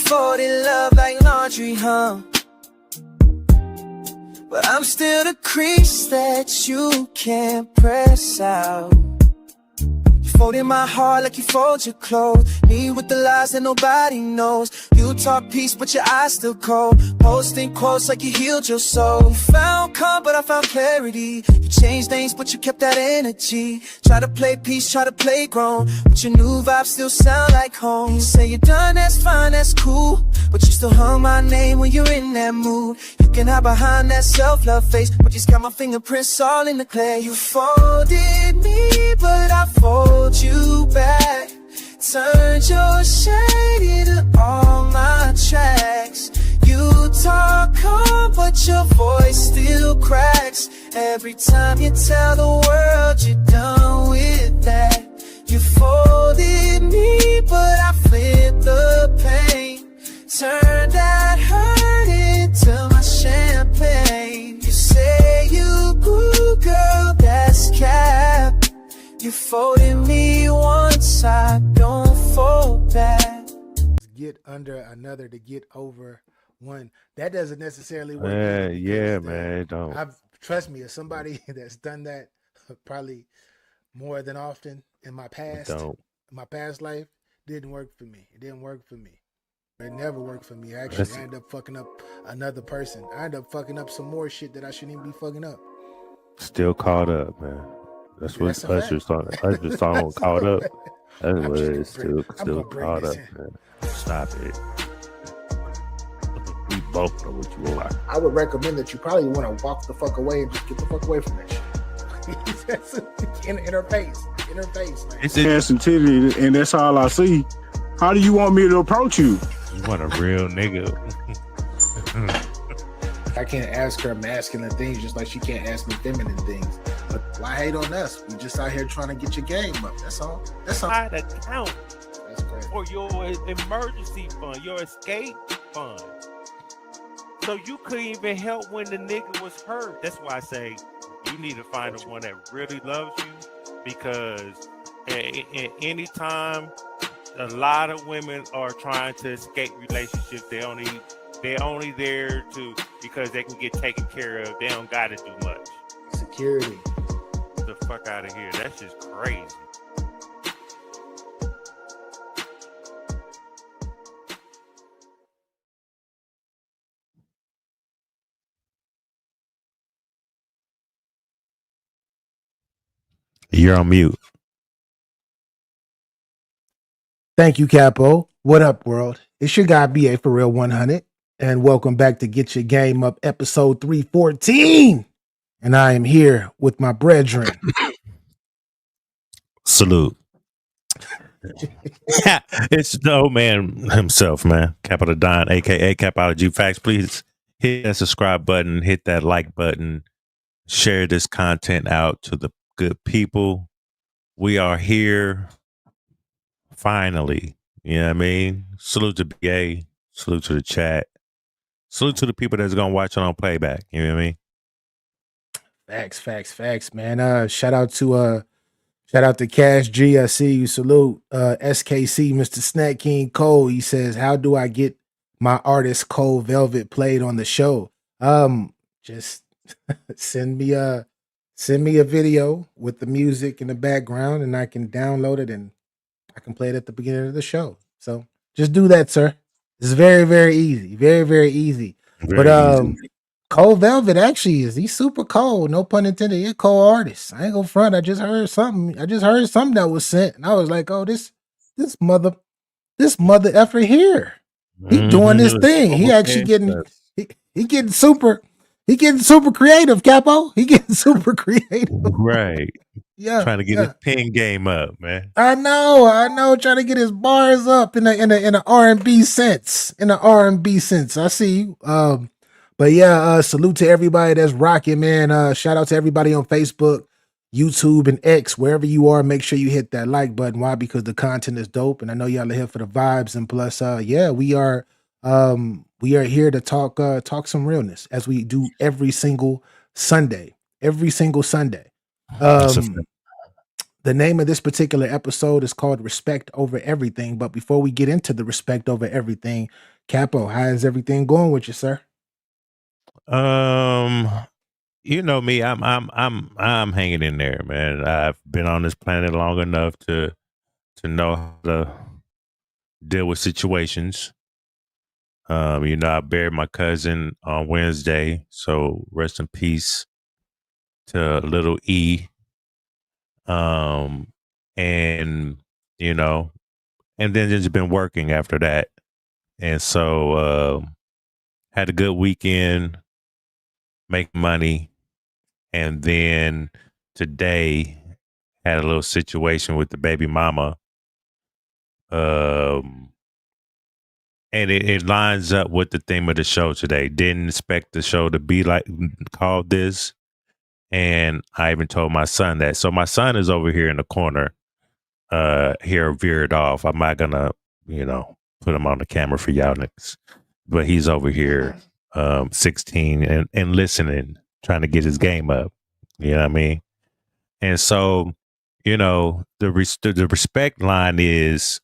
folded love like laundry, huh? But I'm still the crease that you can't press out. You folded my heart like you fold your clothes. Me with the lies that nobody knows. You talk peace but your eyes still cold. Posting quotes like you healed your soul. You found calm but I found clarity. You changed names but you kept that energy. Try to play peace, try to play grown, but your new vibes still sound like home. You say you're done, that's fine, that's cool, but you still hum my name when you're in that mood. You can hide behind that self-love face, but you got my fingerprints all in the clay. You folded me but I fold you back. Turned your shade into all my tracks. You talk calm but your voice still cracks. Every time you tell the world you're done with that. You folded me but I flipped the pain. Turned that hurt into my champagne. You say you grew, girl, that's cap. You folded me once, I don't fold back. Get under another to get over one. That doesn't necessarily work. Yeah, man. Don't. Trust me, as somebody that's done that probably more than often in my past, life, didn't work for me. It didn't work for me. It never worked for me. Actually, I ended up fucking up another person. I ended up fucking up some more shit that I shouldn't even be fucking up. Still caught up, man. That's what Usher's song caught up. That's what it is. Still caught up, man. Stop it. We both know what you want. I would recommend that you probably want to walk the fuck away and just get the fuck away from that shit. in her face, man. It's ass and titty, and that's all I see. How do you want me to approach you? You want a real nigga. I can't ask her masculine things just like she can't ask me feminine things. But why hate on us? We just out here trying to get your game up. That's all. That account That's crazy. for your emergency fund, your escape fund. So you couldn't even help when the nigga was hurt. That's why I say you need to find the one that really loves you, because any time a lot of women are trying to escape relationships, they're only there to because they can get taken care of. They don't got to do much. Security. Get the fuck out of here. That's just crazy. You're on mute. Thank you, Capo. What up, world? It's your guy, BA for Real 100. And welcome back to Get Your Game Up, episode 314. And I am here with my brethren. Salute. It's the old man himself, man. Capital Don, aka Capital G Facts. Please hit that subscribe button, hit that like button, share this content out to the good people. We are here finally. You know what I mean? Salute to BA, salute to the chat, salute to the people that's gonna watch it on playback. You know what I mean? Facts, man. Shout out to Cash G. I see you. Salute. SKC, Mr. Snack King Cole. He says, how do I get my artist Cold Velvet played on the show? Just send me a video with the music in the background and I can download it and I can play it at the beginning of the show. So just do that, sir. It's very, very easy. Very, very easy. Easy. Cold Velvet actually he's super cold, no pun intended. He's a cold artist. I ain't gonna front. I just heard something that was sent, and I was like, oh, this mother effer here. He doing this thing. He actually getting super creative, Capo. He getting super creative. Right. Yeah. Trying to get his pen game up, man. I know, trying to get his bars up in a R&B sense. I see you. But yeah, salute to everybody that's rocking, man. Shout out to everybody on Facebook, YouTube, and X, wherever you are. Make sure you hit that like button. Why? Because the content is dope, and I know y'all are here for the vibes. And plus, we are here to talk some realness as we do every single Sunday. The name of this particular episode is called Respect Over Everything. But before we get into the respect over everything, Capo, how is everything going with you, sir? You know me, I'm hanging in there, man. I've been on this planet long enough to know how to deal with situations. You know, I buried my cousin on Wednesday, so rest in peace to little E. And you know, and then just been working after that, and so had a good weekend, make money, and then today had a little situation with the baby mama. And it lines up with the theme of the show today. Didn't expect the show to be like called this. And I even told my son that. So my son is over here in the corner, here veered off. I'm not gonna, put him on the camera for y'all next. But he's over here 16 and listening, trying to get his game up. You know what I mean? And so, the respect line is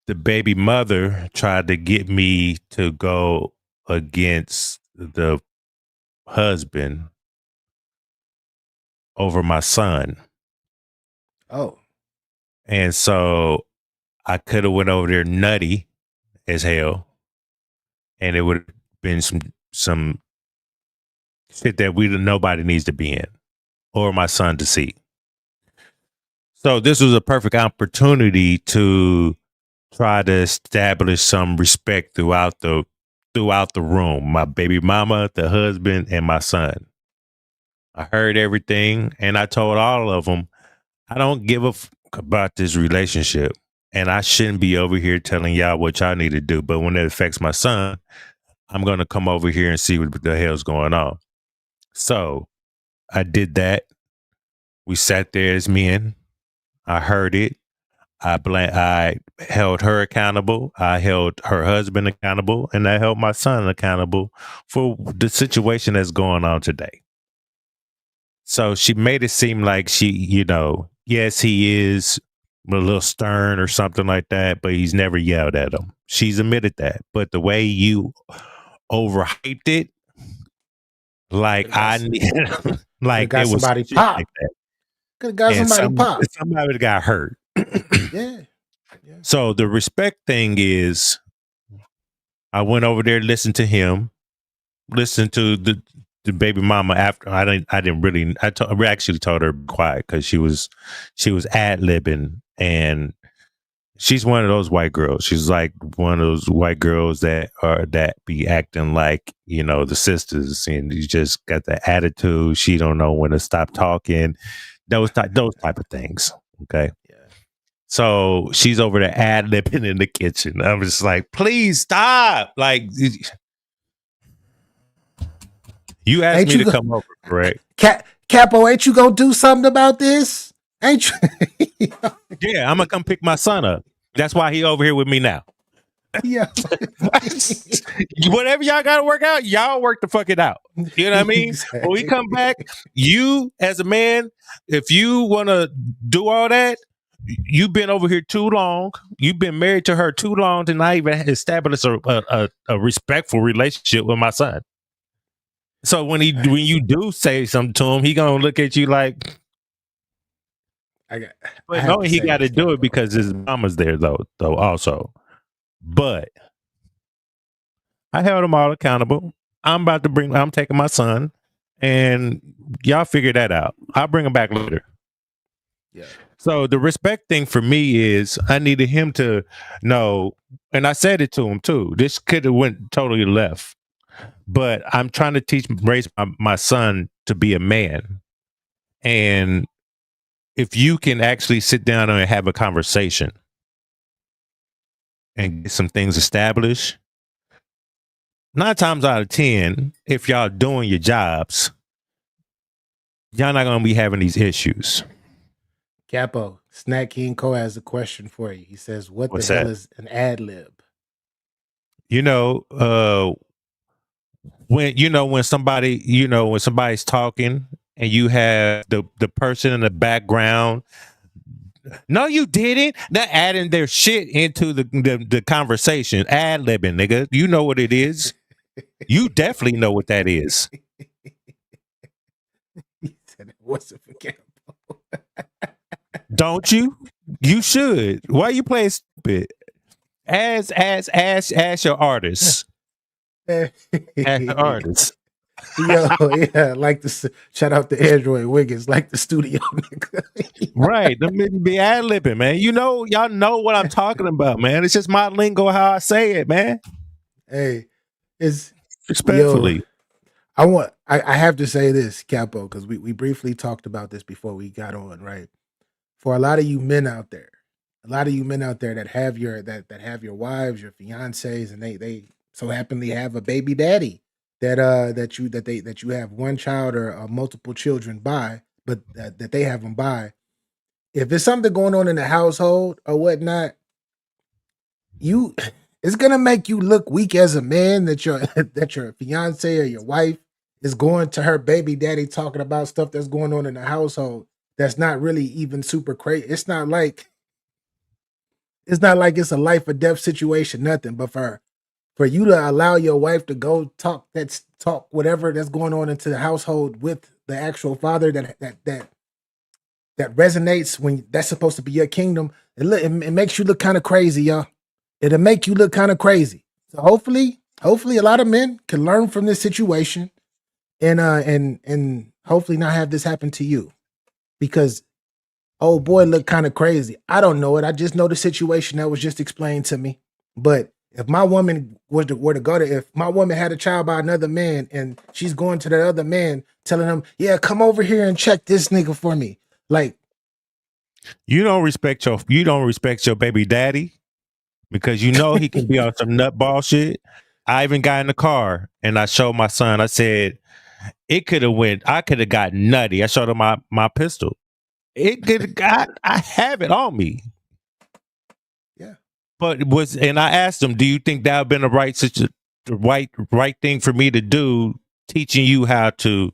the baby mother tried to get me to go against the husband over my son. Oh. And so I could have went over there nutty as hell, and it would have been some shit that nobody needs to be in, or my son to see. So this was a perfect opportunity to try to establish some respect throughout the room. My baby mama, the husband, and my son. I heard everything, and I told all of them, I don't give a fuck about this relationship, and I shouldn't be over here telling y'all what y'all need to do. But when it affects my son, I'm going to come over here and see what the hell's going on. So I did that. We sat there as men. I heard it. I held her accountable. I held her husband accountable, and I held my son accountable for the situation that's going on today. So she made it seem like she, yes, he is a little stern or something like that, but he's never yelled at him. She's admitted that. But the way you overhyped it, like like got it was somebody pop. like that. Could have got somebody pop. Somebody got hurt. Yeah. So the respect thing is, I went over there, listened to him, listened to the baby mama. After I actually told her quiet because she was ad-libbing, and she's one of those white girls. She's like one of those white girls that be acting like, the sisters, and you just got the attitude. She don't know when to stop talking. Those type of things. Okay. Yeah. So she's over there ad-libbing in the kitchen. I'm just like, please stop. Like, you asked me to come over, correct? Capo, ain't you gonna do something about this? Ain't you? Yeah, I'm gonna come pick my son up. That's why he over here with me now. Yeah. Whatever y'all gotta work out, y'all work the fuck it out. You know what I mean? Exactly. When we come back, you as a man, if you wanna do all that, you've been over here too long. You've been married to her too long to not even establish a respectful relationship with my son. So when you do say something to him, he gonna look at you like. But no, he got to do it because his mama's there though also. But I held them all accountable. I'm taking my son, and y'all figure that out. I'll bring him back later. Yeah. So the respect thing for me is I needed him to know, and I said it to him too. This could have went totally left, but I'm trying to raise my son to be a man. And if you can actually sit down and have a conversation and get some things established, 9 times out of 10, if y'all doing your jobs, y'all not going to be having these issues. Capo, Snack King Co has a question for you. He says, What's the hell is an ad lib? When somebody's talking and you have the person in the background No, you didn't. They're adding their shit into the conversation. Ad-libbing, nigga. You know what it is. You definitely know what that is. He said it wasn't for Capo. Don't you? You should. Why you playing stupid? Ask your artists. Ask the artists. Yo, yeah, like the shout out to Android Wiggins, like the studio nigga. Right. Them niggas be ad-libbing, man. You know, y'all know what I'm talking about, man. It's just my lingo how I say it, man. Hey, it's Respectfully. Yo, I have to say this, Capo, because we briefly talked about this before we got on, right? For a lot of you men out there, that have your that have your wives, your fiancés, and they so happily have a baby daddy that you have one child or multiple children by, but that they have them by. If there's something going on in the household or whatnot, it's gonna make you look weak as a man that your fiance or your wife is going to her baby daddy talking about stuff that's going on in the household that's not really even super crazy. It's not like it's a life or death situation, nothing. But for you to allow your wife to go talk whatever that's going on into the household with the actual father that resonates when that's supposed to be your kingdom, it makes you look kind of crazy, y'all. It'll make you look kind of crazy. So hopefully a lot of men can learn from this situation and hopefully not have this happen to you. Because oh boy, look kind of crazy. I don't know it. I just know the situation that was just explained to me. But if my woman if my woman had a child by another man and she's going to that other man telling him, yeah, come over here and check this nigga for me. Like, you don't respect your baby daddy because you know he can be on some nutball shit. I even got in the car and I showed my son, I said, I could have got nutty. I showed him my pistol. I have it on me. yeah. But I asked him, do you think that would have been the right thing for me to do, teaching you how to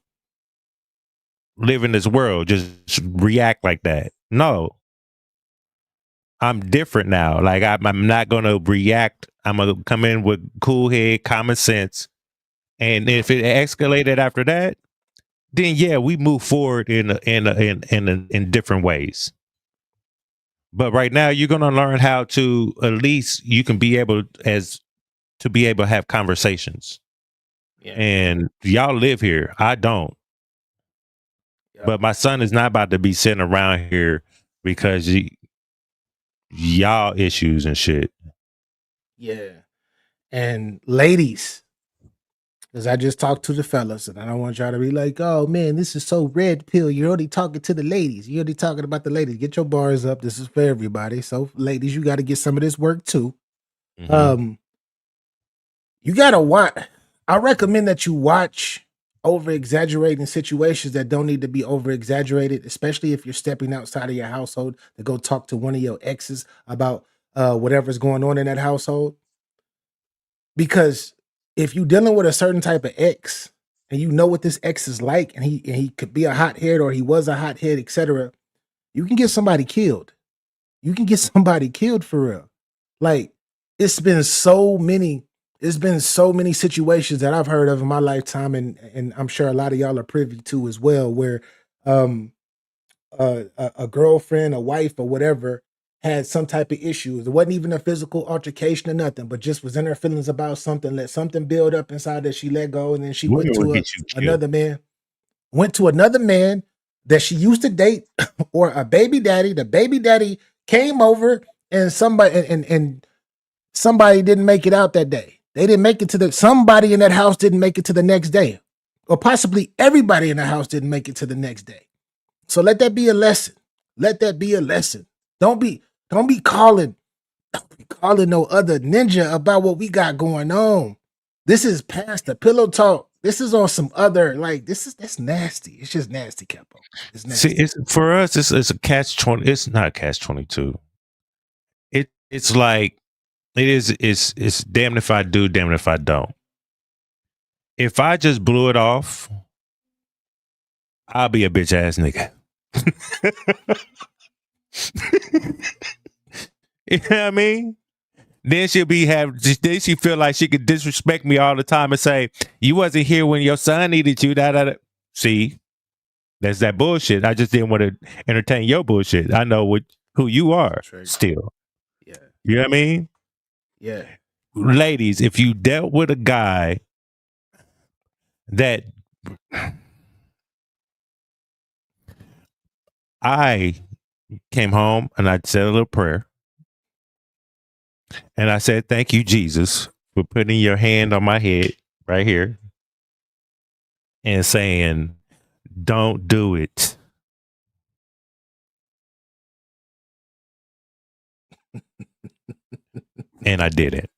live in this world, just react like that? No. I'm different now. Like I'm not gonna react. I'm gonna come in with cool head, common sense. And if it escalated after that, then yeah, we move forward in different ways. But right now, you're gonna learn how to at least you can be able to have conversations. Yeah. And y'all live here. I don't. Yeah. But my son is not about to be sitting around here because y'all issues and shit. Yeah. And ladies, because I just talked to the fellas and I don't want y'all to be like, oh man, this is so red pill. You're only talking to the ladies. You're only talking about the ladies. Get your bars up. This is for everybody. So ladies, you got to get some of this work too. Mm-hmm. You got to watch. I recommend that you watch over exaggerating situations that don't need to be over exaggerated, especially if you're stepping outside of your household to go talk to one of your exes about whatever's going on in that household. Because if you're dealing with a certain type of ex and you know what this ex is like, and he could be a hothead or he was a hothead, etc., you can get somebody killed. You can get somebody killed for real. Like it's been so many situations that I've heard of in my lifetime, and I'm sure a lot of y'all are privy to as well, where a girlfriend, a wife, or whatever had some type of issues. It wasn't even a physical altercation or nothing, but just was in her feelings about something, let something build up inside that she let go, and then she Women went will to get you killed. another man that she used to date or a baby daddy. The baby daddy came over and somebody didn't make it out that day. They didn't make it somebody in that house didn't make it to the next day. Or possibly everybody in the house didn't make it to the next day. So let that be a lesson. Let that be a lesson. Don't be calling no other ninja about what we got going on. This is past the pillow talk. This is on some other, like, that's nasty. It's just nasty, Capo. It's nasty. See, for us, it's a catch-20. It's not a catch-22. It's like it's damned if I do, damned if I don't. If I just blew it off, I'll be a bitch ass nigga. You know what I mean? Then then she feel like she could disrespect me all the time and say, you wasn't here when your son needed you. Da, da, da. See, that's that bullshit. I just didn't want to entertain your bullshit. I know who you are Trigger. still. Yeah. You know what I mean? Yeah. Ladies, if you dealt with a guy that I came home and I said a little prayer and I said, thank you, Jesus, for putting your hand on my head right here and saying, don't do it. And I did it.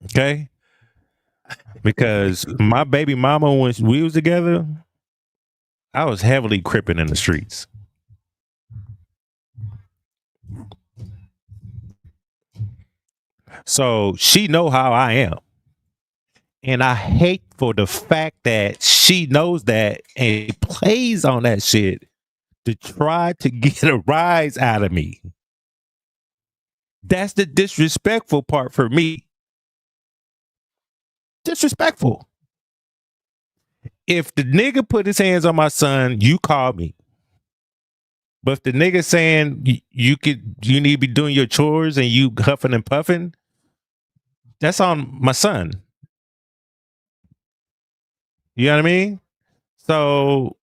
Okay. Because my baby mama, when we was together, I was heavily cripping in the streets. So she know how I am. And I hate for the fact that she knows that and plays on that shit to try to get a rise out of me. That's the disrespectful part for me. Disrespectful. If the nigga put his hands on my son, you call me. But if the nigga saying you need to be doing your chores and you huffing and puffing, that's on my son. You know what I mean? So,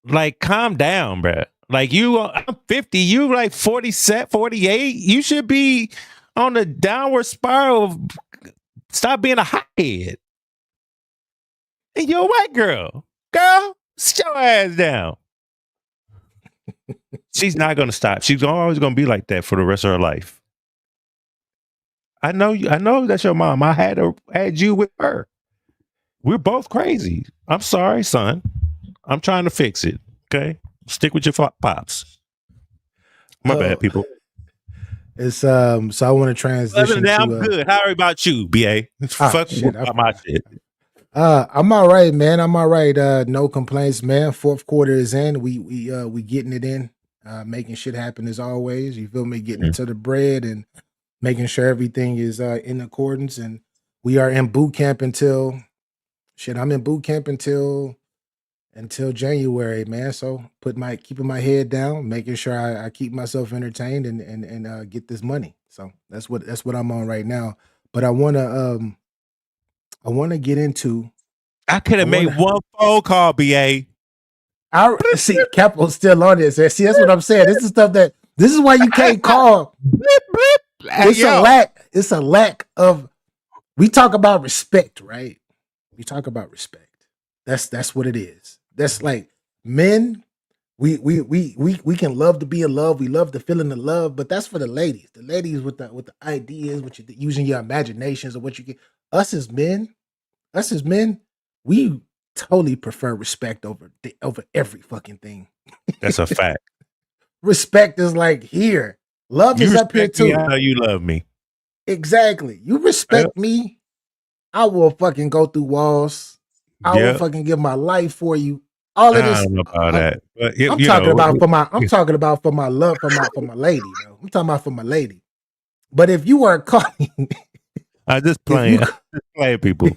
like, calm down, bruh. Like, I'm 50, you like 47, 48. You should be on the downward spiral of stop being a hothead. And you're a white girl. Girl, sit your ass down. She's not going to stop. She's always going to be like that for the rest of her life. I know that's your mom. I had you with her. We're both crazy. I'm sorry, son. I'm trying to fix it. Okay? Stick with your pops. My bad, people. It's so I want to transition. Other than that, I'm good. How about you, BA? Fuck shit, about my shit. I'm all right, man. I'm all right. No complaints, man. Fourth quarter is in. We getting it in. Making shit happen as always. You feel me? Getting to the bread and making sure everything is in accordance. And we are in boot camp until I'm in boot camp until January, man. So keeping my head down, making sure I keep myself entertained and get this money. So that's what I'm on right now. But I wanna get into. I could have made one phone call, BA. I see Capo's still on this. See, that's what I'm saying. This is why you can't call. It's a lack of. We talk about respect, right? We talk about respect. That's what it is. That's like men. We can love to be in love. We love the feeling of love, but that's for the ladies. The ladies with the ideas, using your imaginations of what you get. Us as men, we totally prefer respect over every fucking thing. That's a fact. Respect is like here. Love is up here too. How you love me. Exactly. You respect me, I will fucking go through walls. I will fucking give my life for you. All of this. I don't know about that. But I'm talking about for my love for my lady, though. I'm talking about for my lady. But if you weren't calling, I just playing people.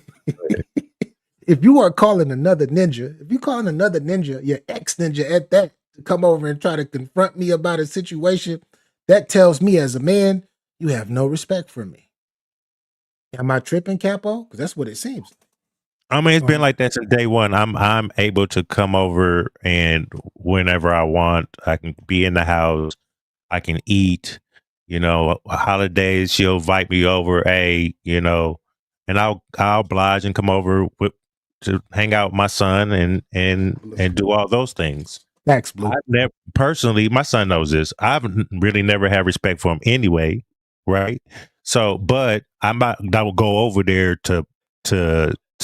If you are calling another ninja, your ex ninja at that, to come over and try to confront me about a situation, that tells me as a man, you have no respect for me. Am I tripping, Capo? Because that's what it seems. I mean, it's been like that since day one. I'm able to come over and whenever I want, I can be in the house. I can eat. Holidays, she'll invite me over. And I'll oblige and come over to hang out with my son and do all those things. Thanks, Blue. Personally, my son knows this. I've really never had respect for him anyway, right? So, but I will go over there to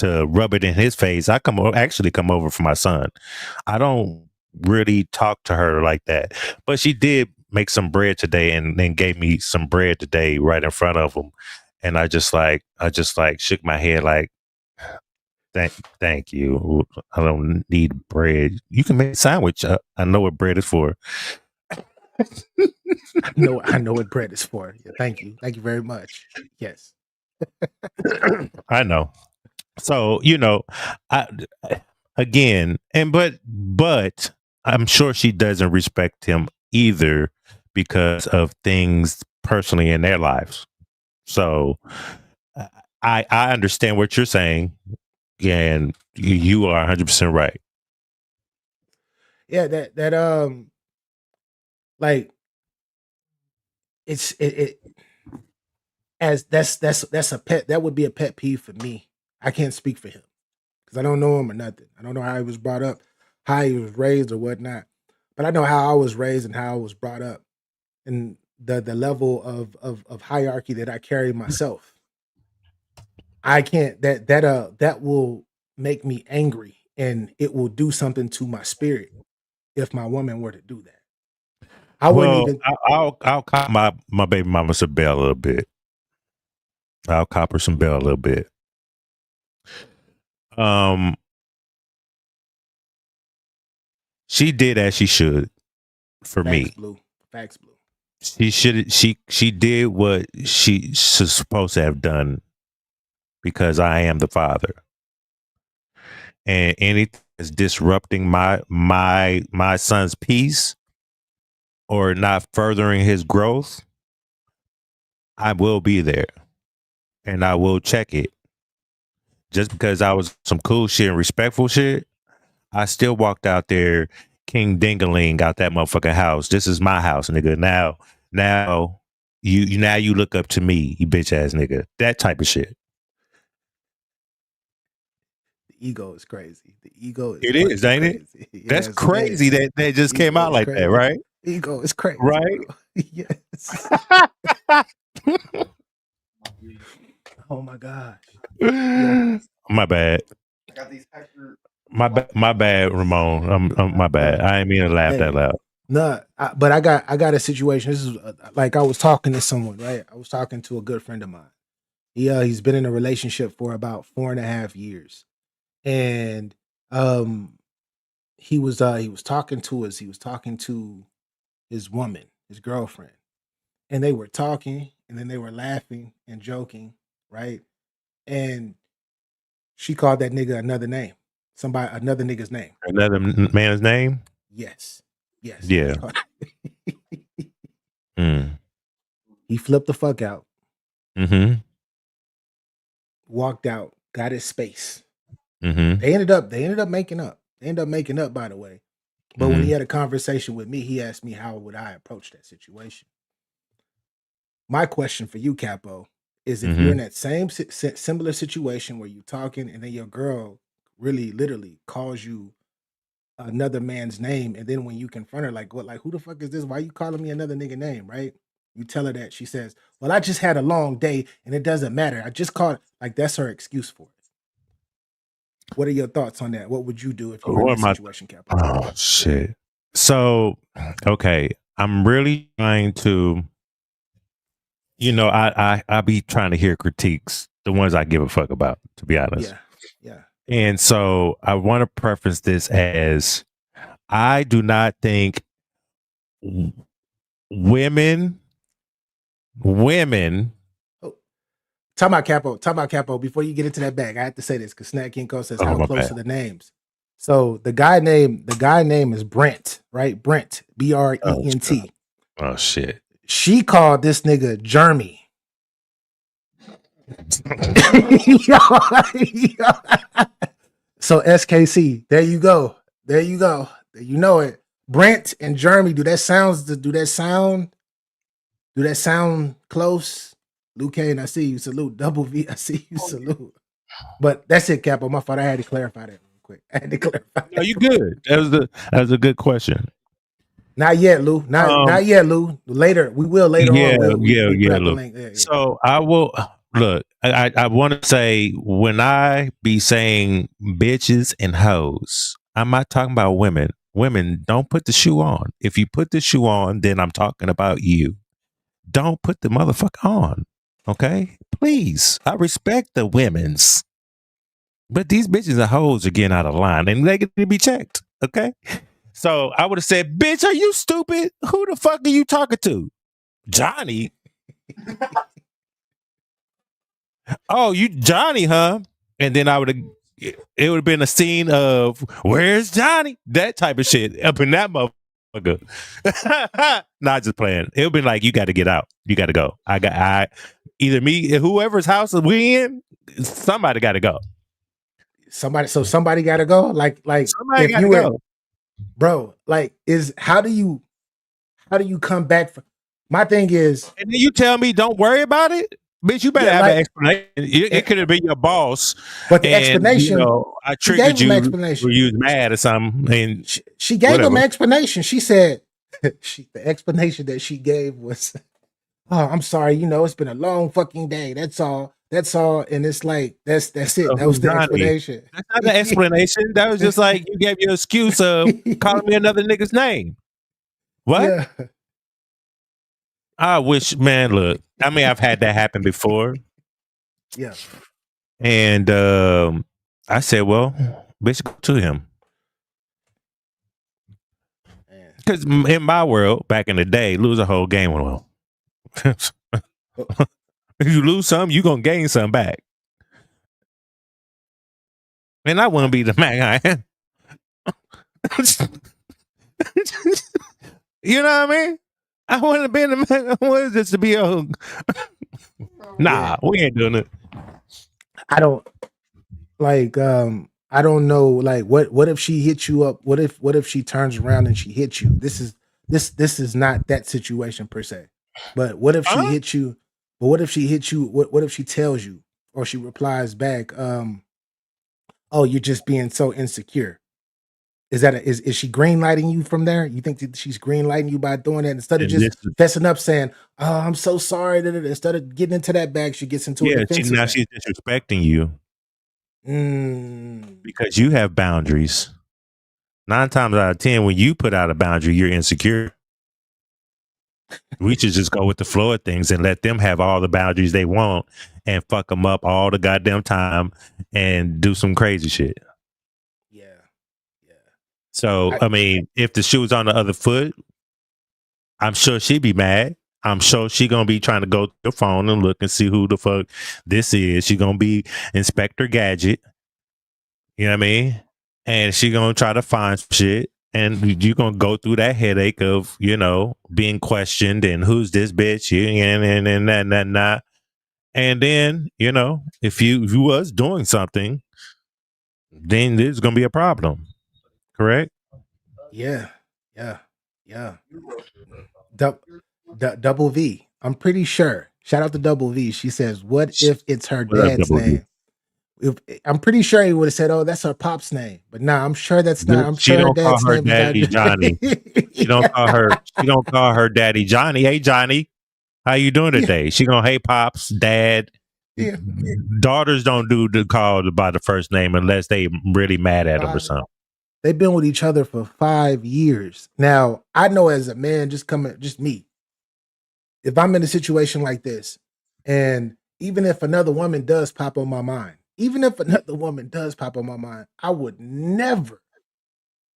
rub it in his face. I actually come over for my son. I don't really talk to her like that, but she did make some bread today and then gave me some bread today right in front of him, and I just shook my head like, thank you. I don't need bread. You can make a sandwich. I know what bread is for. I know what bread is for. Yeah, thank you very much. Yes. I know. So I again, but I'm sure she doesn't respect him either because of things personally in their lives. So I understand what you're saying, and you are 100% right. Yeah, that like it as that's a pet, that would be a pet peeve for me. I can't speak for him because I don't know him or nothing. I don't know how he was brought up, how he was raised or whatnot. But I know how I was raised and how I was brought up, and the level of hierarchy that I carry myself. I can't that will make me angry, and it will do something to my spirit if my woman were to do that. I wouldn't Well, even. I'll cop my baby mama some bell a little bit. I'll cop her some bell a little bit. Um, she did as she should for Facts, me. blue. Facts, blue. She did what she's supposed to have done because I am the father. And anything that's disrupting my son's peace or not furthering his growth, I will be there and I will check it. Just because I was some cool shit and respectful shit, I still walked out there, King Dingaling out that motherfucking house. This is my house, nigga. Now you look up to me, you bitch ass nigga. That type of shit. The ego is crazy. The ego is It is, fucking ain't it? crazy. That's Yes, it crazy is. that just came Ego out is like that, crazy. right? Ego is crazy, Right? bro. Yes. Oh my gosh. Yeah. My bad. My bad, Ramon. My bad. I didn't mean to laugh that Hey, loud. no, but I got a situation. This is like I was talking to someone, right? I was talking to a good friend of mine. He's been in a relationship for about 4.5 years, and um, he was talking to us. He was talking to his woman, his girlfriend, and they were talking, and then they were laughing and joking, right? And she called that nigga another name, another nigga's name. Another man's name? Yes, yes. Yeah. Mm. He flipped the fuck out, Mm-hmm. walked out, got his space. Mm-hmm. They ended up making up. They ended up making up, by the way. But when he had a conversation with me, he asked me how would I approach that situation. My question for you, Capo, is if you're in that same similar situation where you're talking and then your girl really literally calls you another man's name, and then when you confront her, like, what, like, who the fuck is this? Why you calling me another nigga name, right? You tell her that. She says, well, I just had a long day and it doesn't matter. I just called. Like, that's her excuse for it. What are your thoughts on that? What would you do if you were in What this am I? situation, Capo? Oh shit. So, okay, I'm really trying to. I be trying to hear critiques, the ones I give a fuck about, to be honest. Yeah. Yeah. And so I want to preface this as I do not think women. Oh, talk about Capo. Before you get into that bag, I have to say this because Snack King Cole says, Oh, how my close bad. are the names? So the guy name is Brent, right? Brent, Brent. Oh shit. She called this nigga Jeremy. So SKC, there you go. You know it. Brent and Jeremy, do that sound close? Luke Kane, I see you. Salute. Double V, I see you. Salute. But that's it, Capo. My fault. I had to clarify that real quick. No, you good. That was a good question. Not yet, Lou. Not yet, Lou. Later. We will later on. We grab the Look. link. Yeah. So I will look. I want to say when I be saying bitches and hoes, I'm not talking about women. Women, don't put the shoe on. If you put the shoe on, then I'm talking about you. Don't put the motherfucker on. Okay? Please. I respect the women's. But these bitches and hoes are getting out of line and they get to be checked. Okay? So I would have said, bitch, are you stupid? Who the fuck are you talking to? Johnny? Oh, you Johnny, huh? And then I would have, it would have been a scene of, where's Johnny? That type of shit up in that motherfucker. Not just playing. It would be like, you got to get out. You got to go. Either me, whoever's house we in, somebody got to go. Somebody got to go. Like Somebody if got you to were, go. bro, like how do you come back from? My thing is, And then you tell me don't worry about it? Bitch, you better have an explanation. It could have been your boss. But the explanation, I triggered you. Explanation. You was mad or something. And she gave him an explanation. She said, the explanation that she gave was, oh, I'm sorry. It's been a long fucking day. That's all. And it's like, that's it. That was the explanation. That's not the explanation. That was just like, you gave your excuse of calling me another nigga's name. What? Yeah. I wish, man, look, I mean, I've had that happen before. Yeah. And I said, well, bitch, go to him. Because in my world, back in the day, lose a whole game. Well, if you lose some, you're going to gain some back. And I want to be the man I am. You know what I mean? I want to be the man. I want this to be a. Nah, we ain't doing it. I don't know. Like, what if she hit you up? What if she turns around and she hits you? This is not that situation per se. But what if she hits you? But what if she hits you? What if she tells you, or she replies back, oh, you're just being so insecure? Is she green lighting you from there? You think that she's green lighting you by doing that instead of just fessing up, saying, "Oh, I'm so sorry." Instead of getting into that bag, she gets into it. Now she's disrespecting you because you have boundaries. 9 times out of 10, when you put out a boundary, you're insecure. We should just go with the flow of things and let them have all the boundaries they want and fuck them up all the goddamn time and do some crazy shit. So, I mean, if the shoe was on the other foot, I'm sure she'd be mad. I'm sure she going to be trying to go to the phone and look and see who the fuck this is. She going to be Inspector Gadget. You know what I mean? And she going to try to find some shit. And you're going to go through that headache of, being questioned and who's this bitch? And that. And then, if you was doing something, then there's going to be a problem. Correct? Yeah. Double V. I'm pretty sure. Shout out to Double V. She says, "What if it's her dad's name?" I'm pretty sure he would have said, "Oh, that's her pop's name." But nah, I'm sure that's not. I'm sure her dad's name is Johnny. She don't call her. She don't call her daddy Johnny. Hey, Johnny, how you doing today? She gonna, hey, pops, dad. Yeah. Daughters don't do the call by the first name unless they really mad at them or something. They've been with each other for 5 years. Now, I know as a man, just me, if I'm in a situation like this, and even if another woman does pop on my mind, I would never,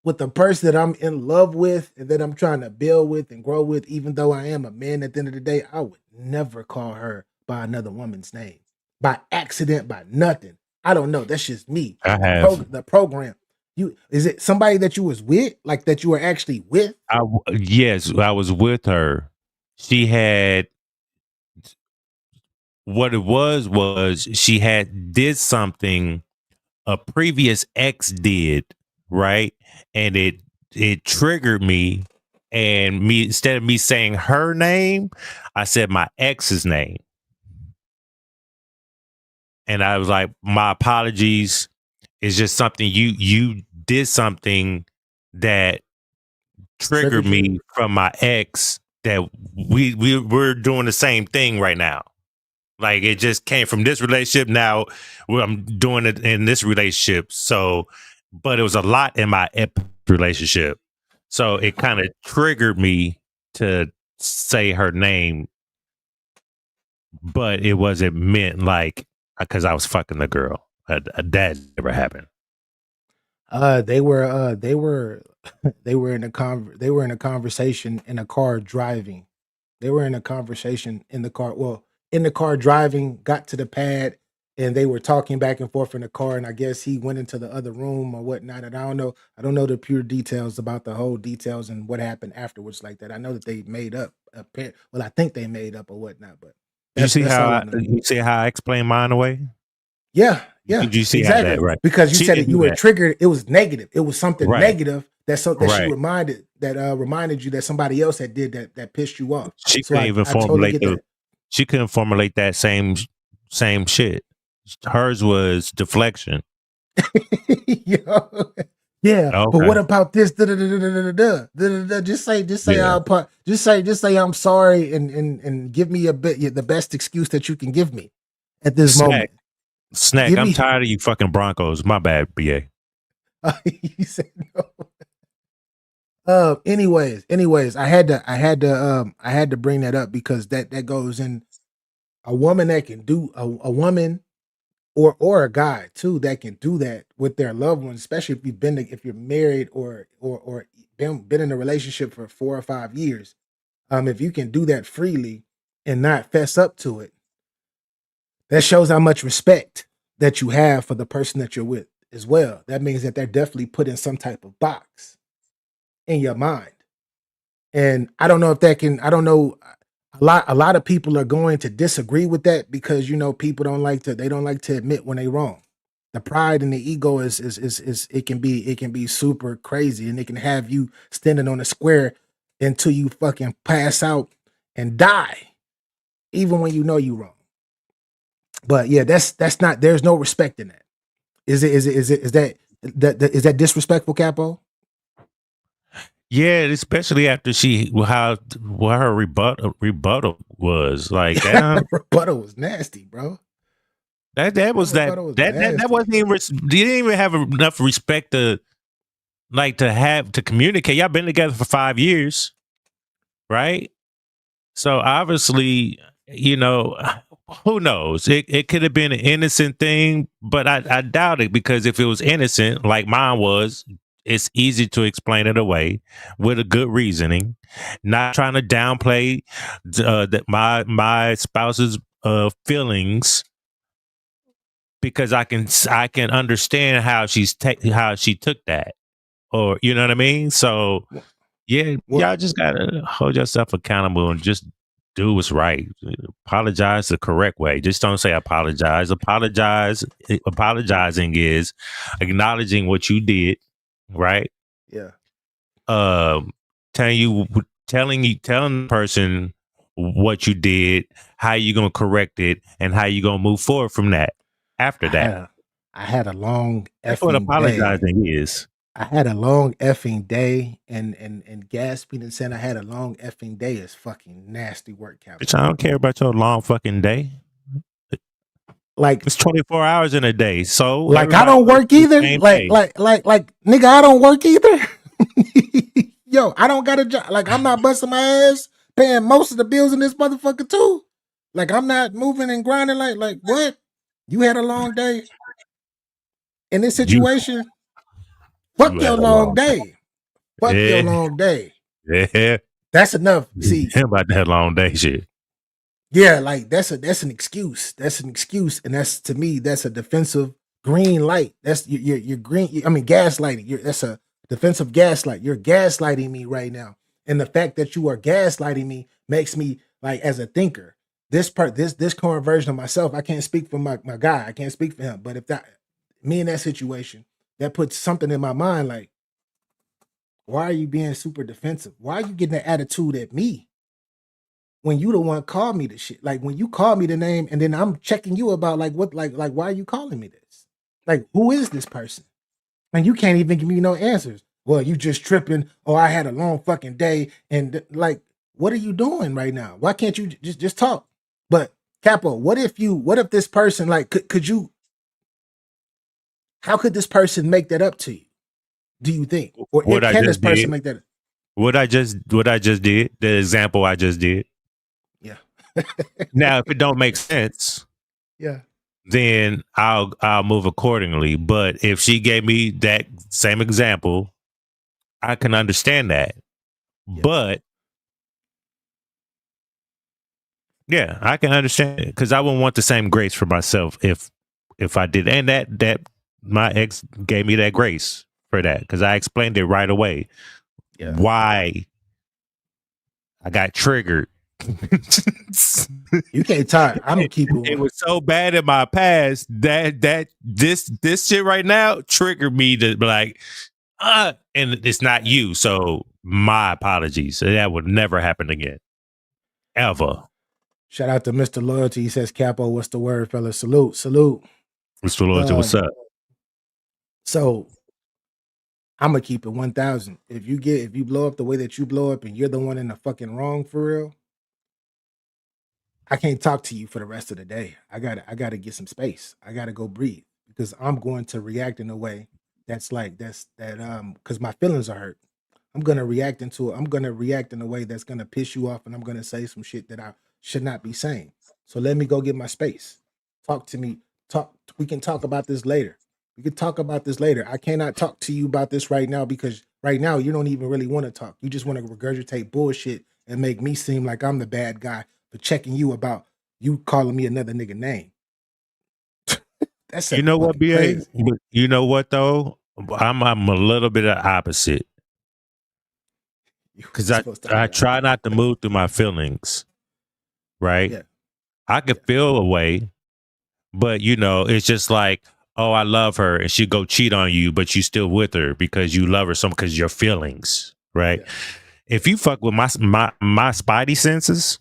with the person that I'm in love with and that I'm trying to build with and grow with, even though I am a man at the end of the day, I would never call her by another woman's name. By accident, by nothing. I don't know. That's just me. I have. The program. Is it somebody that you was with, like that you were actually with? Yes, I was with her. She had, what it was she did something a previous ex did, right? And it triggered me, and instead of me saying her name, I said my ex's name. And I was like, my apologies. It's just something you did something that triggered me from my ex, that we're doing the same thing right now. Like, it just came from this relationship. Now I'm doing it in this relationship. So, but it was a lot in my relationship. So it kind of triggered me to say her name, but it wasn't meant like because I was fucking the girl. That never happened. They were They were in a conversation in a car driving. They were in a conversation in the car. Well, in the car driving, got to the pad, and they were talking back and forth in the car. And I guess he went into the other room or whatnot. And I don't know. I don't know the pure details about the whole details and what happened afterwards like that. I know that they made up. Well, I think they made up or whatnot. But that's all I know. You see how I explained mine away? Yeah, yeah, Did you see how exactly. that right? Because you She said didn't that you do were that. triggered. It was negative. It was something Right. negative that she Right. reminded you that somebody else had did that pissed you off. She So couldn't even I totally formulate get the. that. She couldn't formulate that same shit. Hers was deflection. Yo. Yeah, but Okay. what about this? Just say Yeah. just say I'm sorry and give me the best excuse that you can give me at this moment. Snack, Give I'm me tired of you fucking Broncos. My bad, BA. he said no. Anyways, I had to bring that up because that goes in a woman that can do a woman or a guy too that can do that with their loved ones, especially if you're married or been in a relationship for 4 or 5 years. If you can do that freely and not fess up to it, that shows how much respect that you have for the person that you're with as well. That means that they're definitely put in some type of box in your mind. And I don't know if that can, I don't know. A lot of people are going to disagree with that because people they don't like to admit when they wrong. The pride and the ego is it can be super crazy and it can have you standing on a square until you fucking pass out and die, even when you know you wrong. But yeah, that's not there's no respect in that. Is that disrespectful, Capo? Yeah, especially after how what her rebuttal was like. Damn, Rebuttal was nasty, bro. that was that rebuttal was that nasty. wasn't even. You didn't even have enough respect to communicate. Y'all been together for 5 years, right? So obviously, who knows? It could have been an innocent thing, but I doubt it because if it was innocent, like mine was, it's easy to explain it away with a good reasoning, not trying to downplay that my spouse's feelings because I can understand how how she took that, or you know what I mean. So yeah, y'all just gotta hold yourself accountable and just do what's right. Apologize the correct way. Just don't say apologize. Apologizing is acknowledging what you did, right? Yeah. Telling the person what you did, how you gonna correct it, and how you gonna move forward from that. After that, I had a long that's what effing day. apologizing is. I had a long effing day, and gasping and saying I had a long effing day is fucking nasty work, Captain. Bitch, I don't care about your long fucking day. Like it's 24 hours in a day, so like I don't work either. Like nigga, I don't work either. Yo, I don't got a job. Like I'm not busting my ass paying most of the bills in this motherfucker too. Like I'm not moving and grinding. Like what? You had a long day in this situation. Fuck your long day. Fuck your long day. Yeah. That's enough. See, about that long day shit. Yeah, like that's an excuse. That's an excuse, and that's to me that's a defensive green light. That's you're green. I mean gaslighting. That's a defensive gaslight. You're gaslighting me right now, and the fact that you are gaslighting me makes me like as a thinker. This current version of myself, I can't speak for my guy. I can't speak for him. But if that me in that situation, that puts something in my mind like, why are you being super defensive? Why are you getting that attitude at me? When you the one called me the shit, like when you call me the name, and then I'm checking you about like what, like why are you calling me this? Like who is this person? And you can't even give me no answers. Well, you just tripping. Oh, I had a long fucking day, and like, what are you doing right now? Why can't you just talk? But Capo, what if this person like could you? How could this person make that up to you? Do you think, or can this person make that? What I just did, the example I just did. Yeah. Now, if it don't make sense, yeah, then I'll move accordingly. But if she gave me that same example I can understand that. Yeah. But yeah, I can understand it because I wouldn't want the same grace for myself if I did. And that my ex gave me that grace for that because I explained it right away Yeah. why I got triggered. You can't talk. I'm gonna keep It was so bad in my past that this shit right now triggered me to be like, and it's not you. So my apologies. That would never happen again. Ever. Shout out to Mr. Loyalty. He says, Capo, what's the word, fella? Salute. Mr. Loyalty, what's up? So I'm gonna keep it 1,000. If you blow up the way that you blow up and you're the one in the fucking wrong for real, I can't talk to you for the rest of the day. I gotta get some space. I gotta go breathe because I'm going to react in a way because my feelings are hurt. I'm gonna react in a way that's gonna piss you off, and I'm gonna say some shit that I should not be saying. So let me go get my space. Talk to me. We can talk about this later. I cannot talk to you about this right now because right now you don't even really want to talk. You just want to regurgitate bullshit and make me seem like I'm the bad guy for checking you about you calling me another nigga name. That's You know what, BA? crazy. You know what though? I'm a little bit of opposite. Because I try not to move through my feelings. Right? Yeah. I could feel a way, but it's just like, oh, I love her, and she go cheat on you, but you still with her because you love her some because your feelings, right? Yeah. If you fuck with my spidey senses,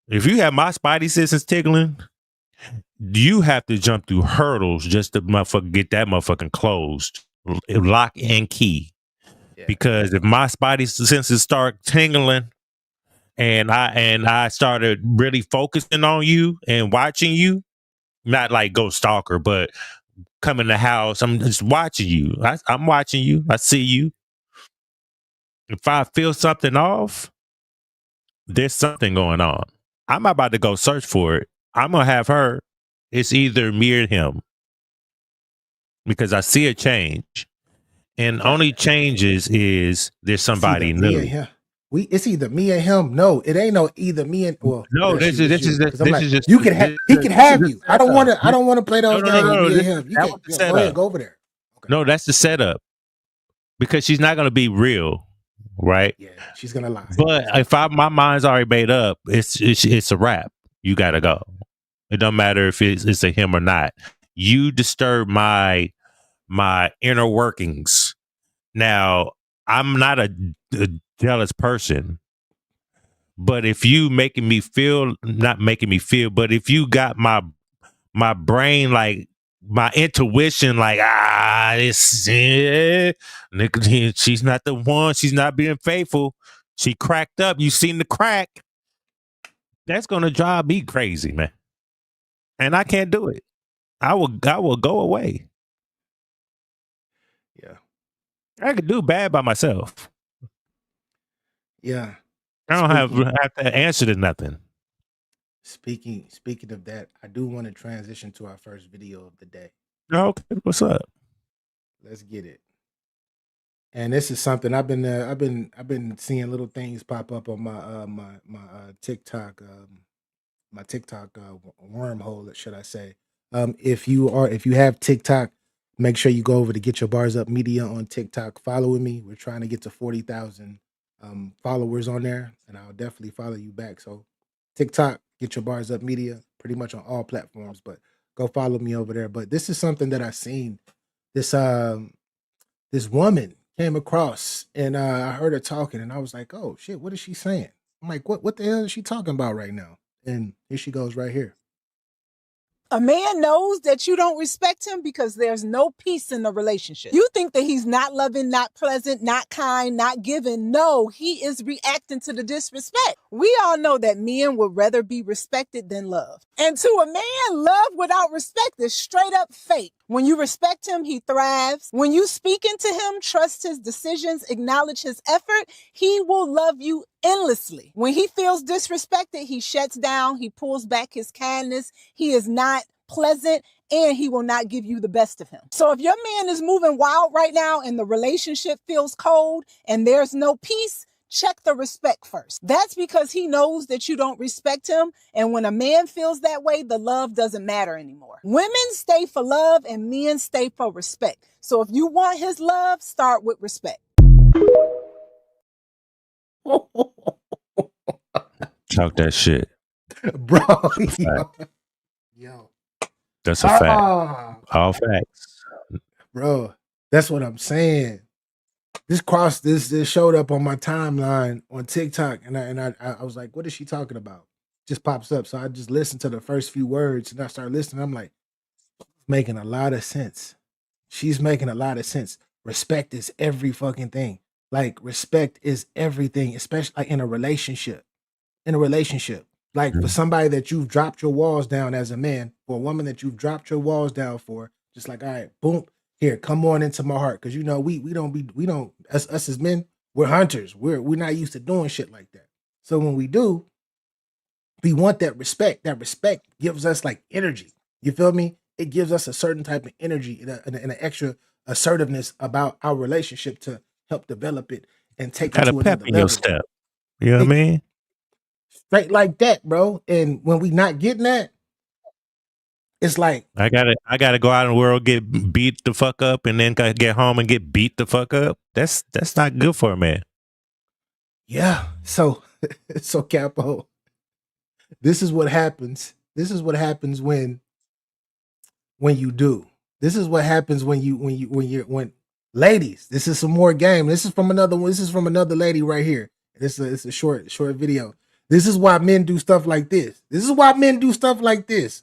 if you have my spidey senses tickling, you have to jump through hurdles just to get that motherfucking closed, lock and key. Yeah. Because if my spidey senses start tingling, and I started really focusing on you and watching you, not like go stalker, but come in the house. I'm just watching you. I'm watching you. I see you. If I feel something off, there's something going on. I'm about to go search for it. I'm going to have her. It's either me or him because I see a change. And only changes is there's somebody new. It's either me and him. No, it ain't no either me and this is just he can have you. I don't want to play those games with me and him. You can go ahead, go over there. Okay. No, that's the setup. Because she's not going to be real, right? Yeah, she's going to lie. But if my mind's already made up, it's a wrap. You got to go. It don't matter if it's a him or not. You disturb my inner workings. Now, I'm not a jealous person, but if you not making me feel, but if you got my brain, like my intuition, like, she's not the one, she's not being faithful, she cracked up, you seen the crack, that's gonna drive me crazy, man. And I can't do it. I will go away. Yeah. I could do bad by myself. Yeah. I don't have to answer to nothing. Speaking of that, I do want to transition to our first video of the day. Okay, what's up? Let's get it. And this is something I've been seeing little things pop up on my TikTok wormhole, should I say? If you have TikTok, make sure you go over to Get Your Bars Up Media on TikTok. Follow me. We're trying to get to 40,000 followers on there, and I'll definitely follow you back. So TikTok, Get Your Bars Up Media, pretty much on all platforms, but go follow me over there. But this is something that I seen. This woman came across, and I heard her talking, and I was like, oh shit, what is she saying? I'm like, what the hell is she talking about right now? And here she goes right here. A man knows that you don't respect him because there's no peace in the relationship. You think that he's not loving, not pleasant, not kind, not giving. No, he is reacting to the disrespect. We all know that men would rather be respected than loved. And to a man, love without respect is straight up fake. When you respect him, he thrives. When you speak into him, trust his decisions, acknowledge his effort, he will love you endlessly. When he feels disrespected, he shuts down, he pulls back his kindness, he is not pleasant, and he will not give you the best of him. So if your man is moving wild right now and the relationship feels cold and there's no peace, check the respect first. That's because he knows that you don't respect him. And when a man feels that way, the love doesn't matter anymore. Women stay for love and men stay for respect. So if you want his love, start with respect. Talk that shit. Bro. That's a fact. Yo. That's a fact. Ah, All facts. bro, that's what I'm saying. This showed up on my timeline on TikTok, and I was like, what is she talking about? Just pops up. So I just listened to the first few words and I started listening. I'm like, making a lot of sense. She's making a lot of sense. Respect is every fucking thing. Like, respect is everything, especially like in a relationship. In a relationship. Like for somebody that you've dropped your walls down as a man, for a woman that you've dropped your walls down for, just like, all right, boom, here, come on into my heart. Cause you know, we don't us as men, we're hunters. We're not used to doing shit like that. So when we do, we want that respect. That respect gives us like energy. You feel me? It gives us a certain type of energy and an extra assertiveness about our relationship to help develop it and take it Got a to pep another in your level. step. You know what I mean? Straight like that, bro. And when we not getting that, it's like, I gotta go out in the world, get beat the fuck up, and then get home and get beat the fuck up. That's not good for a man. yeah. So Capo, this is what happens. This is what happens when you do. This is what happens when ladies, this is some more game. This is from another one. This is from another lady right here. It's a short video. This is why men do stuff like this. This is why men do stuff like this.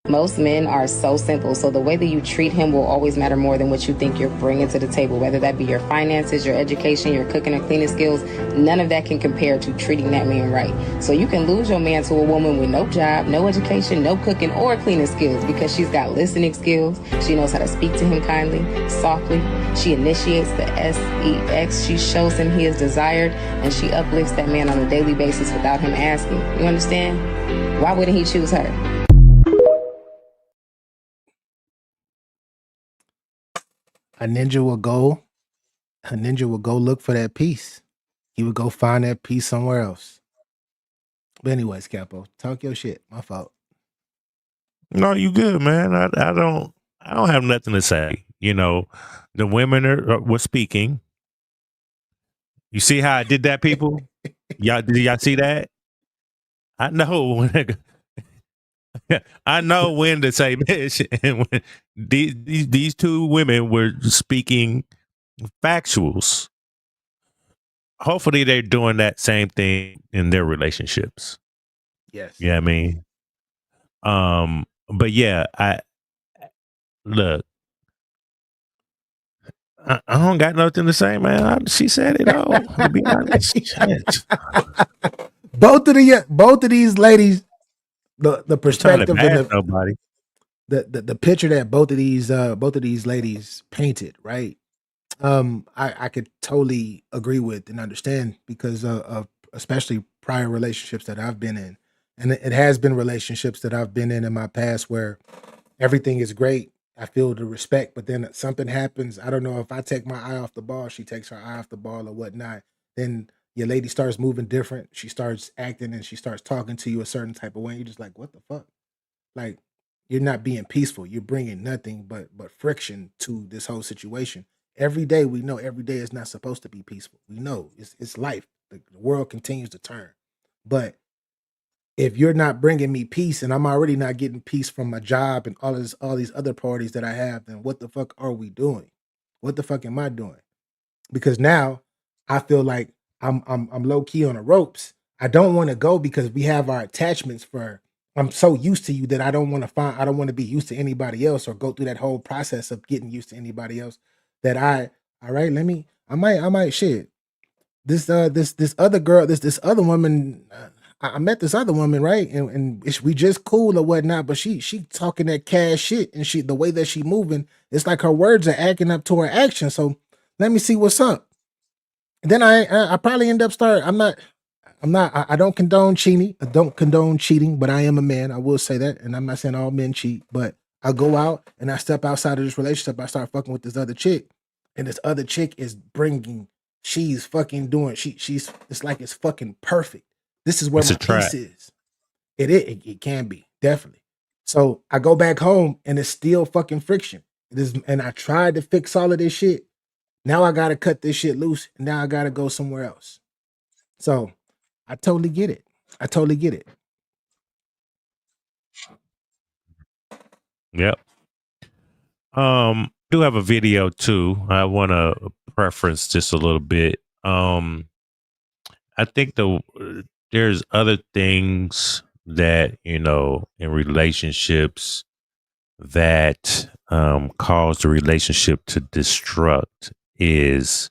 Most men are so simple, so the way that you treat him will always matter more than what you think you're bringing to the table, whether that be your finances, your education, your cooking or cleaning skills. None of that can compare to treating that man right. So you can lose your man to a woman with no job, no education, no cooking or cleaning skills because she's got listening skills. She knows how to speak to him kindly, softly. She initiates the sex. She shows him he is desired, and she uplifts that man on a daily basis without him asking. You understand? Why wouldn't he choose her? A ninja will go look for that peace. He would go find that peace somewhere else. But anyways, Capo, talk your shit. My fault. No, you good, man. I don't have nothing to say. You know, the women were speaking. You see how I did that, people? Did y'all see that? I know when I know when to say bitch, and when these two women were speaking factuals. Hopefully they're doing that same thing in their relationships. Yes. Yeah, I mean, but yeah, I don't got nothing to say, man. She said it all. To be honest, both of these ladies, the perspective and nobody. The picture that both of these ladies painted, right? I could totally agree with and understand because of especially prior relationships that I've been in. And it has been relationships that I've been in my past where everything is great. I feel the respect, but then something happens. I don't know if I take my eye off the ball, she takes her eye off the ball or whatnot. Then your lady starts moving different. She starts acting and she starts talking to you a certain type of way. You're just like, what the fuck? Like, you're not being peaceful. You're bringing nothing but friction to this whole situation. Every day we know every day is not supposed to be peaceful. We know it's life. The world continues to turn. But if you're not bringing me peace and I'm already not getting peace from my job and all these other parties that I have, then what the fuck are we doing? What the fuck am I doing? Because now I feel like I'm low key on the ropes. I don't want to go because we have our attachments for I'm so used to you that I don't want to be used to anybody else or go through that whole process of getting used to anybody else that I might shit. This other girl, this other woman, I met this other woman, right? And we just cool or whatnot, but she talking that cash shit and the way that she moving, it's like her words are acting up to her action. So let me see what's up. And then I probably end up I don't condone cheating. I don't condone cheating, but I am a man. I will say that. And I'm not saying all men cheat, but I go out and I step outside of this relationship. I start fucking with this other chick, and this other chick is bringing. She's fucking doing. She's. It's like it's fucking perfect. This is where It's a my trap. peace is. It can be definitely. So I go back home and it's still fucking friction. It is, and I tried to fix all of this shit. Now I gotta cut this shit loose, and now I gotta go somewhere else. So I totally get it. I totally get it. Yep. Do have a video too. I want to preference just a little bit. I think there's other things that, you know, in relationships that cause the relationship to destruct is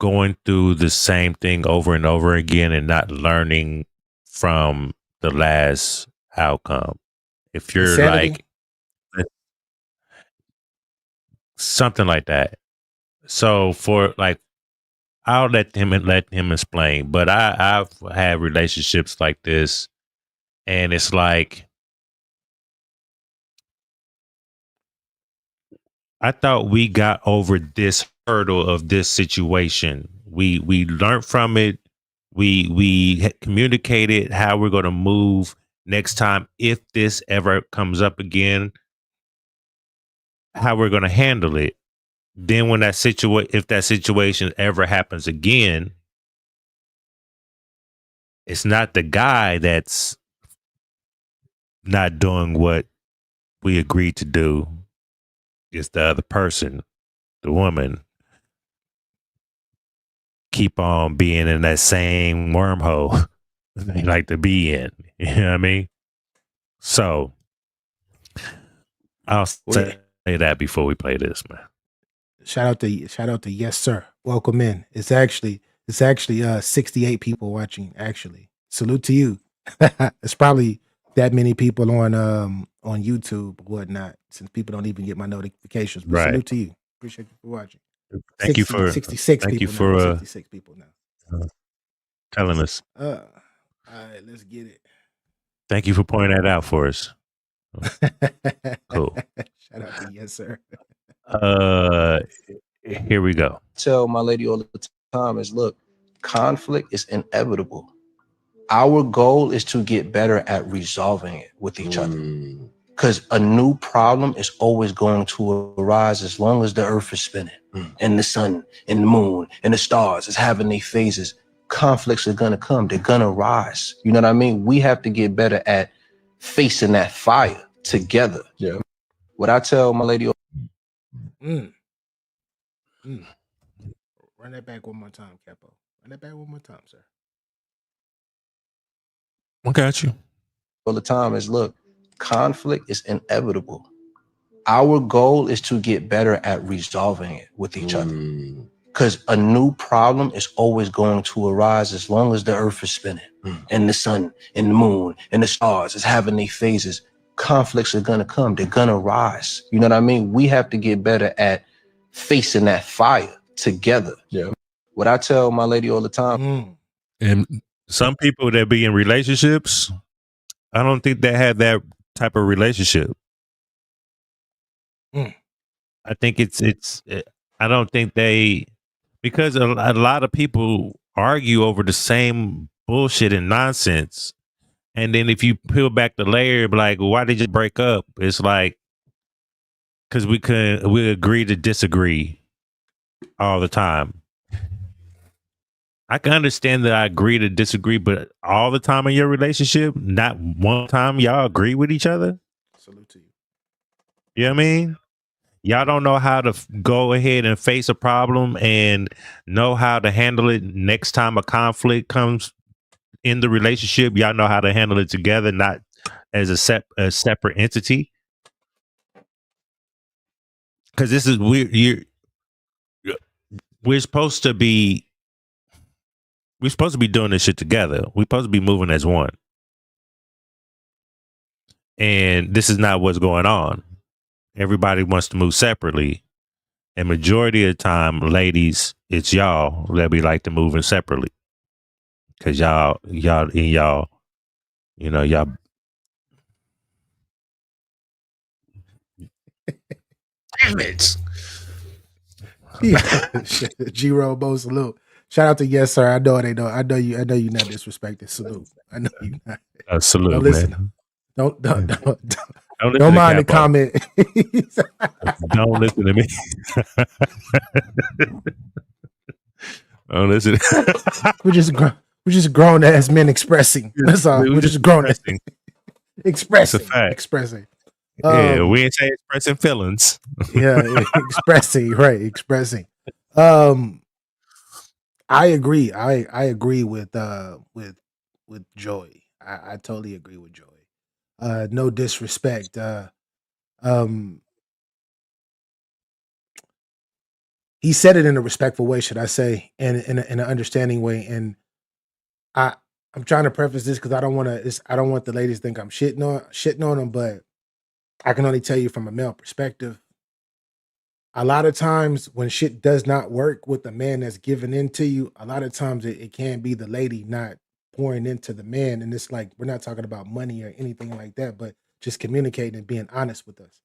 going through the same thing over and over again and not learning from the last outcome. If you're Insanity? like something like that. So for like, I'll let him explain. But I've had relationships like this, and it's like I thought we got over this hurdle of this situation. We learned from it. We communicated how we're going to move next time if this ever comes up again. How we're going to handle it. Then when if that situation ever happens again, it's not the guy that's not doing what we agreed to do. It's the other person, the woman, keep on being in that same wormhole they like to be in. You know what I mean? So I'll say that before we play this, man. Shout out to Yes Sir. Welcome in. It's actually 68 people watching, actually. Salute to you. It's probably that many people on YouTube or whatnot, since people don't even get my notifications. But Right. Salute to you. Appreciate you for watching. Thank you for 66 thank you people for now. 66 people now. telling us. All right, let's get it. Thank you for pointing that out for us. Cool. Shout out to Yes Sir. Here we go. Tell my lady all the time is, look, conflict is inevitable. Our goal is to get better at resolving it with each other. Because a new problem is always going to arise as long as the earth is spinning. And the sun and the moon and the stars is having their phases. Conflicts are going to come. They're going to rise. You know what I mean? We have to get better at facing that fire together. Yeah. What I tell my lady. Run that back one more time, Capo. Run that back one more time, sir. I got you. All the time is, look, conflict is inevitable. Our goal is to get better at resolving it with each other. Because a new problem is always going to arise as long as the earth is spinning. And the sun and the moon and the stars is having their phases. Conflicts are going to come. They're going to rise. You know what I mean? We have to get better at facing that fire together. Yeah. What I tell my lady all the time. And some people that be in relationships, I don't think they have that type of relationship. I think I don't think because a lot of people argue over the same bullshit and nonsense. And then if you peel back the layer, like, why did you break up? It's like, because we agree to disagree all the time. I can understand that I agree to disagree, but all the time in your relationship, not one time y'all agree with each other. Salute to you. You know what I mean? Y'all don't know how to go ahead and face a problem and know how to handle it next time a conflict comes in the relationship. Y'all know how to handle it together, not as a separate entity. Because this is we're supposed to be doing this shit together. We're supposed to be moving as one. And this is not what's going on. Everybody wants to move separately. And majority of the time, ladies, it's y'all that we like to move in separately. Cause y'all, you know, y'all Damn it. G-Robo salute. Shout out to Yes Sir. I know it ain't no. I know you not disrespecting. Salute. I know you not. Salute, Don't listen. man. Don't Don't mind the comment. Don't listen to me. Don't listen. We're just grown ass men expressing. That's all. We're just grown ass expressing. It's a fact. Expressing. Yeah, we ain't saying expressing feelings. Yeah, expressing, right? Expressing. I agree. I agree with Joey. I totally agree with Joey. No disrespect. He said it in a respectful way, should I say, and in an understanding way. And I'm trying to preface this because I don't want the ladies to think I'm shitting on them, but I can only tell you from a male perspective. A lot of times when shit does not work with the man that's giving into you, a lot of times it can be the lady not pouring into the man. And it's like, we're not talking about money or anything like that, but just communicating and being honest with us.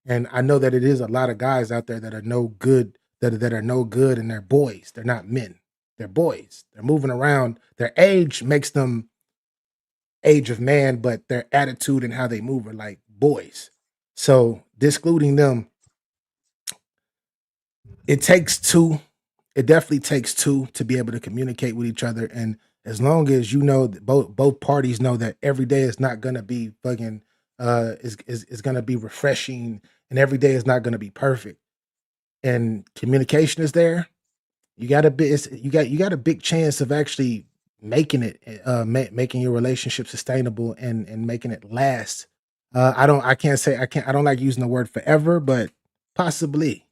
And I know that it is a lot of guys out there that are no good, that are no good, and they're boys. They're not men. They're boys. They're moving around. Their age makes them age of man, but their attitude and how they move are like boys. So discluding them, it takes two. It definitely takes two to be able to communicate with each other. And as long as you know that both parties know that every day is not gonna be fucking is gonna be refreshing, and every day is not gonna be perfect. And communication is there. You got a big chance of actually making it making your relationship sustainable and making it last. I don't like using the word forever, but possibly.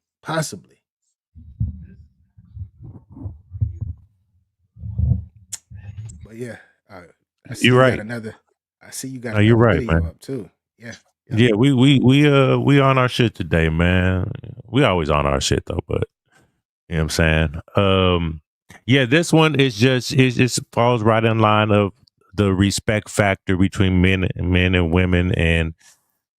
But yeah, I see You're you right. got another. I see you got No, you're another right, video man. up too. Yeah. Yeah, we on our shit today, man. We always on our shit though, but you know what I'm saying? Yeah, this one is just falls right in line of the respect factor between men and women, and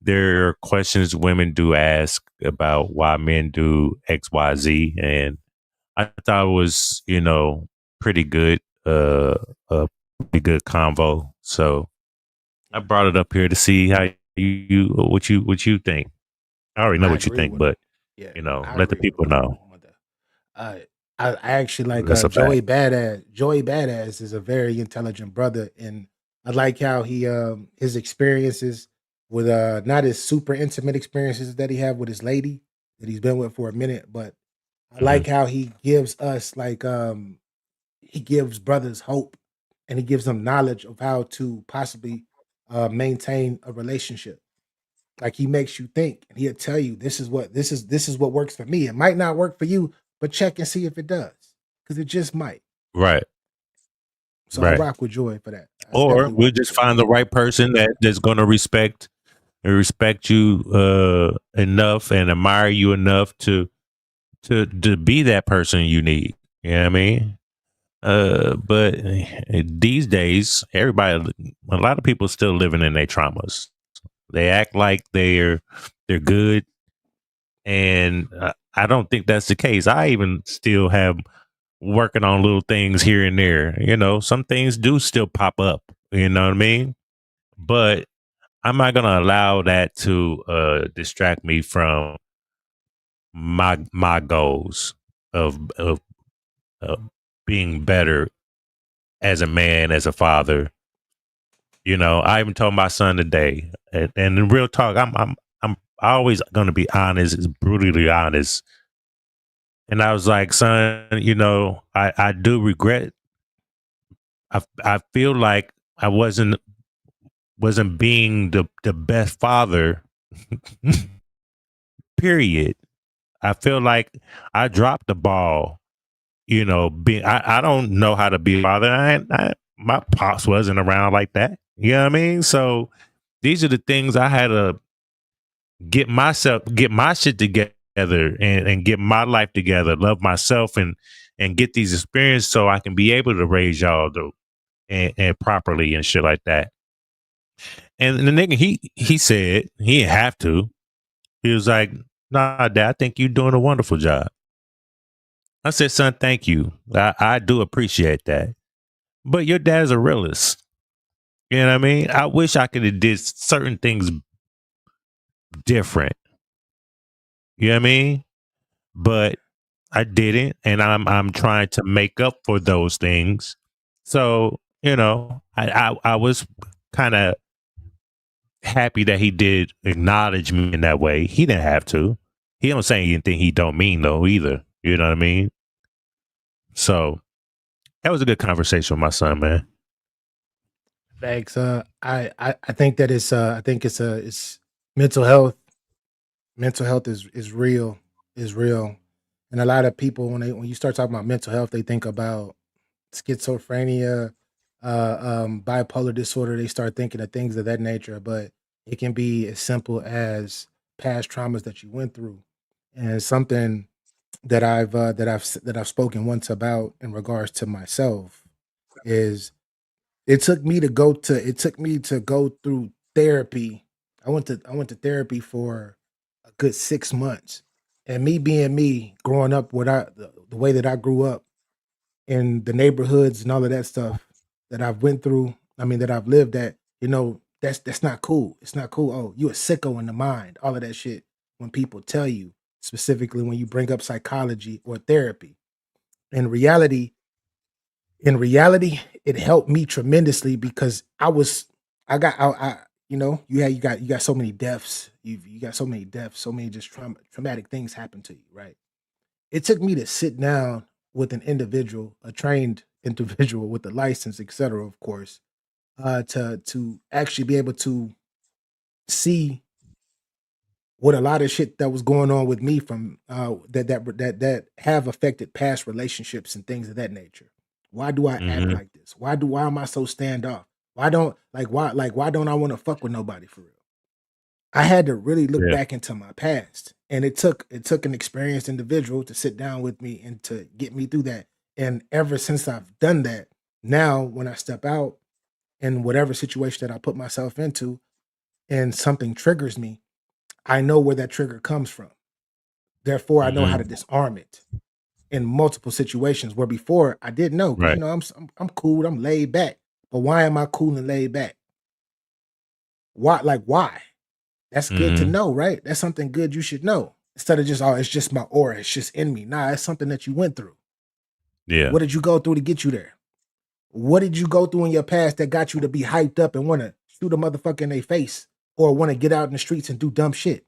there are questions women do ask about why men do XYZ, and I thought it was, pretty good, a pretty good convo. So I brought it up here to see how what you think. I already know I what you agree think, with him. but Yeah, I let the agree people with him know. on that. I actually like That's a Joey fact. Badass. Joey Badass is a very intelligent brother, and I like how he his experiences with not his super intimate experiences that he had with his lady that he's been with for a minute, but I like how he gives us he gives brothers hope, and he gives them knowledge of how to possibly maintain a relationship. Like he makes you think, and he'll tell you this is what works for me. It might not work for you, but check and see if it does, because it just might. Right. So I rock with Joy for that. Or we'll just find the right person that's going to respect you enough and admire you enough to be that person you need. You know what I mean? But these days, a lot of people still living in their traumas. They act like they're good, and I don't think that's the case. I even still have working on little things here and there. Some things do still pop up. You know what I mean? But I'm not gonna allow that to distract me from my goals of being better as a man, as a father. I even told my son today, and in real talk, I'm always gonna be honest, brutally honest. And I was like, son, I do regret. I feel like I wasn't being the best father. Period. I feel like I dropped the ball. I don't know how to be a father. My pops wasn't around like that. You know what I mean? So these are the things I had to get my shit together and get my life together, love myself and get these experiences so I can be able to raise y'all and properly and shit like that. And the nigga, he said he didn't have to. He was like, "Nah, Dad, I think you're doing a wonderful job." I said, "Son, thank you. I do appreciate that. But your dad's a realist. You know what I mean? I wish I could have did certain things different. You know what I mean? But I didn't, and I'm trying to make up for those things. So, I was kind of happy that he did acknowledge me in that way. He didn't have to. He don't say anything he don't mean though either. You know what I mean? So that was a good conversation with my son, man. Thanks. I think that it's mental health. Mental health is real, and a lot of people when you start talking about mental health, they think about schizophrenia, bipolar disorder. They start thinking of things of that nature, but it can be as simple as past traumas that you went through, and something that I've spoken once about in regards to myself is it took me to go through therapy. I went to therapy for a good 6 months, and me being me, growing up the way that I grew up in the neighborhoods and all of that stuff that I've went through. I mean, that I've lived at. That's not cool. It's not cool. Oh, you a sicko in the mind. All of that shit. When people tell you, specifically when you bring up psychology or therapy, in reality, it helped me tremendously because you got so many deaths. You got so many deaths, so many just traumatic things happen to you, right? It took me to sit down with an individual, a trained individual with a license, etc., of course, to actually be able to see what a lot of shit that was going on with me from that have affected past relationships and things of that nature. Why do I act Hmm. like this? Why am I so standoff? Why don't I want to fuck with nobody for real? I had to really look Yeah. back into my past, and it took an experienced individual to sit down with me and to get me through that. And ever since I've done that, now when I step out in whatever situation that I put myself into, and something triggers me, I know where that trigger comes from. Therefore, I know how to Hmm. disarm it in multiple situations where before I didn't know because Right. I'm cool, I'm laid back. But why am I cool and laid back? Why? Like why? That's good to Hmm. know, right? That's something good you should know. Instead of just, oh, it's just my aura, it's just in me. Nah, it's something that you went through. Yeah. What did you go through to get you there? What did you go through in your past that got you to be hyped up and want to shoot a motherfucker in their face or want to get out in the streets and do dumb shit?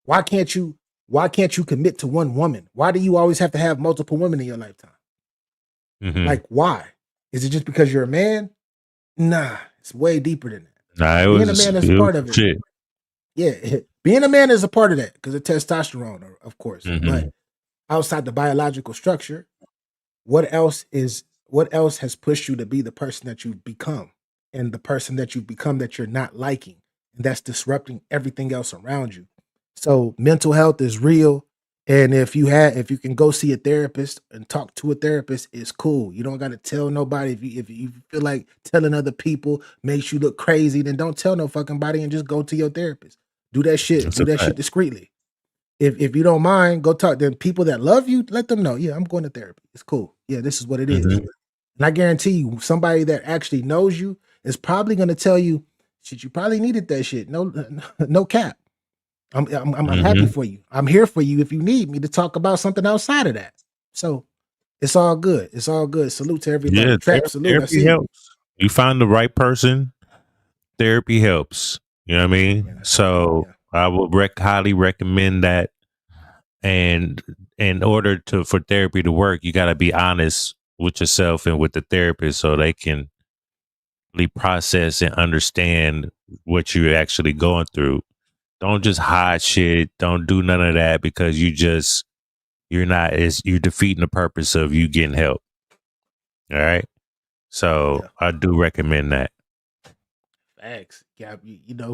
Why can't you why can't you commit to one woman? Why do you always have to have multiple women in your lifetime? Hmm. Like why? Is it just because you're a man? Nah, it's way deeper than that. Nah, it Being a was man is a it was part of it. shit. Yeah, being a man is a part of that because of testosterone, of course. But Hmm. outside the biological structure, what else has pushed you to be the person that you've become and the person that you've become that you're not liking, and that's disrupting everything else around you. So mental health is real, and if you can go see a therapist and talk to a therapist, it's cool. You don't got to tell nobody. If you feel like telling other people makes you look crazy, then don't tell no fucking body and just go to your therapist. Do that shit. That's Do a that shit fact. discreetly. If you don't mind, go talk. Then people that love you, let them know. Yeah, I'm going to therapy. It's cool. Yeah, this is what it is. Hmm. And I guarantee you, somebody that actually knows you is probably going to tell you, shit, you probably needed that shit. No, no cap. I'm happy Hmm. for you. I'm here for you if you need me to talk about something outside of that. So it's all good. It's all good. Salute to everybody. Yeah, Trap, salute. I therapy see you. helps. You find the right person, therapy helps. You know what I mean? Yeah, So yeah, I would highly recommend that. And in order for therapy to work, you got to be honest with yourself and with the therapist, so they can really process and understand what you're actually going through. Don't just hide shit. Don't do none of that because you're defeating the purpose of you getting help. All right. So yeah. I do recommend that. Facts. Yeah,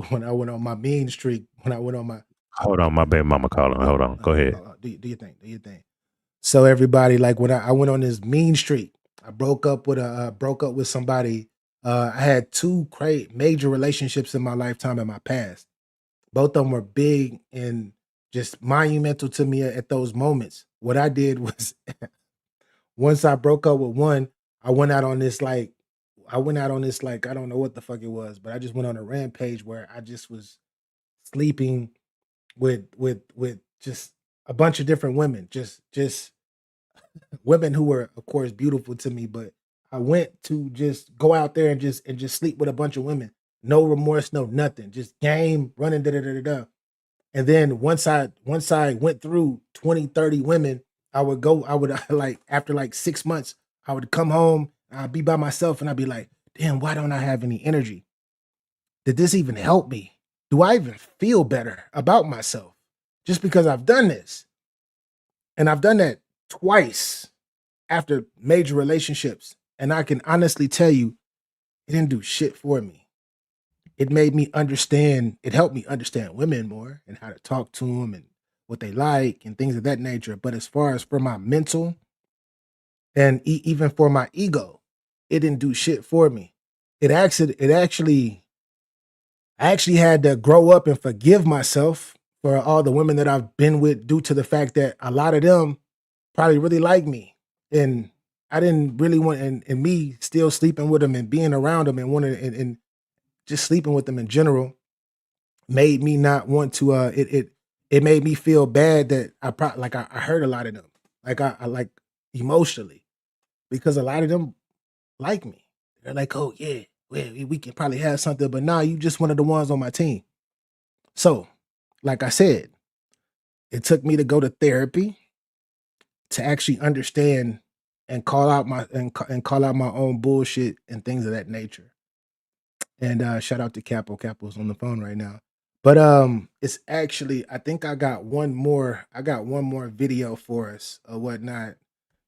when I went on my mean streak, when I went on my Hold on, my baby mama calling. Hold on. Go ahead. do your thing. Do your thing. So everybody, like when I went on this mean streak, I broke up with somebody. I had two great major relationships in my lifetime in my past. Both of them were big in just monumental to me at those moments. What I did was once I broke up with one, I went out on this like I don't know what the fuck it was, but I just went on a rampage where I just was sleeping with just a bunch of different women, just women who were of course beautiful to me, but I went to just go out there and just sleep with a bunch of women. No remorse, no nothing. Just game running da da da da da. And then once I went through 20, 30 women, I would like after like 6 months, I would come home, I'd be by myself and I'd be like, damn, why don't I have any energy? Did this even help me? Do I even feel better about myself just because I've done this? And I've done that twice after major relationships. And I can honestly tell you, it didn't do shit for me. It made me understand, it helped me understand women more and how to talk to them and what they like and things of that nature. But as far as for my mental and even for my ego, it didn't do shit for me. I actually had to grow up and forgive myself for all the women that I've been with due to the fact that a lot of them probably really like me. And I didn't really want, and me still sleeping with them and being around them and wanting, and just sleeping with them in general made me not want to, it made me feel bad that I hurt a lot of them. Like I like emotionally because a lot of them like me. They're like, oh yeah, we can probably have something, but nah, you just one of the ones on my team. So, like I said, it took me to go to therapy to actually understand and call out call out my own bullshit and things of that nature. And shout out to Capo. Capo's on the phone right now. But it's actually I think I got one more video for us or whatnot.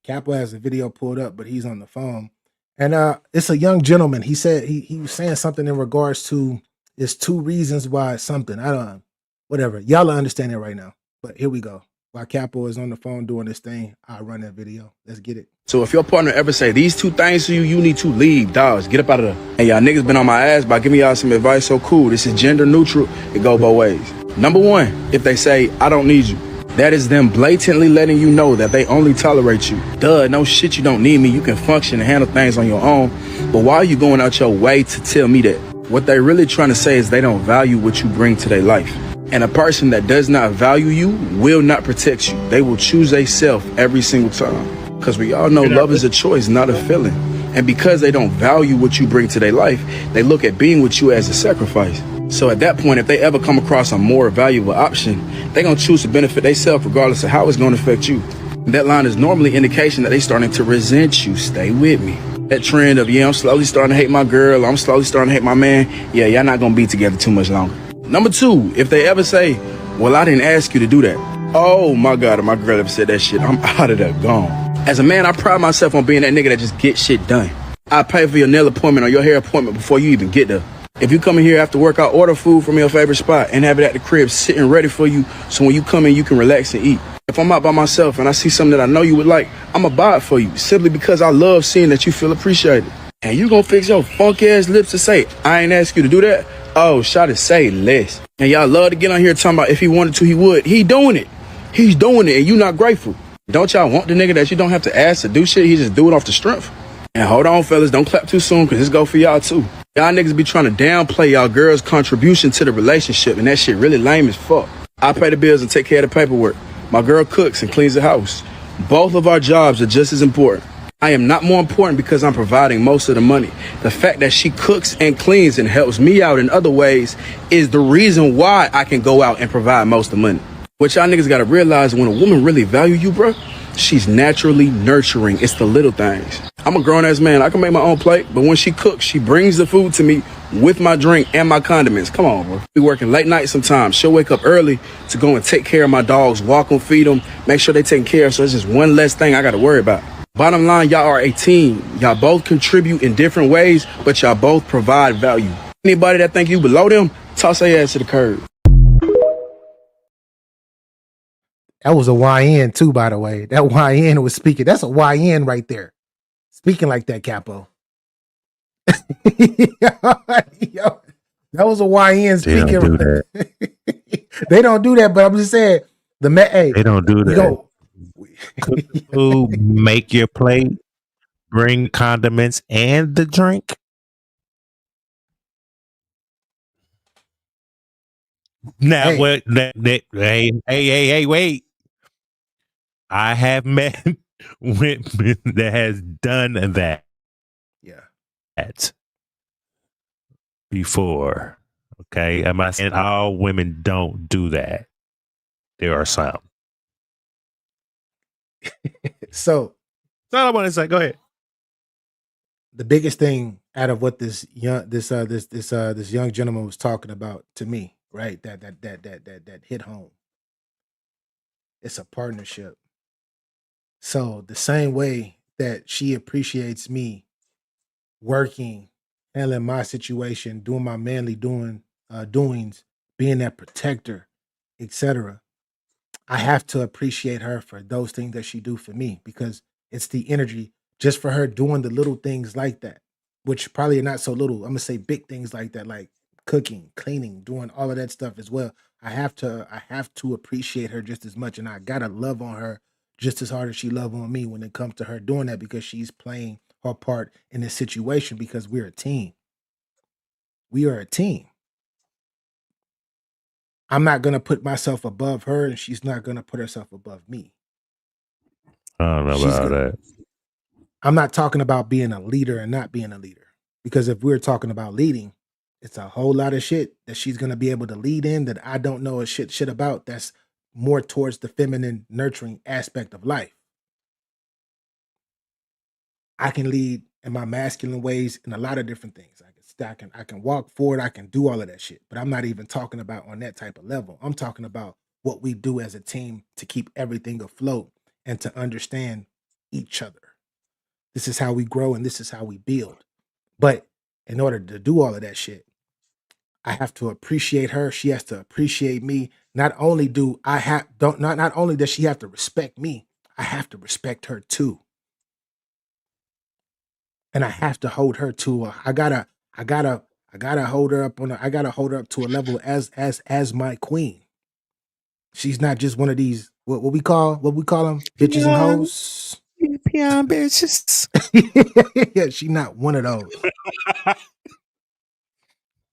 Capo has a video pulled up, but he's on the phone. And it's a young gentleman. He said he was saying something in regards to it's 2 reasons why something. I don't know. Whatever. Y'all are understanding right now. But here we go. While Capo is on the phone doing this thing, I'll run that video. Let's get it. So if your partner ever say these 2 things to you, you need to leave, dogs. Get up out of there. And y'all niggas been on my ass by giving y'all some advice so cool. This is gender neutral. It go both ways. Number 1, if they say, I don't need you, that is them blatantly letting you know that they only tolerate you. Duh, no shit, you don't need me. You can function and handle things on your own. But why are you going out your way to tell me that? What they really trying to say is they don't value what you bring to their life. And a person that does not value you will not protect you. They will choose a self every single time. Because we all know love is a choice, not a feeling. And because they don't value what you bring to their life, they look at being with you as a sacrifice. So at that point, if they ever come across a more valuable option, they're going to choose to benefit themselves regardless of how it's going to affect you. That line is normally indication that they're starting to resent you. Stay with me. That trend of, yeah, I'm slowly starting to hate my girl, I'm slowly starting to hate my man, yeah, y'all not going to be together too much longer. Number 2, if they ever say, well, I didn't ask you to do that. Oh my God, if my girl ever said that shit, I'm out of there, gone. As a man, I pride myself on being that nigga that just get shit done. I pay for your nail appointment or your hair appointment before you even get there. If you come in here after work, I'll order food from your favorite spot and have it at the crib sitting ready for you so when you come in, you can relax and eat. If I'm out by myself and I see something that I know you would like, I'ma buy it for you simply because I love seeing that you feel appreciated. And you gonna fix your funky ass lips to say, I ain't ask you to do that? Oh, shawty, say less. And y'all love to get on here talking about if he wanted to, he would. He doing it. He's doing it and you not grateful. Don't y'all want the nigga that you don't have to ask to do shit? He just do it off the strength. And hold on, fellas, don't clap too soon because this go for y'all too. Y'all niggas be trying to downplay y'all girls' contribution to the relationship and that shit really lame as fuck. I pay the bills and take care of the paperwork. My girl cooks and cleans the house. Both of our jobs are just as important. I am not more important because I'm providing most of the money. The fact that she cooks and cleans and helps me out in other ways is the reason why I can go out and provide most of the money. What y'all niggas gotta realize, when a woman really value you, bro, she's naturally nurturing. It's the little things. I'm a grown-ass man. I can make my own plate, but when she cooks, she brings the food to me with my drink and my condiments. Come on, bro. We working late nights sometimes. She'll wake up early to go and take care of my dogs, walk them, feed them, make sure they taken care of. So it's just one less thing I got to worry about. Bottom line, y'all are a team. Y'all both contribute in different ways, but y'all both provide value. Anybody that think you below them, toss their ass to the curb. That was a YN too, by the way. That YN was speaking. That's a YN right there. Speaking like that, Capo. Yo, that was a YN speaking. They don't do that. They don't do that, but I'm just saying, Hey, They don't do we that. go. Cook the food, make your plate, bring condiments and the drink. Now, Hey, what? Hey, wait! I have met women that has done that yeah. before. Okay, am I saying all women don't do that? There are some. So That's all I want to say. Go ahead. the biggest thing out of what this young gentleman was talking about to me, right? That hit home. It's a partnership. So the same way that she appreciates me working, handling my situation, doing my manly doings, being that protector, etc. I have to appreciate her for those things that she do for me because it's the energy just for her doing the little things like that, which probably are not so little. I'm gonna say big things like that, like cooking, cleaning, doing all of that stuff as well. I have to appreciate her just as much, and I gotta love on her just as hard as she love on me when it comes to her doing that because she's playing her part in this situation because we're a team. We are a team. I'm not gonna put myself above her, and she's not gonna put herself above me. I don't know She's about gonna. that. I'm not talking about being a leader and not being a leader. Because if we're talking about leading, it's a whole lot of shit that she's gonna be able to lead in that I don't know a shit about. That's more towards the feminine nurturing aspect of life. I can lead in my masculine ways in a lot of different things. I can walk forward, I can do all of that shit. But I'm not even talking about on that type of level. I'm talking about what we do as a team to keep everything afloat and to understand each other. This is how we grow and this is how we build. But in order to do all of that shit, I have to appreciate her. She has to appreciate me. Not only do I have don't not only does she have to respect me, I have to respect her too. And I have to hold her to I gotta hold her up I gotta hold her up to a level as my queen. She's not just one of these what we call them bitches and Peon, hoes. peon bitches. Yeah, she not one of those.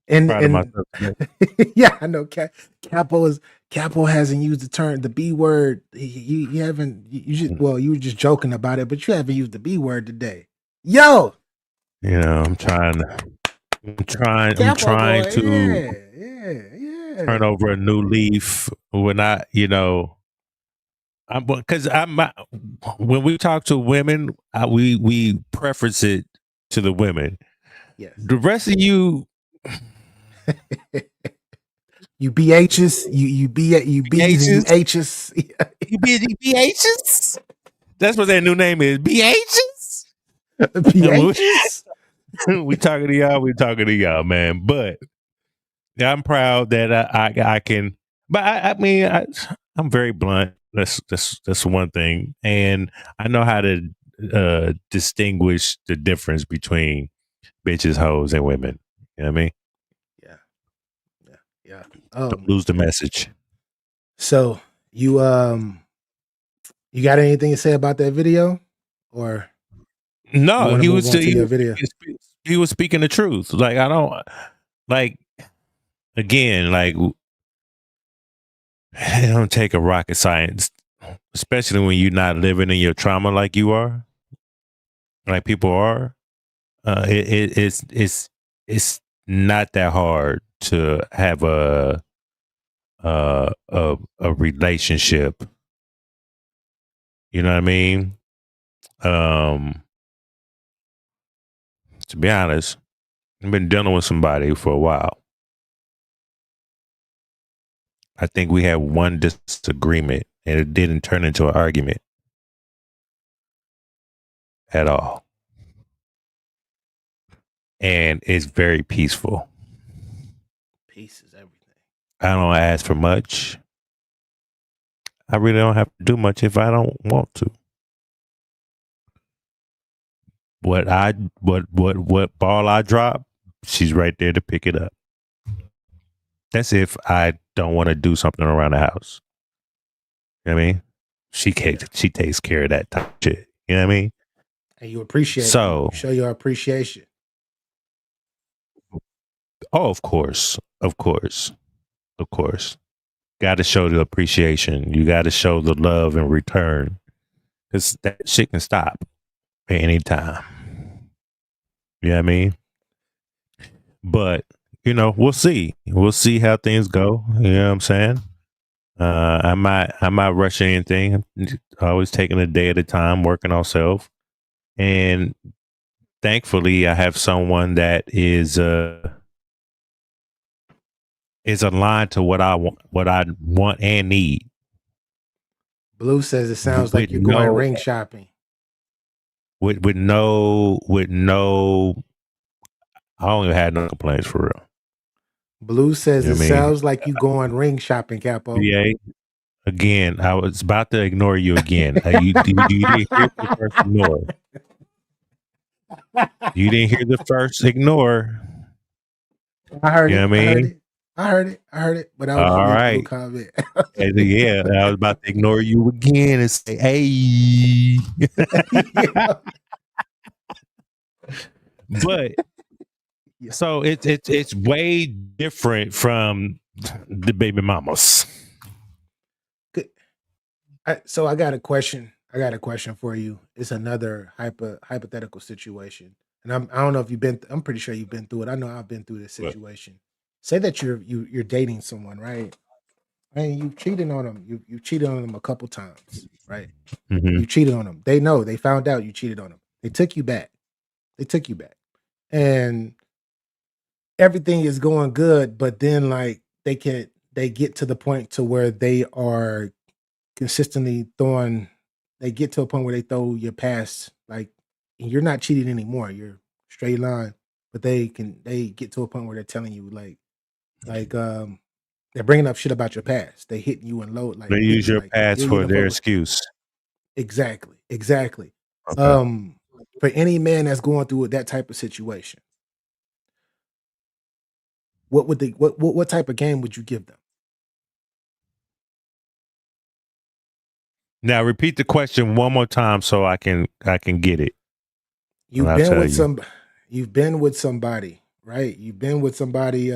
And Proud of and myself today. yeah, I know. Capo hasn't used the term the B word. You haven't. You just you were just joking about it, but you haven't used the B word today. Yo, You know, I'm Capo trying boy. to Yeah. turn over a new leaf when because when we talk to women, we preference it to the women. Yes. The rest of you, You BHs, you B's and you BHs, H's. you BHs. That's what their new name is, BHs. BHs. We talking to y'all. We talking to y'all, man. But yeah, I'm proud that I can. But I mean, I'm very blunt. That's one thing, and I know how to distinguish the difference between bitches, hoes, and women. You know what I mean? Yeah. Don't lose the message. So you got anything to say about that video, or you No, want to move on to your video? he was speaking the truth. Like I don't like again like it don't take a rocket science, especially when you're not living in your trauma like you are, like people are. It's not that hard to have a relationship. You know what I mean? To be honest, I've been dealing with somebody for a while. I think we had one disagreement and it didn't turn into an argument at all. And it's very peaceful. Peace is everything. I don't ask for much. I really don't have to do much if I don't want to. What ball I drop, she's right there to pick it up. That's if I don't want to do something around the house. You know what I mean? She takes care of that type of shit. You know what I mean? And you appreciate So, you show your appreciation. oh, of course. Got to show the appreciation. You got to show the love in return. Because that shit can stop at any time. You know what I mean? But, we'll see. We'll see how things go. You know what I'm saying? I'm not rushing anything. I'm always taking a day at a time, working on self. And thankfully, I have someone that is aligned to what I want and need. Blue says it sounds like you're going ring shopping. With no, I don't even have no complaints for real. Blue says it sounds like you going ring shopping, Capo. Yeah. Again, I was about to ignore you again. You didn't hear the first ignore. You didn't hear the first ignore. I heard you it. Know what I mean? I heard it. But I was all right. Comment. Yeah, I was about to ignore you again and say, "Hey." But so it's way different from the baby mamas. So I got a question. For you. It's another hypothetical situation, and I don't know if you've been. I'm pretty sure you've been through it. I know I've been through this situation. Say that you're dating someone, right? And you cheated on them. You cheated on them a couple times, right? Mm-hmm. You cheated on them. They know. They found out you cheated on them. They took you back. And everything is going good, but then like they get to the point to where they are consistently throwing. They get to a point where they throw your past, like you're not cheating anymore. You're straight line, but they get to a point where they're telling you they're bringing up shit about your past. They hitting you and load, like they use your past for their fuck excuse. Exactly. Okay. For any man that's going through that type of situation, what type of game would you give them? Now repeat the question one more time so I can get it. You've been with somebody, right? You've been with somebody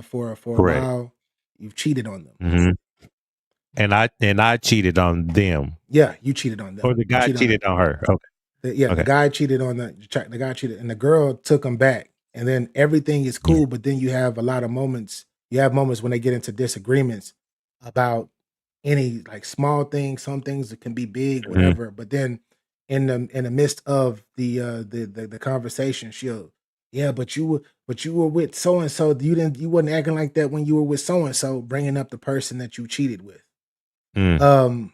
for a while. You've cheated on them. Mm-hmm. And I cheated on them. Yeah, you cheated on them. Or the guy cheated on her. Okay. The guy cheated on the guy cheated, and the girl took him back. And then everything is cool, but then you have a lot of moments. You have moments when they get into disagreements about any like small things. Some things that can be big, whatever. But then in the midst of the conversation, but you were with so and so. You wasn't acting like that when you were with so and so, bringing up the person that you cheated with. My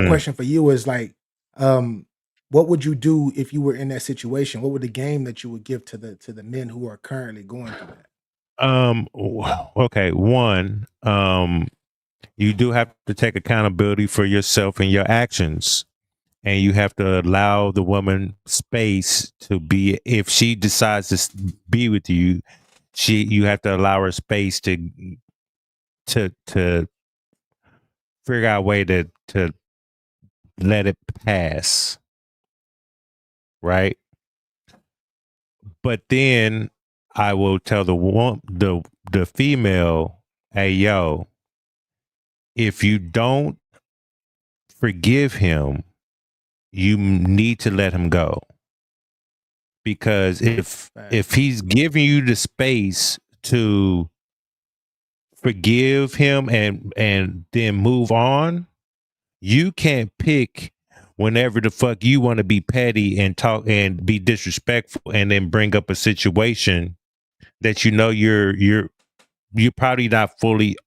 question for you is like, what would you do if you were in that situation? What would the game that you would give to the men who are currently going through that? Okay. One, you do have to take accountability for yourself and your actions. And you have to allow the woman space to be, if she decides to be with you, you have to allow her space to figure out a way to let it pass. Right. But then I will tell the female, hey, yo, if you don't forgive him, you need to let him go. Because if he's giving you the space to forgive him and then move on, you can't pick whenever the fuck you want to be petty and talk and be disrespectful and then bring up a situation that you're probably not fully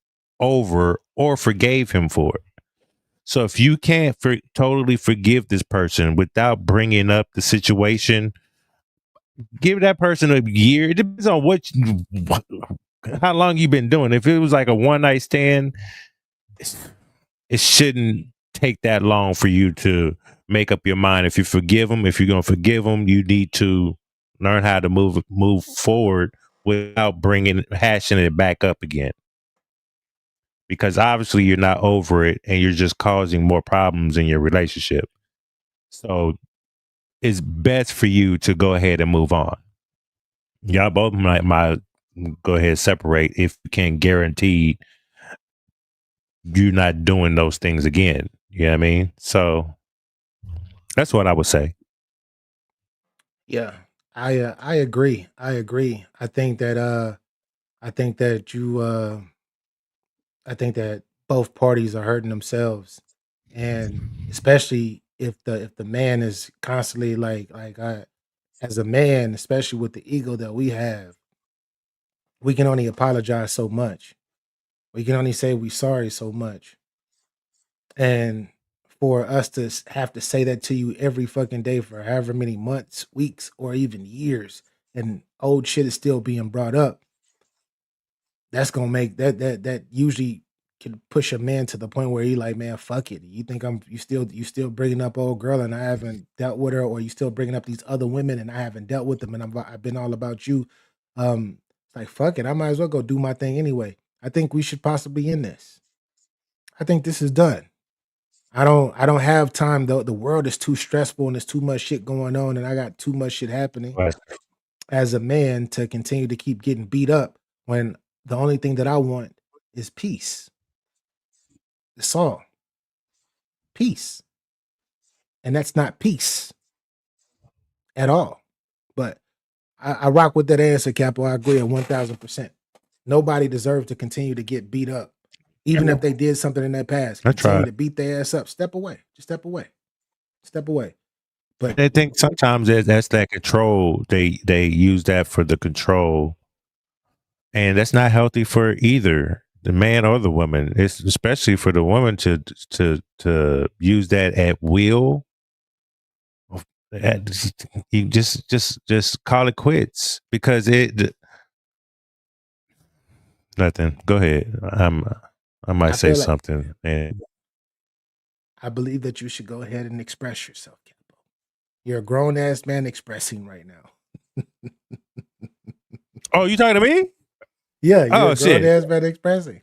over or forgave him for. So if you can't totally forgive this person without bringing up the situation, give that person a year. It depends on how long you've been doing. If it was like a one night stand, it shouldn't take that long for you to make up your mind. If you're going to forgive them, you need to learn how to move forward without hashing it back up again. because obviously you're not over it and you're just causing more problems in your relationship. So it's best for you to go ahead and move on. Y'all both might go ahead and separate if you can guarantee you're not doing those things again. You know what I mean? So that's what I would say. Yeah, I agree. I agree. I think that I think that both parties are hurting themselves, and especially if the man is constantly like I as a man, especially with the ego that we have, we can only apologize so much. We can only say we sorry so much, and for us to have to say that to you every fucking day for however many months, weeks, or even years, and old shit is still being brought up, that's gonna make that usually can push a man to the point where he like, man, fuck it. You think you still bringing up old girl and I haven't dealt with her, or you still bringing up these other women and I haven't dealt with them, and I've been all about you. It's like fuck it. I might as well go do my thing anyway. I think we should possibly end this. I think this is done. I don't have time though. The world is too stressful and there's too much shit going on, and I got too much shit happening Right. as a man to continue to keep getting beat up when the only thing that I want is peace. That's all. Peace. And that's not peace at all. But I rock with that answer, Capo. I agree at 1000%. Nobody deserves to continue to get beat up. Even if they did something in their past, That's continue right. to beat their ass up. Step away. Just step away. Step away. But I think sometimes that's that control. They use that for the control, and that's not healthy for either the man or the woman. It's especially for the woman to use that at will. You just call it quits because nothing. Go ahead. I might I say feel like something. And I believe that you should go ahead and express yourself, Capo. You're a grown ass man expressing right now. oh, you talking to me? Yeah, you're Oh a grown shit! ass man expressing.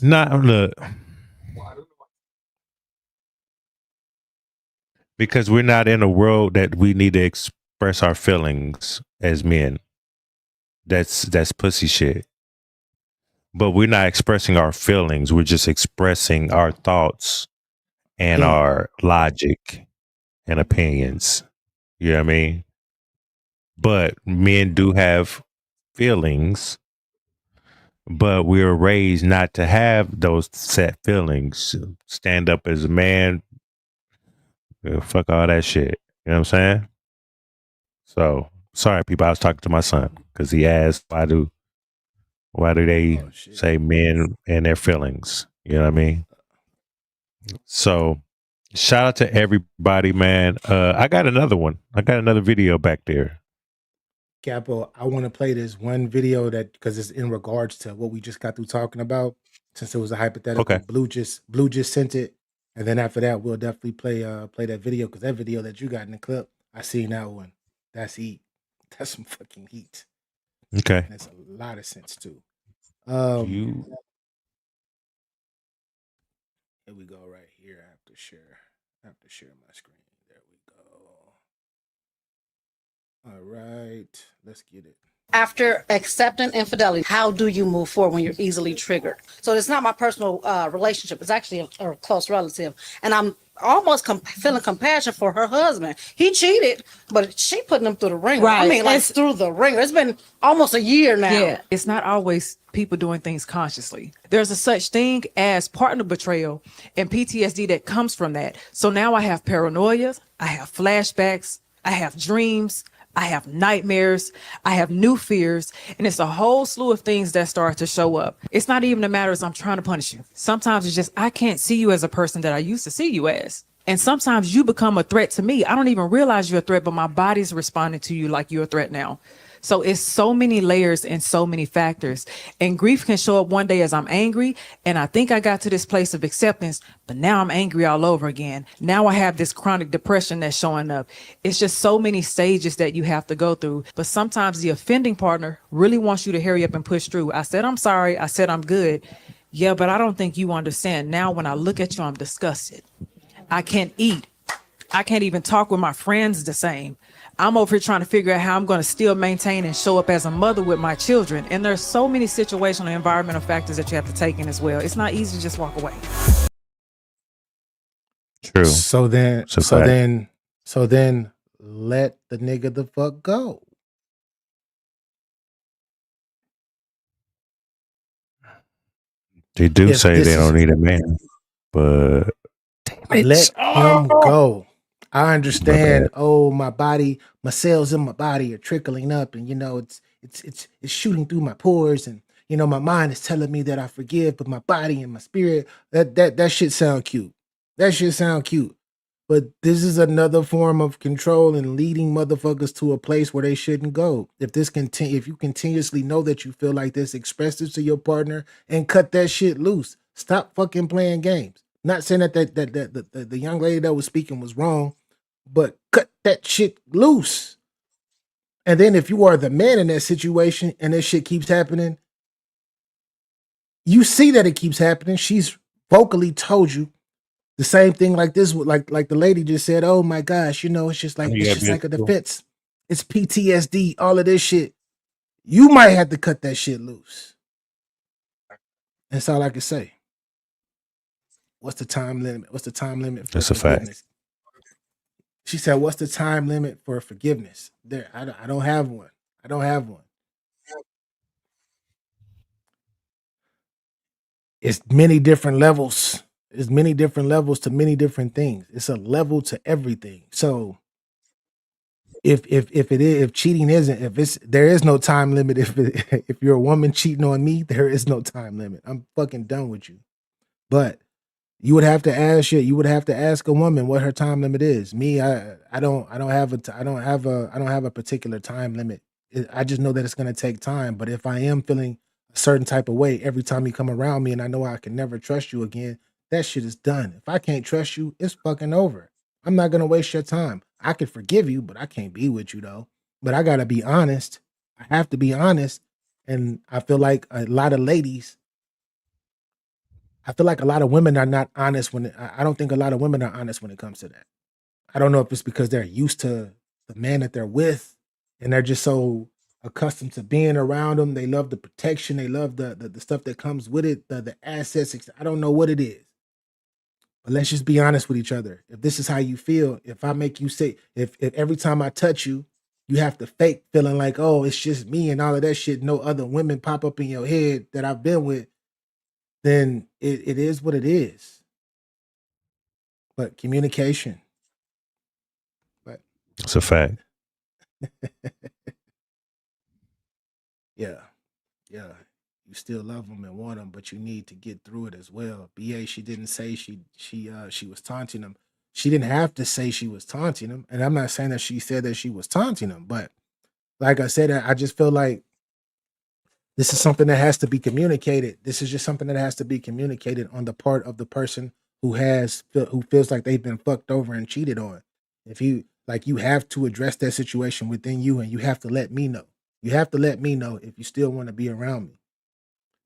Not look because we're not in a world that we need to express our feelings as men. That's pussy shit. But we're not expressing our feelings. We're just expressing our thoughts and Mm. our logic and opinions. You know what I mean? But men do have feelings, but we were raised not to have those set feelings. Stand up as a man, fuck all that shit. You know what I'm saying? So sorry, people. I was talking to my son because he asked, why do they Oh shit. say men and their feelings? You know what I mean? So shout out to everybody, man. I got another one. I got another video back there. Capo, I want to play this one video that because it's in regards to what we just got through talking about. Since it was a hypothetical, Okay. Blue just sent it, and then after that, we'll definitely play that video because that video that you got in the clip, I seen that one. That's heat. That's some fucking heat. Okay. That's a lot of sense too. You Here we go right here. I have to share my screen. There we go. All right, let's get it. After accepting infidelity, how do you move forward when you're easily triggered? So it's not my personal relationship. It's actually a close relative. And I'm almost feeling compassion for her husband. He cheated, but she putting him through the ringer. I Right. mean, like It's- through the ringer. It's been almost a year now. Yeah, it's not always people doing things consciously. There's a such thing as partner betrayal and PTSD that comes from that. So now I have paranoia, I have flashbacks, I have dreams, I have nightmares, I have new fears, and it's a whole slew of things that start to show up. It's not even a matter of I'm trying to punish you. Sometimes it's just I can't see you as a person that I used to see you as. And sometimes you become a threat to me. I don't even realize you're a threat, but my body's responding to you like you're a threat now. So it's so many layers and so many factors. And grief can show up one day as I'm angry. And I think I got to this place of acceptance, but now I'm angry all over again. Now I have this chronic depression that's showing up. It's just so many stages that you have to go through. But sometimes the offending partner really wants you to hurry up and push through. I said, I'm sorry. I said, I'm good. Yeah, but I don't think you understand. Now, when I look at you, I'm disgusted. I can't eat. I can't even talk with my friends the same. I'm over here trying to figure out how I'm going to still maintain and show up as a mother with my children. And there's so many situational and environmental factors that you have to take in as well. It's not easy to just walk away. True. So then, It's a so fact. then, so then, let the nigga the fuck go. They do If say this they is don't need a man, but let him go. I my understand. bad. Oh, my body, my cells in my body are trickling up, and it's shooting through my pores, and my mind is telling me that I forgive, but my body and my spirit, that shit sound cute. That shit sound cute. But this is another form of control and leading motherfuckers to a place where they shouldn't go. If you continuously know that you feel like this, express this to your partner and cut that shit loose. Stop fucking playing games. Not saying that the young lady that was speaking was wrong, but cut that shit loose. And then if you are the man in that situation and this shit keeps happening, you see that it keeps happening. She's vocally told you the same thing like this, like the lady just said, oh my gosh, it's just I like know you it's gotta just be a like a school. defense. It's PTSD, all of this shit. You might have to cut that shit loose. That's all I can say. What's the time limit? What's the time limit for That's a fact. forgiveness? She said, what's the time limit for forgiveness? I don't have one. I don't have one. It's many different levels. There's many different levels to many different things. It's a level to everything. So if cheating isn't, there is no time limit. If you're a woman cheating on me, there is no time limit. I'm fucking done with you. But you would have to ask a woman what her time limit is. Me, I don't have a particular time limit. I just know that it's gonna take time. But if I am feeling a certain type of way every time you come around me and I know I can never trust you again, that shit is done. If I can't trust you, it's fucking over. I'm not gonna waste your time. I could forgive you, but I can't be with you though. But I gotta be honest. I have to be honest. And I feel like a lot of ladies, I feel like a lot of women are not honest I don't think a lot of women are honest when it comes to that. I don't know if it's because they're used to the man that they're with and they're just so accustomed to being around them. They love the protection, they love the stuff that comes with it, the assets. I don't know what it is. But let's just be honest with each other. If this is how you feel, if I make you say, if every time I touch you, you have to fake feeling like, oh, it's just me and all of that shit, no other women pop up in your head that I've been with, then it is what it is. But communication. But It's a fact. yeah, you still love them and want them, but you need to get through it as well. BA, she didn't say she was taunting him. She didn't have to say she was taunting him, and I'm not saying that she said that she was taunting him, but like I said, I just feel like this is something that has to be communicated. This is just something that has to be communicated on the part of the person who feels like they've been fucked over and cheated on. If you have to address that situation within you, and you have to let me know. You have to let me know if you still want to be around me,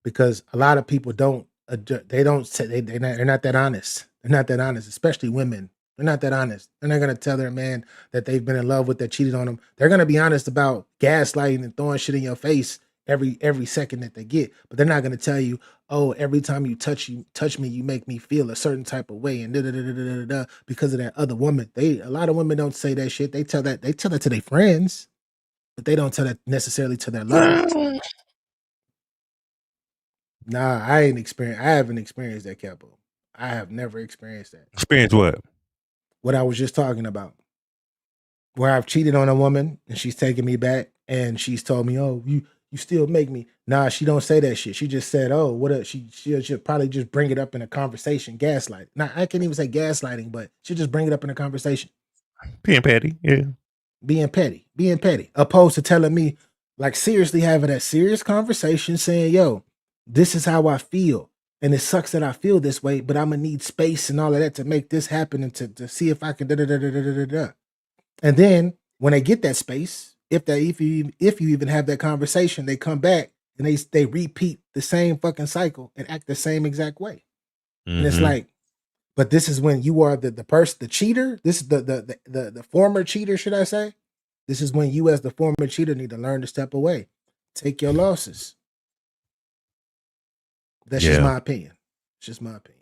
because a lot of people don't. They don't say they're not that honest. They're not that honest, especially women. They're not that honest. They're not gonna tell their man that they've been in love with, that cheated on them. They're gonna be honest about gaslighting and throwing shit in your face every second that they get, but they're not gonna tell you, oh, every time you touch me, you make me feel a certain type of way, and da da da da da da because of that other woman. A lot of women don't say that shit. They tell that to their friends, but they don't tell that necessarily to their lover. Nah, I haven't experienced that, Capo. I have never experienced that. Experience what? What I was just talking about. Where I've cheated on a woman and she's taken me back and she's told me, "Oh, you still make me." Nah, she don't say that shit. She just said, "Oh, what a she should probably just bring it up in a conversation, gaslight." Now, I can't even say gaslighting, but she'll just bring it up in a conversation. Being petty, yeah. Being petty, opposed to telling me, like, seriously having that serious conversation saying, yo, this is how I feel. And it sucks that I feel this way, but I'm gonna need space and all of that to make this happen and to see if I can da da da da da da da. And then when they get that space, if you even have that conversation, they come back and they repeat the same fucking cycle and act the same exact way. And it's Mhm. like, but this is when you are the person, the cheater. This is the former cheater, should I say? This is when you, as the former cheater, need to learn to step away, take your losses. That's just Yeah. my opinion. It's just my opinion.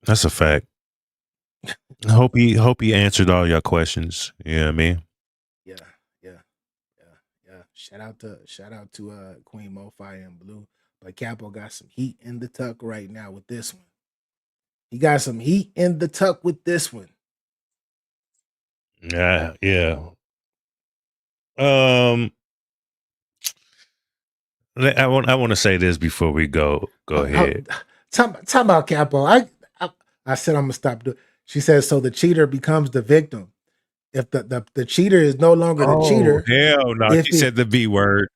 That's a fact. Hope he answered all your questions. You know what I mean? Yeah. Shout out to Queen Mofi and Blue. But Capo got some heat in the tuck right now with this one. He got some heat in the tuck with this one. Yeah. I want to say this before we go ahead. Talk about Capo. I said I'm gonna stop doing. She says so the cheater becomes the victim. If the cheater is no longer the cheater, Hell no! if She he- said the B word.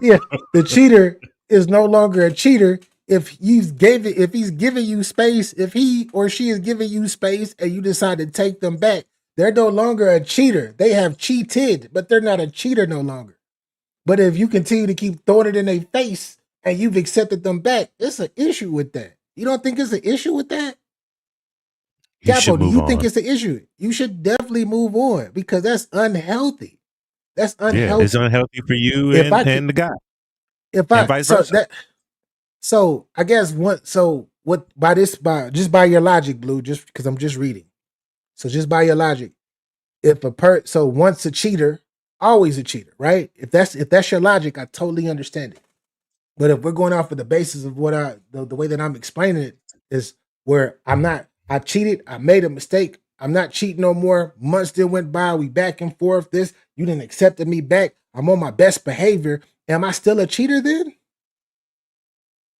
Yeah, the cheater is no longer a cheater if he's giving you space, if he or she is giving you space and you decide to take them back, they're no longer a cheater. They have cheated, but they're not a cheater no longer. But if you continue to keep throwing it in their face and you've accepted them back, it's an issue with that. You don't think it's an issue with that? You Capo, should do move you on. think it's an issue? You should definitely move on because that's unhealthy. That's unhealthy. Yeah, it's unhealthy for you If I and the guy. If And I vice so versa. that so I guess what by your logic, Blue, just because I'm just reading. So just by your logic, if so once a cheater, always a cheater, right? If that's your logic, I totally understand it. But if we're going off of the basis of what the way that I'm explaining it is where I cheated, I made a mistake, I'm not cheating no more. Months still went by, we back and forth. You didn't accept me back. I'm on my best behavior. Am I still a cheater then?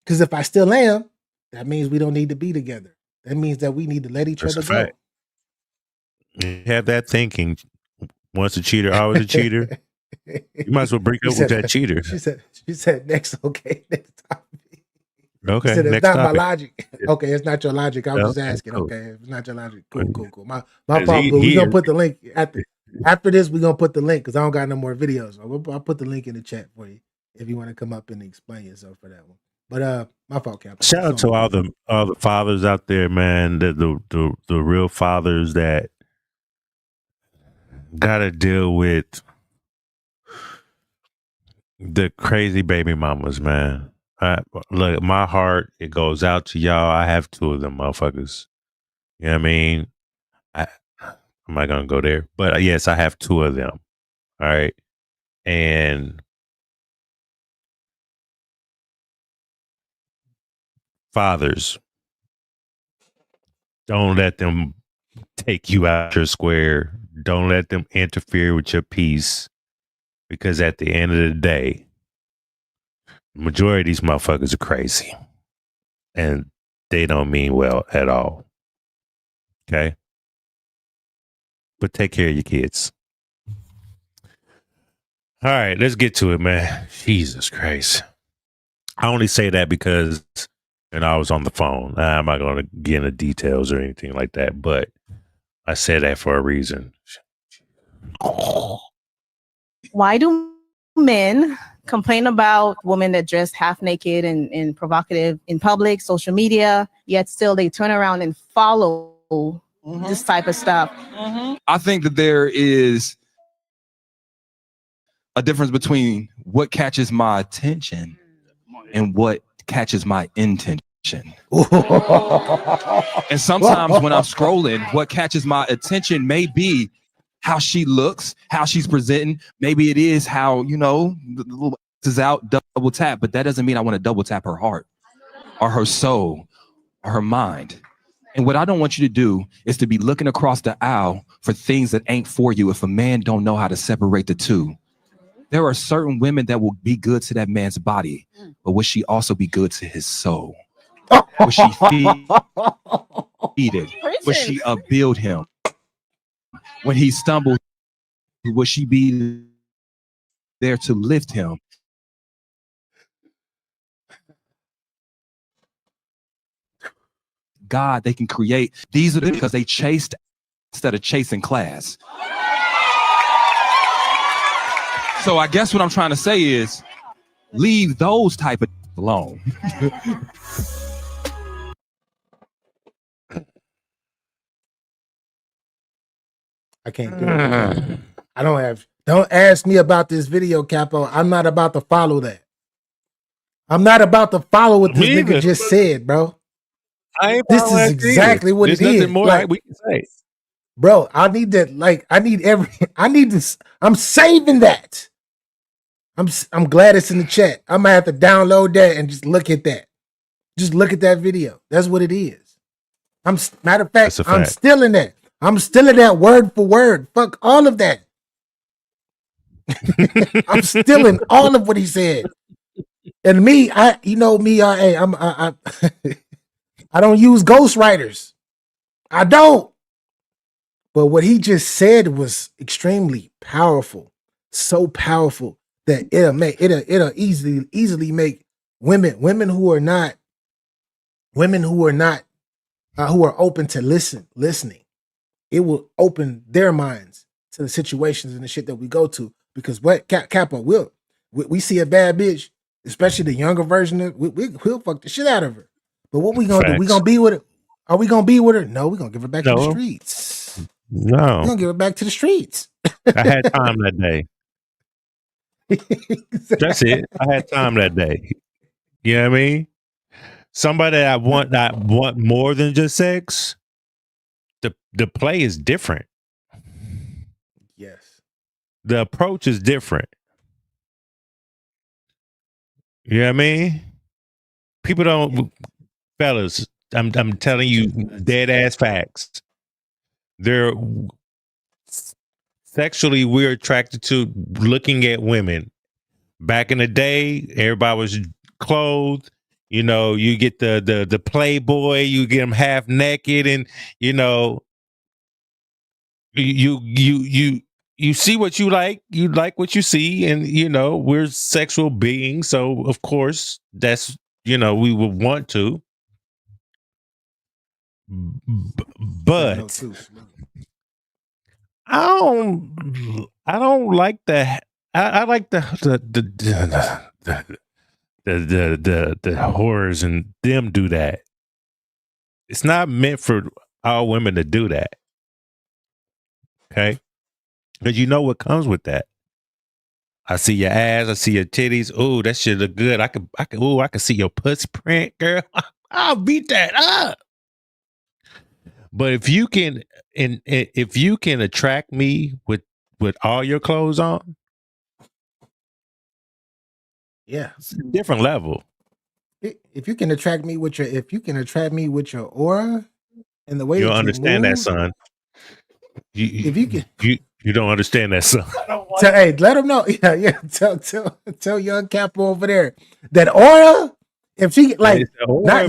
Because if I still am, that means we don't need to be together. That means that we need to let each That's other a fact. You have that thinking. Once a cheater, always a cheater. go. You might as well break up with that cheater. She said next, okay, next topic. Okay, She said, it's next not my topic. logic. Okay, it's not your logic. I was just Okay, asking. cool. Okay, if it's not your logic. Cool. My 'Cause fault, Blue. We're he gonna is- put the link after this, we're gonna put the link because I don't got no more videos. So I'll put the link in the chat for you if you want to come up and explain yourself for that one. But my fault, Cap. Shout out to all the fathers out there, man. The real fathers that gotta deal with the crazy baby mamas, man. Look, my heart, it goes out to y'all. I have two of them motherfuckers. You know what I mean? I'm not gonna go there, but yes, I have two of them. All right, and fathers, don't let them take you out your square. Don't let them interfere with your peace, because at the end of the day, the majority of these motherfuckers are crazy, and they don't mean well at all. Okay, but take care of your kids. All right, let's get to it, man. Jesus Christ. I only say that because I was on the phone. I'm not going to get into details or anything like that, but I said that for a reason. Why do men complain about women that dress half naked and provocative in public, social media, yet still they turn around and follow this type of stuff? I think that there is a difference between what catches my attention and what catches my intention. And sometimes when I'm scrolling, what catches my attention may be how she looks, how she's presenting. Maybe it is how, the little is out, double tap, but that doesn't mean I want to double tap her heart or her soul or her mind. And what I don't want you to do is to be looking across the aisle for things that ain't for you if a man don't know how to separate the two. There are certain women that will be good to that man's body, but will she also be good to his soul? Will she feed it? Will she build him? When he stumbles, will she be there to lift him? God, they can create. These are because they chased instead of chasing class. So I guess what I'm trying to say is leave those type of alone. I can't do it. I don't have. Don't ask me about this video, Capo. I'm not about to follow that. I'm not about to follow what this nigga just said, bro. This is exactly what it is. There's nothing more like, we can say. Bro, I need that. Like, I need this. I'm saving that. I'm glad it's in the chat. I'm gonna have to download that and just look at that. Just look at that video. That's what it is. Matter of fact, I'm still in that. I'm still in that word for word. Fuck all of that. I'm still in all of what he said. And me, I don't use ghostwriters. I don't. But what he just said was extremely powerful. So powerful that it'll easily make women who are open to listening. It will open their minds to the situations and the shit that we go to. Because what Capo we see a bad bitch, especially the younger version of we'll fuck the shit out of her. But what we gonna do? We gonna be with her? Are we gonna be with her? No, we're gonna give her back to the streets. No. We're gonna give her back to the streets. I had time that day. That's it. I had time that day. You know what I mean? Somebody that I want more than just sex. The play is different. Yes. The approach is different. You know what I mean? People don't, fellas, I'm telling you dead ass facts. They're sexually, we're attracted to looking at women. Back in the day, everybody was clothed. You know, you get the Playboy, you get them half naked, and you know, you see what you like what you see, and you know, we're sexual beings, so of course that's, you know, we would want to, but I don't like the I like the horrors and them do that. It's not meant for all women to do that. Okay? Because you know what comes with that. I see your ass, I see your titties. Oh, that shit look good. I could see your puss print, girl. I'll beat that up. But if you can attract me with all your clothes on, yeah, it's a different level. If you can attract me with your aura and the way You'll that understand you that, move, son. If you can, you don't understand that, son. hey, let him know. Yeah. Tell young Capo over there that aura. If she like aura,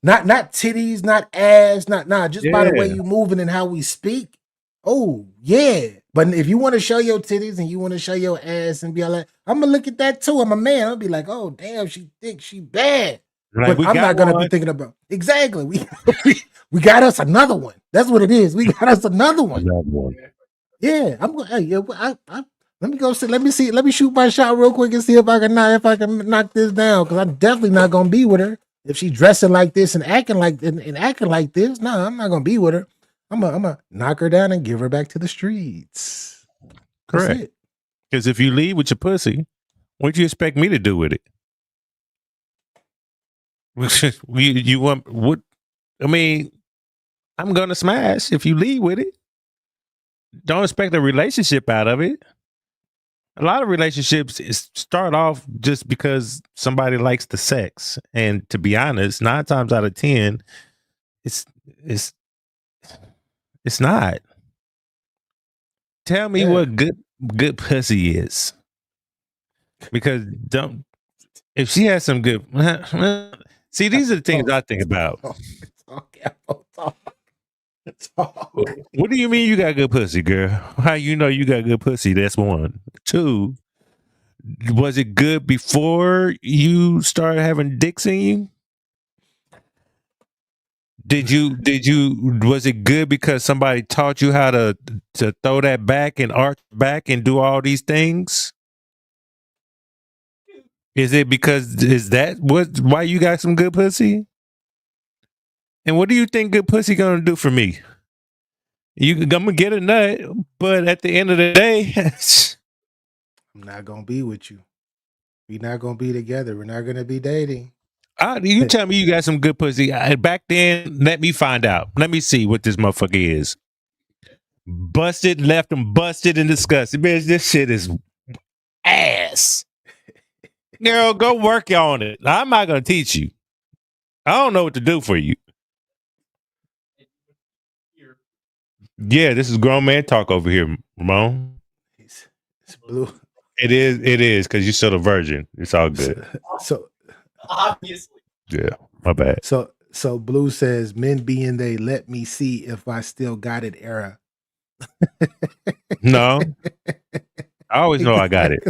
not titties, not ass, just by the way Yeah. you moving and how we speak. Oh yeah. But if you want to show your titties and you want to show your ass and be like, I'm gonna look at that too. I'm a man. I'll be like, oh damn, she thick, she bad. Like, but I'm not gonna be thinking about exactly. We got us another one. That's what it is. We got us another one. Yeah, I'm going. Hey, let me go see. Let me see. Let me shoot my shot real quick and see if I can knock this down. Because I'm definitely not gonna be with her if she dressing like this and acting like this. No, I'm not gonna be with her. I'm gonna knock her down and give her back to the streets. Correct. Because if you leave with your pussy, what do you expect me to do with it? You want what? I mean, I'm gonna smash if you leave with it. Don't expect a relationship out of it. A lot of relationships start off just because somebody likes the sex, and to be honest, 9 times out of 10, it's not. Tell me what good pussy is, because if she has some good. See, these are the things I think about. What do you mean you got good pussy, girl? How you know you got good pussy? That's 1. 2, was it good before you started having dicks in you? Was it good because somebody taught you how to throw that back and arch back and do all these things? Is it because is that why you got some good pussy? And what do you think good pussy gonna do for me? I'm gonna get a nut, but at the end of the day, I'm not gonna be with you. We're not gonna be together. We're not gonna be dating. you tell me you got some good pussy. Back then, let me find out. Let me see what this motherfucker is. Busted, left him busted and disgusted. Bitch, this shit is ass. Girl, go work on it. I'm not gonna teach you. I don't know what to do for you. Yeah, this is grown man talk over here, Ramon. It's Blue. It is, because you're still a virgin. It's all good. So Obviously. Yeah, my bad. So Blue says men be in they let me see if I still got it era. No. I always know I got it.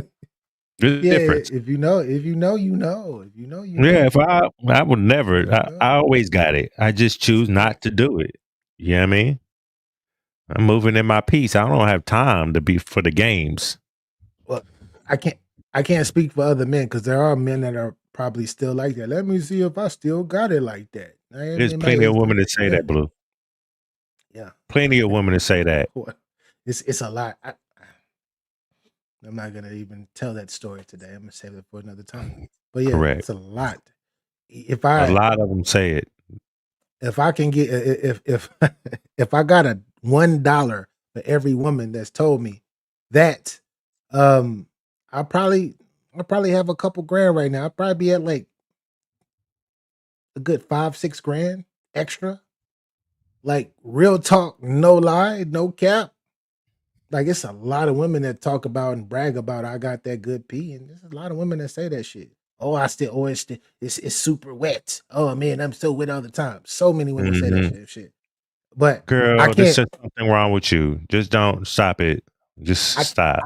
There's a Yeah, difference. if you know, you know. Yeah, if I would never. I always got it. I just choose not to do it. You know what I mean? I'm moving in my peace. I don't have time to be for the games. Well, I can't speak for other men because there are men that are probably still like that. Let me see if I still got it like that. There's plenty of women that say that, Blue. Yeah, Plenty of women that say that. it's a lot. I'm not gonna even tell that story today. I'm gonna save it for another time. But yeah, Correct. it's a lot. A lot of them say it. If I can get if I got a $1 for every woman that's told me that, I probably have a couple grand right now. I'll probably be at like a good 5-6 grand extra. Like real talk, no lie, no cap. Like it's a lot of women that talk about and brag about I got that good pee, and there's a lot of women that say that shit. Oh, it's super wet. Oh man, I'm so wet all the time. So many women say that shit. But Girl, I there's can't. something wrong with you. Just don't stop it. Just stop.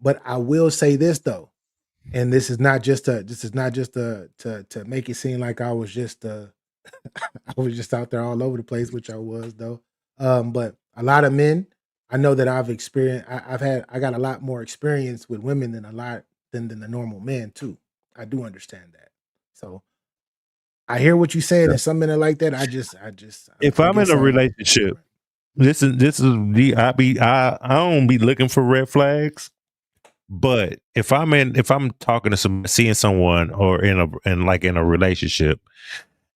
But I will say this though, and this is not just to make it seem like I was just I was just out there all over the place, which I was though. But a lot of men, I know that I've experienced. I got a lot more experience with women than the normal men too. I do understand that. So I hear what you're saying, and some men are like that. If I'm in a relationship, this is the I don't be looking for red flags. But if I'm talking to seeing someone or in a relationship,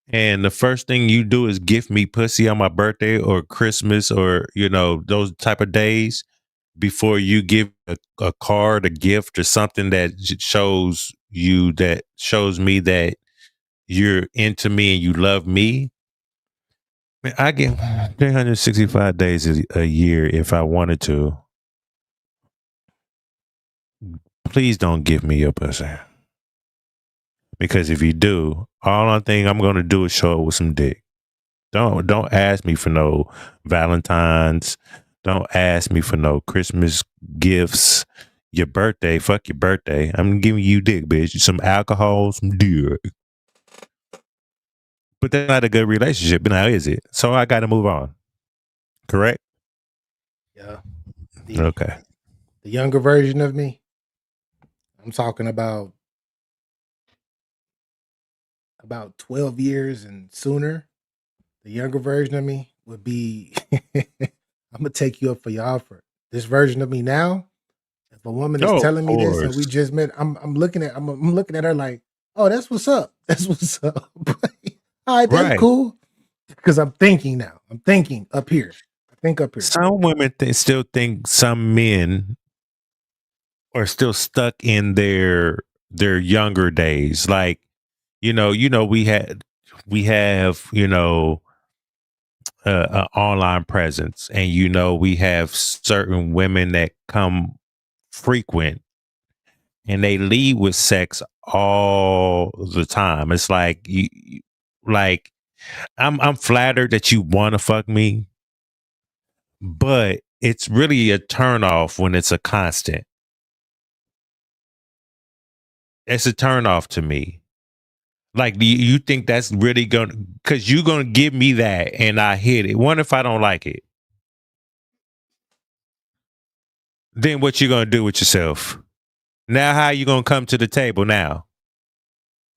and the first thing you do is gift me pussy on my birthday or Christmas or those type of days before you give a card, a gift, or something that shows me that you're into me and you love me. Man, I get 365 days a year if I wanted to. Please don't give me your pussy. Because if you do, all I think I'm going to do is show up with some dick. Don't ask me for no Valentine's. Don't ask me for no Christmas gifts. Your birthday, fuck your birthday. I'm giving you dick, bitch. Some alcohol, some dick. But that's not a good relationship now, is it? So I got to move on. Correct? Yeah. Okay. The younger version of me, I'm talking about 12 years and sooner. The younger version of me would be, I'm gonna take you up for your offer. This version of me now, if a woman is telling me this and we just met, I'm looking at her like, oh, that's what's up. That's what's up. All right, that's cool. Because I'm thinking now. I'm thinking up here. I think up here. Some women still think some men are still stuck in their younger days. Like, we have online presence, and we have certain women that come frequent and they lead with sex all the time. It's like I'm flattered that you want to fuck me, but it's really a turn off when it's a constant. It's a turn off to me. Like, do you think that's really because you're gonna give me that and I hit it? What if I don't like it? Then what you gonna do with yourself? Now how you gonna come to the table now?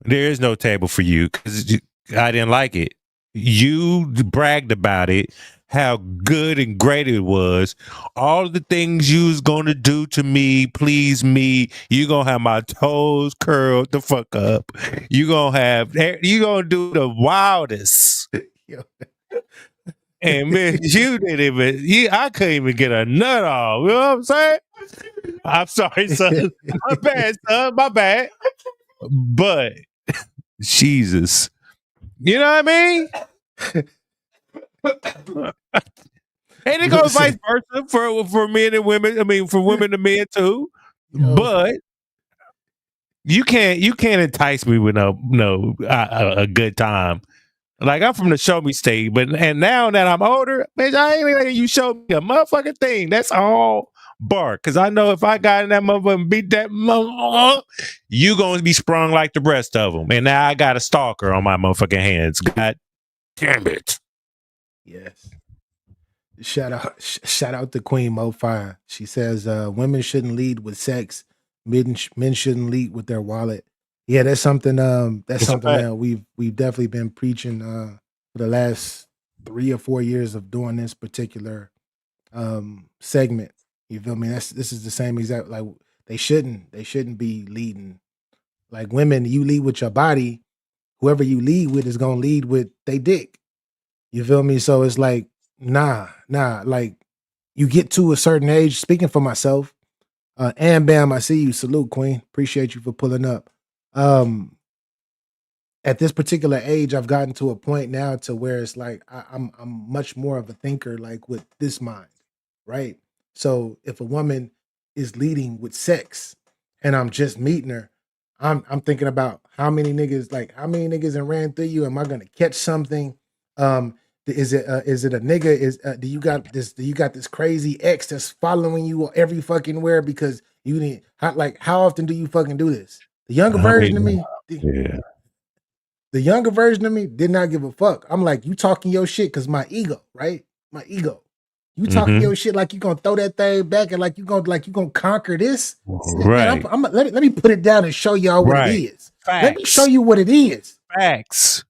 There is no table for you because I didn't like it. You bragged about it, how good and great it was. All the things you was gonna do to me, please me. You gonna have my toes curled the fuck up. You gonna do the wildest. And man, you didn't even. I couldn't even get a nut off. You know what I'm saying? I'm sorry, son. My bad, son. My bad. But Jesus, you know what I mean? And it goes vice versa for men and women. I mean, for women to men too. But you can't entice me with a good time. Like, I'm from the show me state, and now that I'm older, bitch, I ain't letting you show me a motherfucking thing. That's all bark. Cause I know if I got in that motherfucker and beat that motherfucker, you gonna be sprung like the rest of them. And now I got a stalker on my motherfucking hands. God damn it. Yes. Shout out to Queen Mo Fire. She says women shouldn't lead with sex. Men shouldn't lead with their wallet. Yeah, that's something that we've definitely been preaching for the last 3 or 4 years of doing this particular segment. You feel me? This is the same exact, like, they shouldn't be leading. Like, women, you lead with your body, whoever you lead with is gonna lead with they dick. You feel me? So it's like, nah. Like, you get to a certain age, speaking for myself, and Bam, I see you. Salute, Queen. Appreciate you for pulling up. At this particular age, I've gotten to a point now to where it's like I'm much more of a thinker, like with this mind, right? So if a woman is leading with sex and I'm just meeting her, I'm thinking about how many niggas and ran through you? Am I gonna catch something? Is it a nigga? Do you got this crazy ex that's following you every fucking where because you need how often do you fucking do this? The younger version of me, the younger version of me did not give a fuck. I'm like, you talking your shit because my ego, right? My ego. You talking your shit like you gonna throw that thing back and like you gonna conquer this. Right. Man, let me put it down and show y'all what it is. Facts. Let me show you what it is. Facts.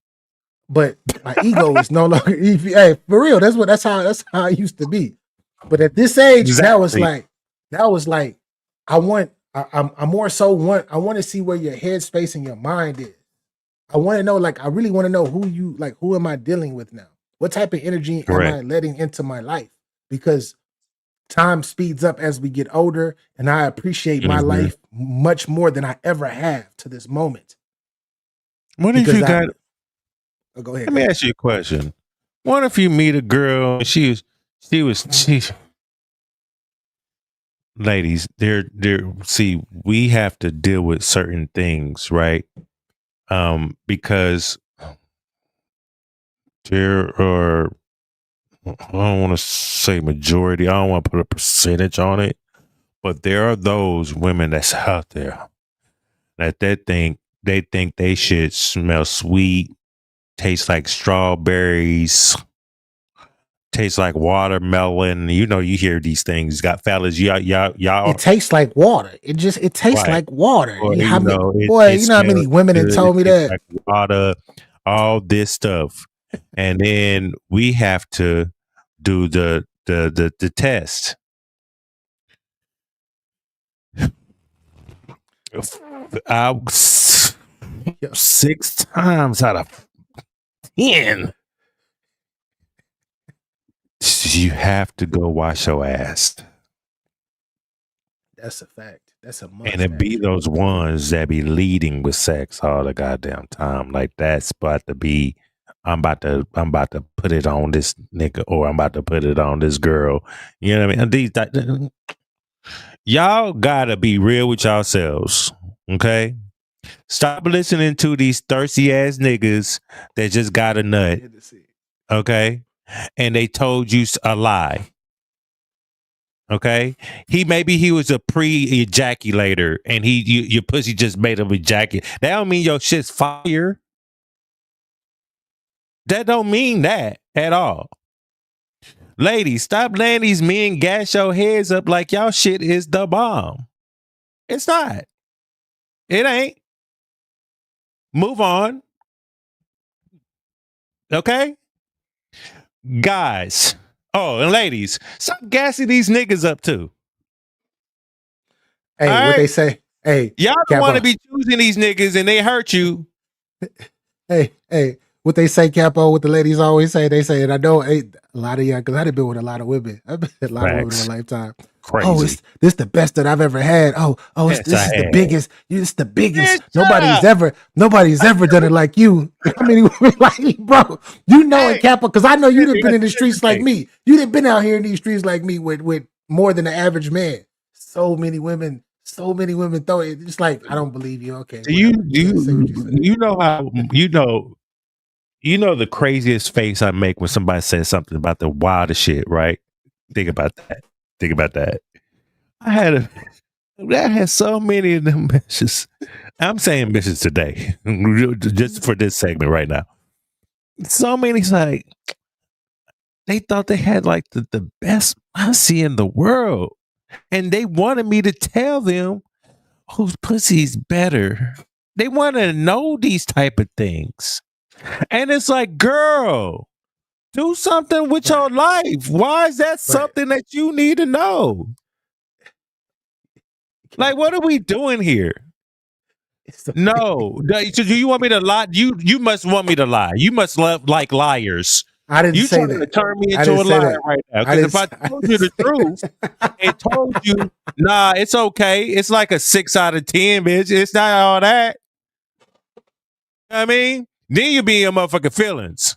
But my ego is no longer. Hey, for real, that's how it used to be. But at this age, that was like, I'm more so I want to see where your headspace and your mind is. I want to know, like, I really want to know who am I dealing with now? What type of energy am I letting into my life? Because time speeds up as we get older, and I appreciate my life much more than I ever have to this moment. What if you got? Oh, go ahead. Let me ask you a question. What if you meet a girl and she ladies, see, we have to deal with certain things, right? Because there are, I don't want to say majority, I don't want to put a percentage on it, but there are those women that's out there that they think they should smell sweet, taste like strawberries, taste like watermelon. You know, you hear these things. Got fellas, y'all. It tastes like water. It tastes like water. Or, you know how many women have told me that? Like water, all this stuff. And then we have to do the test. I 6 times out of 10. You have to go wash your ass. That's a fact. That's a must. And it be those ones that be leading with sex all the goddamn time. Like, that's about to be, I'm about to put it on this nigga, or I'm about to put it on this girl. You know what I mean? Y'all gotta be real with yourselves. Okay? Stop listening to these thirsty ass niggas that just got a nut. Okay? And they told you a lie. Okay, maybe he was a pre-ejaculator, and your pussy just made him ejaculate. That don't mean your shit's fire. That don't mean that at all. Ladies, stop letting these men gas your heads up like y'all shit is the bomb. It's not. It ain't. Move on. Okay? Guys. Oh, and ladies, stop gassing these niggas up too. Hey, All what they right? say? Hey, Y'all don't want to Capo. be choosing these niggas and they hurt you. Hey, what they say, Capo? What the ladies always say? They say, and I know a lot of y'all, because I've been with a lot of women. I've been with a lot of women in Facts. my lifetime. Crazy. Oh, this the best that I've ever had. Yes, This is I the have. biggest. This the biggest. Bitch, shut up. Nobody's ever done it like you. How many women like you, bro? You know it, Capo, because I know you'd have been in the streets like me. You'd have been out here in these streets like me with more than the average man. So many women throw it. It's like, I don't believe you. Okay, Do you whatever. Say what you say. you know how you know the craziest face I make when somebody says something about the wildest shit, right? Think about that. I had so many of them bitches. I'm saying bitches today, just for this segment right now. So many, like, they thought they had like the best pussy in the world. And they wanted me to tell them whose pussy's better. They want to know these type of things. And it's like, girl, do something with your life. Why is that something that you need to know? Like, what are we doing here? No. So do you want me to lie? You must want me to lie. You must like liars. I didn't You say trying to that. turn me I into a didn't say liar that. right now. I Because if I didn't- told you the truth and told you, nah, it's okay. It's like a 6 out of 10, bitch. It's not all that. You know what I mean? Then you be in your motherfucking feelings.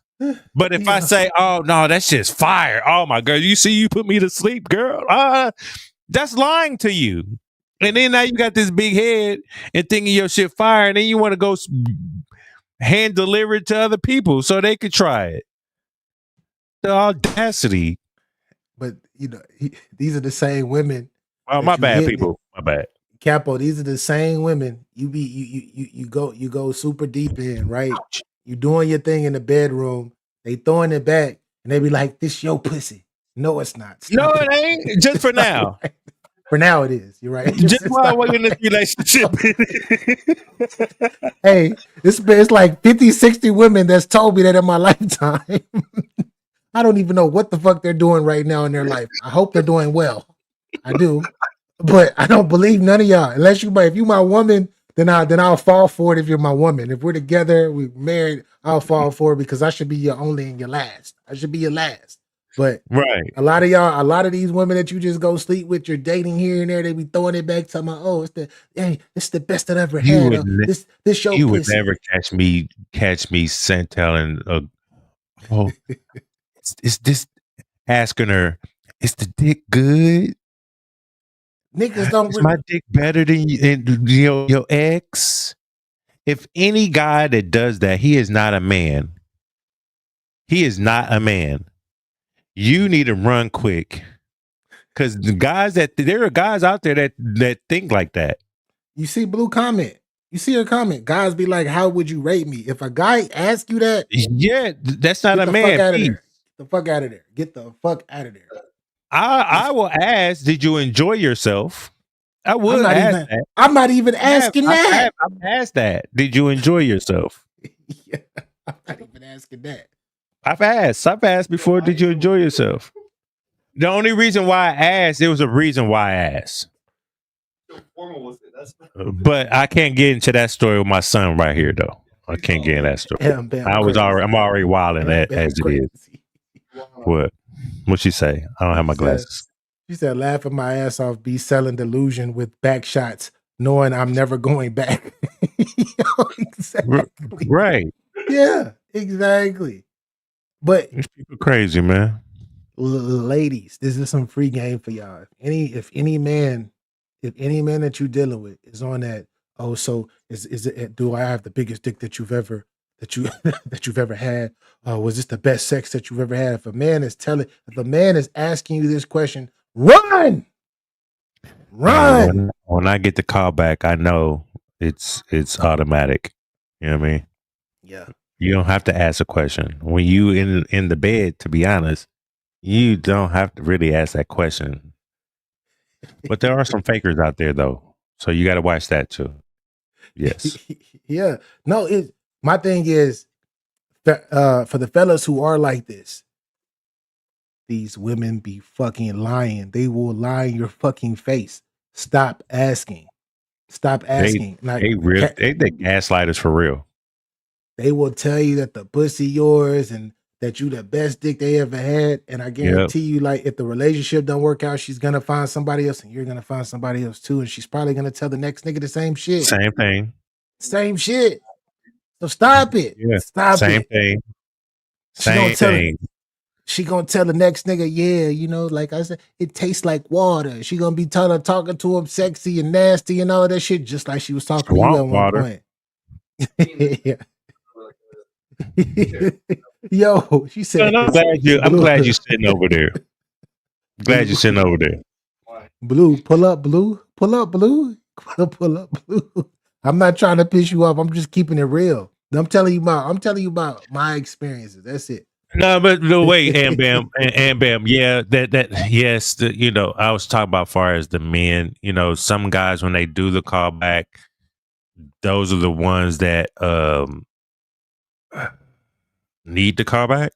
But if I say, oh no, that's just fire. Oh my girl, you put me to sleep, girl. That's lying to you. And then now you got this big head and thinking your shit fire, and then you want to go hand deliver it to other people so they could try it. The audacity. But these are the same women. Oh, my bad, people. My bad. Capo, these are the same women. You go super deep in, right? You doing your thing in the bedroom. They throwing it back, and they be like, "This your pussy." No, it's not. No, it ain't. Just for now. Right. For now, it is. You're right. Just while we're in this relationship. Hey, it's like 50, 60 women that's told me that in my lifetime. I don't even know what the fuck they're doing right now in their life. I hope they're doing well. I do. But I don't believe none of y'all. Unless if you my woman, then I'll fall for it if you're my woman. If we're together, we married, I'll fall for it because I should be your only and your last. I should be your last. But right. A lot of these women that you just go sleep with, you're dating here and there, they be throwing it back to my, it's the best that I ever had. This show you would pussy. never catch me telling is this asking her, is the dick good? Niggas don't is my dick better than your ex? If any guy that does that, he is not a man. He is not a man. You need to run quick. Because there are guys out there that think like that. You see Blue comment. You see her comment. Guys be like, how would you rate me? If a guy asks you that, yeah, that's not a man. Get the fuck out of there. Get the fuck out of there. I will ask, did you enjoy yourself? I would ask that. I'm not even asking that. I've asked that. Did you enjoy yourself? Yeah, I'm not even asking that. I've asked before, did you enjoy yourself? The only reason why I asked, there was a reason why I asked. But I can't get into that story with my son right here, though. I can't get in that story. I'm already wilding that as it is. What? What'd she say? I don't have my glasses. She said, laughing my ass off, be selling delusion with back shots, knowing I'm never going back. Exactly. Right. Yeah, exactly. But these people crazy, man. Ladies, this is some free game for y'all. If any man that you're dealing with is on that, so is it, do I have the biggest dick that you've ever had? Was this the best sex that you've ever had? If a man is asking you this question, run. When I get the call back, I know it's automatic. You know what I mean? Yeah. You don't have to ask a question. When you in the bed, to be honest, you don't have to really ask that question. But there are some fakers out there though. So you got to watch that too. Yes. Yeah. No, my thing is for the fellas who are like this, these women be fucking lying. They will lie in your fucking face. Stop asking. Stop asking. Like They gaslighters for real. they will tell you that the pussy yours and that you the best dick they ever had. And I guarantee you, like, if the relationship don't work out, she's gonna find somebody else and you're gonna find somebody else too. And she's probably gonna tell the next nigga the same shit. Same thing. Same shit. So stop it. Yeah. Stop Same it. thing. Same thing. She gonna tell the next nigga, yeah, you know, like I said, it tastes like water. She gonna be talking to him sexy and nasty and all that shit, just like she was talking to you at one point. Yo, she said. I'm glad you're sitting over there. Glad you're sitting over there. Blue, pull up, Blue. Pull up, Blue. Pull up, Blue. I'm not trying to piss you off. I'm just keeping it real. I'm telling you about my experiences. That's it. No, but the way and Bam, yeah, yes, you know, I was talking about far as the men, you know, some guys when they do the callback, those are the ones that need the callback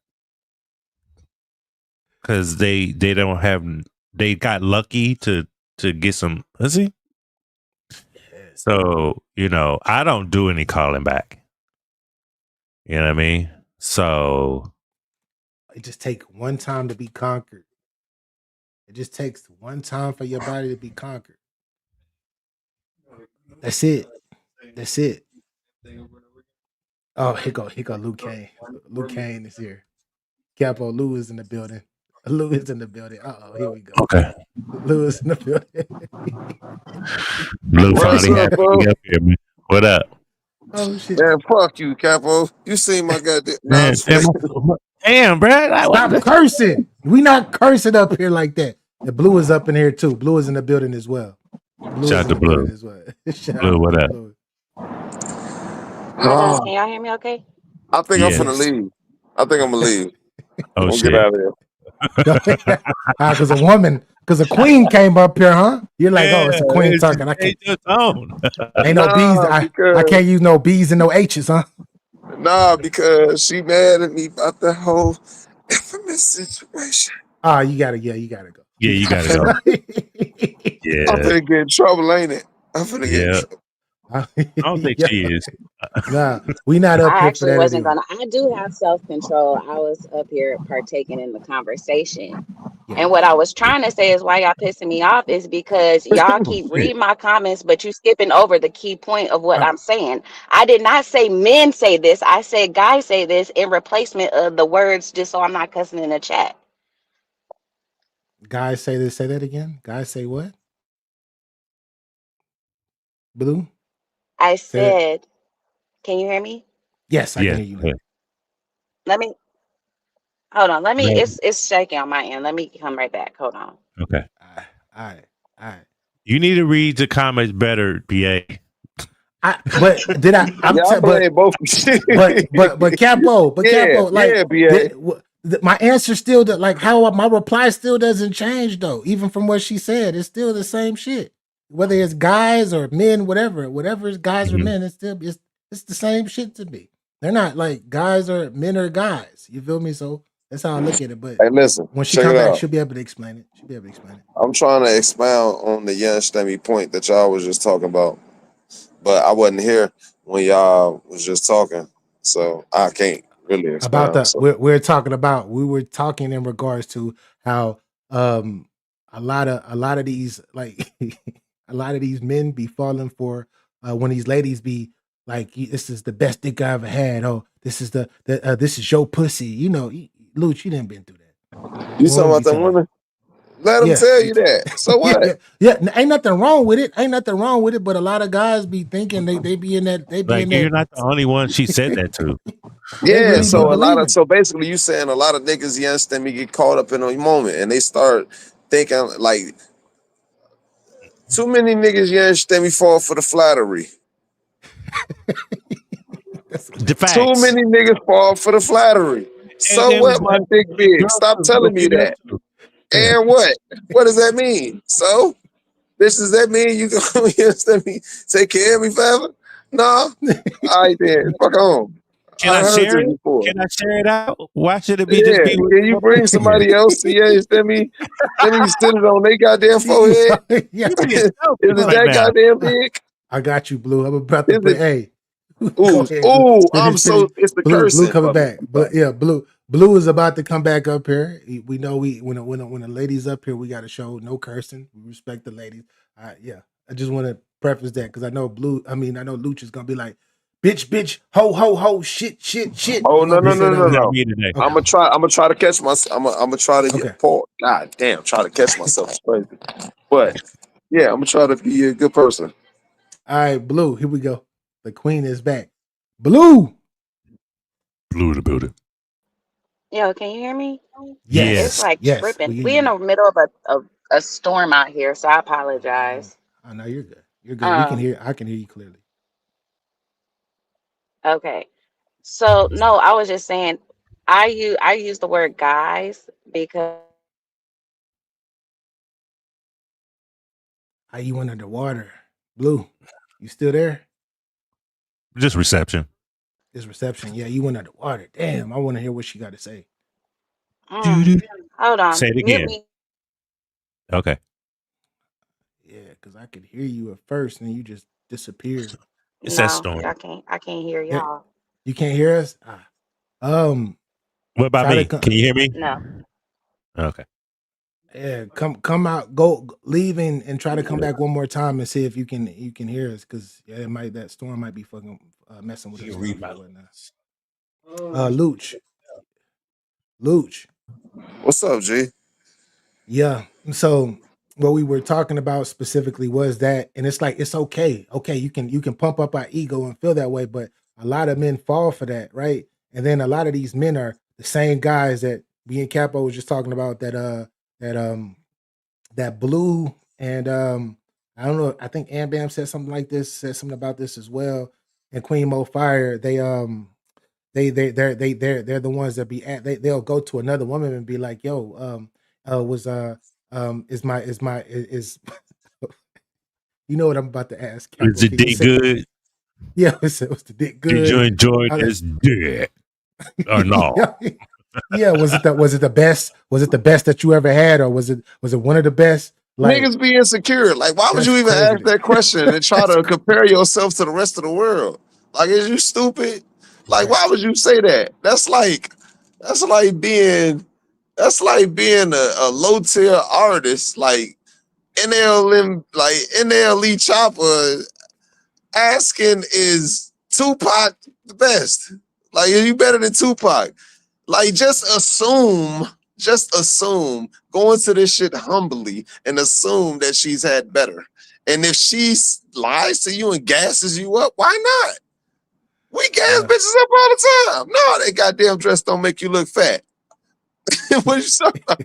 because they don't have, they got lucky to get some pussy. So, you know, I don't do any calling back. You know what I mean? So it just takes one time to be conquered. It just takes one time for your body to be conquered. That's it. That's it. Oh, here go Luke Kane. Luke Kane is here. Capo, Lou is in the building. Lou is in the building. Uh-oh, here we go. Okay. Lou is in the building. Lou finally happy to be up here, man. What up? Oh shit. Man, fuck you, Capo. You seen my goddamn damn, bro. Stop cursing. We not cursing up here like that. The Blue is up in here too. Blue is in the building as well. Shout out to Blue. Blue, what up? Can y'all hear me okay? I think I'm finna leave. I think I'm gonna leave. Oh shit. Get out of here. Because a woman, because a queen came up here, huh? You're like, oh, it's a queen talking. I can't. Ain't no B's. I can't use no B's and no H's, huh? Nah, because she mad at me about the whole infamous situation. Ah, you gotta go. Yeah, you gotta go. Yeah. I'm finna get in trouble, ain't it? I'm finna get in trouble. I don't think she is. Nah, we not up I here actually for that. wasn't gonna. I do have self-control. I was up here partaking in the conversation. And what I was trying to say is why y'all pissing me off is because y'all keep reading my comments, but you skipping over the key point of what I'm saying. I did not say men say this. I said guys say this in replacement of the words, just so I'm not cussing in the chat. Guys say this. Say that again. Guys say what? Blue? I said, can you hear me? Yes, I can hear you. Yeah. Let me hold on. Let me. It's shaking on my end. Let me come right back. Hold on. Okay. All right. You need to read the comments better, PA. But did I? I blame both. But Capo, like, BA. My answer still, like, how my reply still doesn't change though. Even from what she said, it's still the same shit. Whether it's guys or men, whatever it's guys or men, it's the same shit to me. They're not like guys or men or guys. You feel me? So that's how I look at it. But hey, listen, when she comes back, she'll be able to explain it. I'm trying to expound on the young Stemmy point that y'all was just talking about, but I wasn't here when y'all was just talking, so I can't really expound. About that, we were talking in regards to how a lot of these like a lot of these men be falling for when these ladies be like, this is the best dick I ever had. Oh, this is this is your pussy. You know, Luch, you didn't been through that. You talking about them women? Let them tell you that. So what? Yeah, ain't nothing wrong with it. But a lot of guys be thinking they be in that. They be Like, in you're that. not the only one she said that to. Yeah, really so basically you saying a lot of niggas, you understand me, get caught up in a moment and they start thinking like too many niggas, you understand me, fall for the flattery. Too many niggas fall for the flattery. So what, my dick big? Stop telling me that. And what? What does that mean? So, bitch, does that mean you gonna, you understand me, take care of me forever? No. All right then. Fuck on. Can I heard share this it? before. Can I share it out? Why should it be just Yeah. people? Can you bring somebody else to let me send it on their goddamn forehead? Yeah. You be Is selfish it right that now. goddamn big? I got you, Blue. I'm about to Is put. it? Hey, go Ooh, ahead. ooh, Finish. it's the Blue cursing coming for me. back. But yeah, Blue is about to come back up here. We know when a lady's up here, we got to show no cursing. We respect the ladies. Yeah, I just want to preface that because I know Luch is gonna be like, bitch, ho, shit. Oh He no gonna be saying all that. Not me today. Okay. I'm gonna try to catch myself. I'm gonna try to Okay. get Paul. God damn, try to catch myself. It's crazy. But yeah, I'm gonna try to be a good person. All right, Blue. Here we go. The queen is back. Blue. Blue the building. Yo, can you hear me? It's Yes. like Yes. tripping. We hear We in you. the middle of a storm out here, so I apologize. Oh no, you're good. You're good. We can Um, hear. I can hear you clearly. okay. So no, I was just saying I use the word guys because How you went underwater? Blue, you still there? Just reception. This reception. Yeah, you went underwater. Damn, I want to hear what she got to say. hold on, Say it mute again. me. Okay. Yeah, because I could hear you at first and you just disappeared. It's that No, storm. I can't hear Yeah, y'all. you can't hear us? What about Try to me? Can you hear me? No. Okay. yeah, come out, go leave and try to come back one more time and see if you can hear us because that storm might be fucking messing with us. Luch. What's up, G? Yeah. So what we were talking about specifically was that, and it's like it's okay. Okay, you can pump up our ego and feel that way, but a lot of men fall for that, right? And then a lot of these men are the same guys that me and Capo was just talking about that Blue and I don't know, I think Am Bam said something like this, said something about this as well. And Queen Mo Fire, they're the ones that they'll go to another woman and be like, yo, is you know what I'm about to ask, Is Capo? it Can you dick say good? yeah, was the dick Did you good? enjoy All this dick or no? yeah, was it the best? Was it the best that you ever had, or was it one of the best? Like Niggas be insecure. Like, why would that's you even crazy. ask that question and try to compare yourself to the rest of the world? Like, is you stupid? Like, why would you say that? That's like being a low tier artist, like NLE Chopper asking is Tupac the best? Like, are you better than Tupac? Like, just assume, go into this shit humbly and assume that she's had better. And if she lies to you and gasses you up, why not? We gas bitches up all the time. No, they goddamn dress don't make you look fat. What you talking about?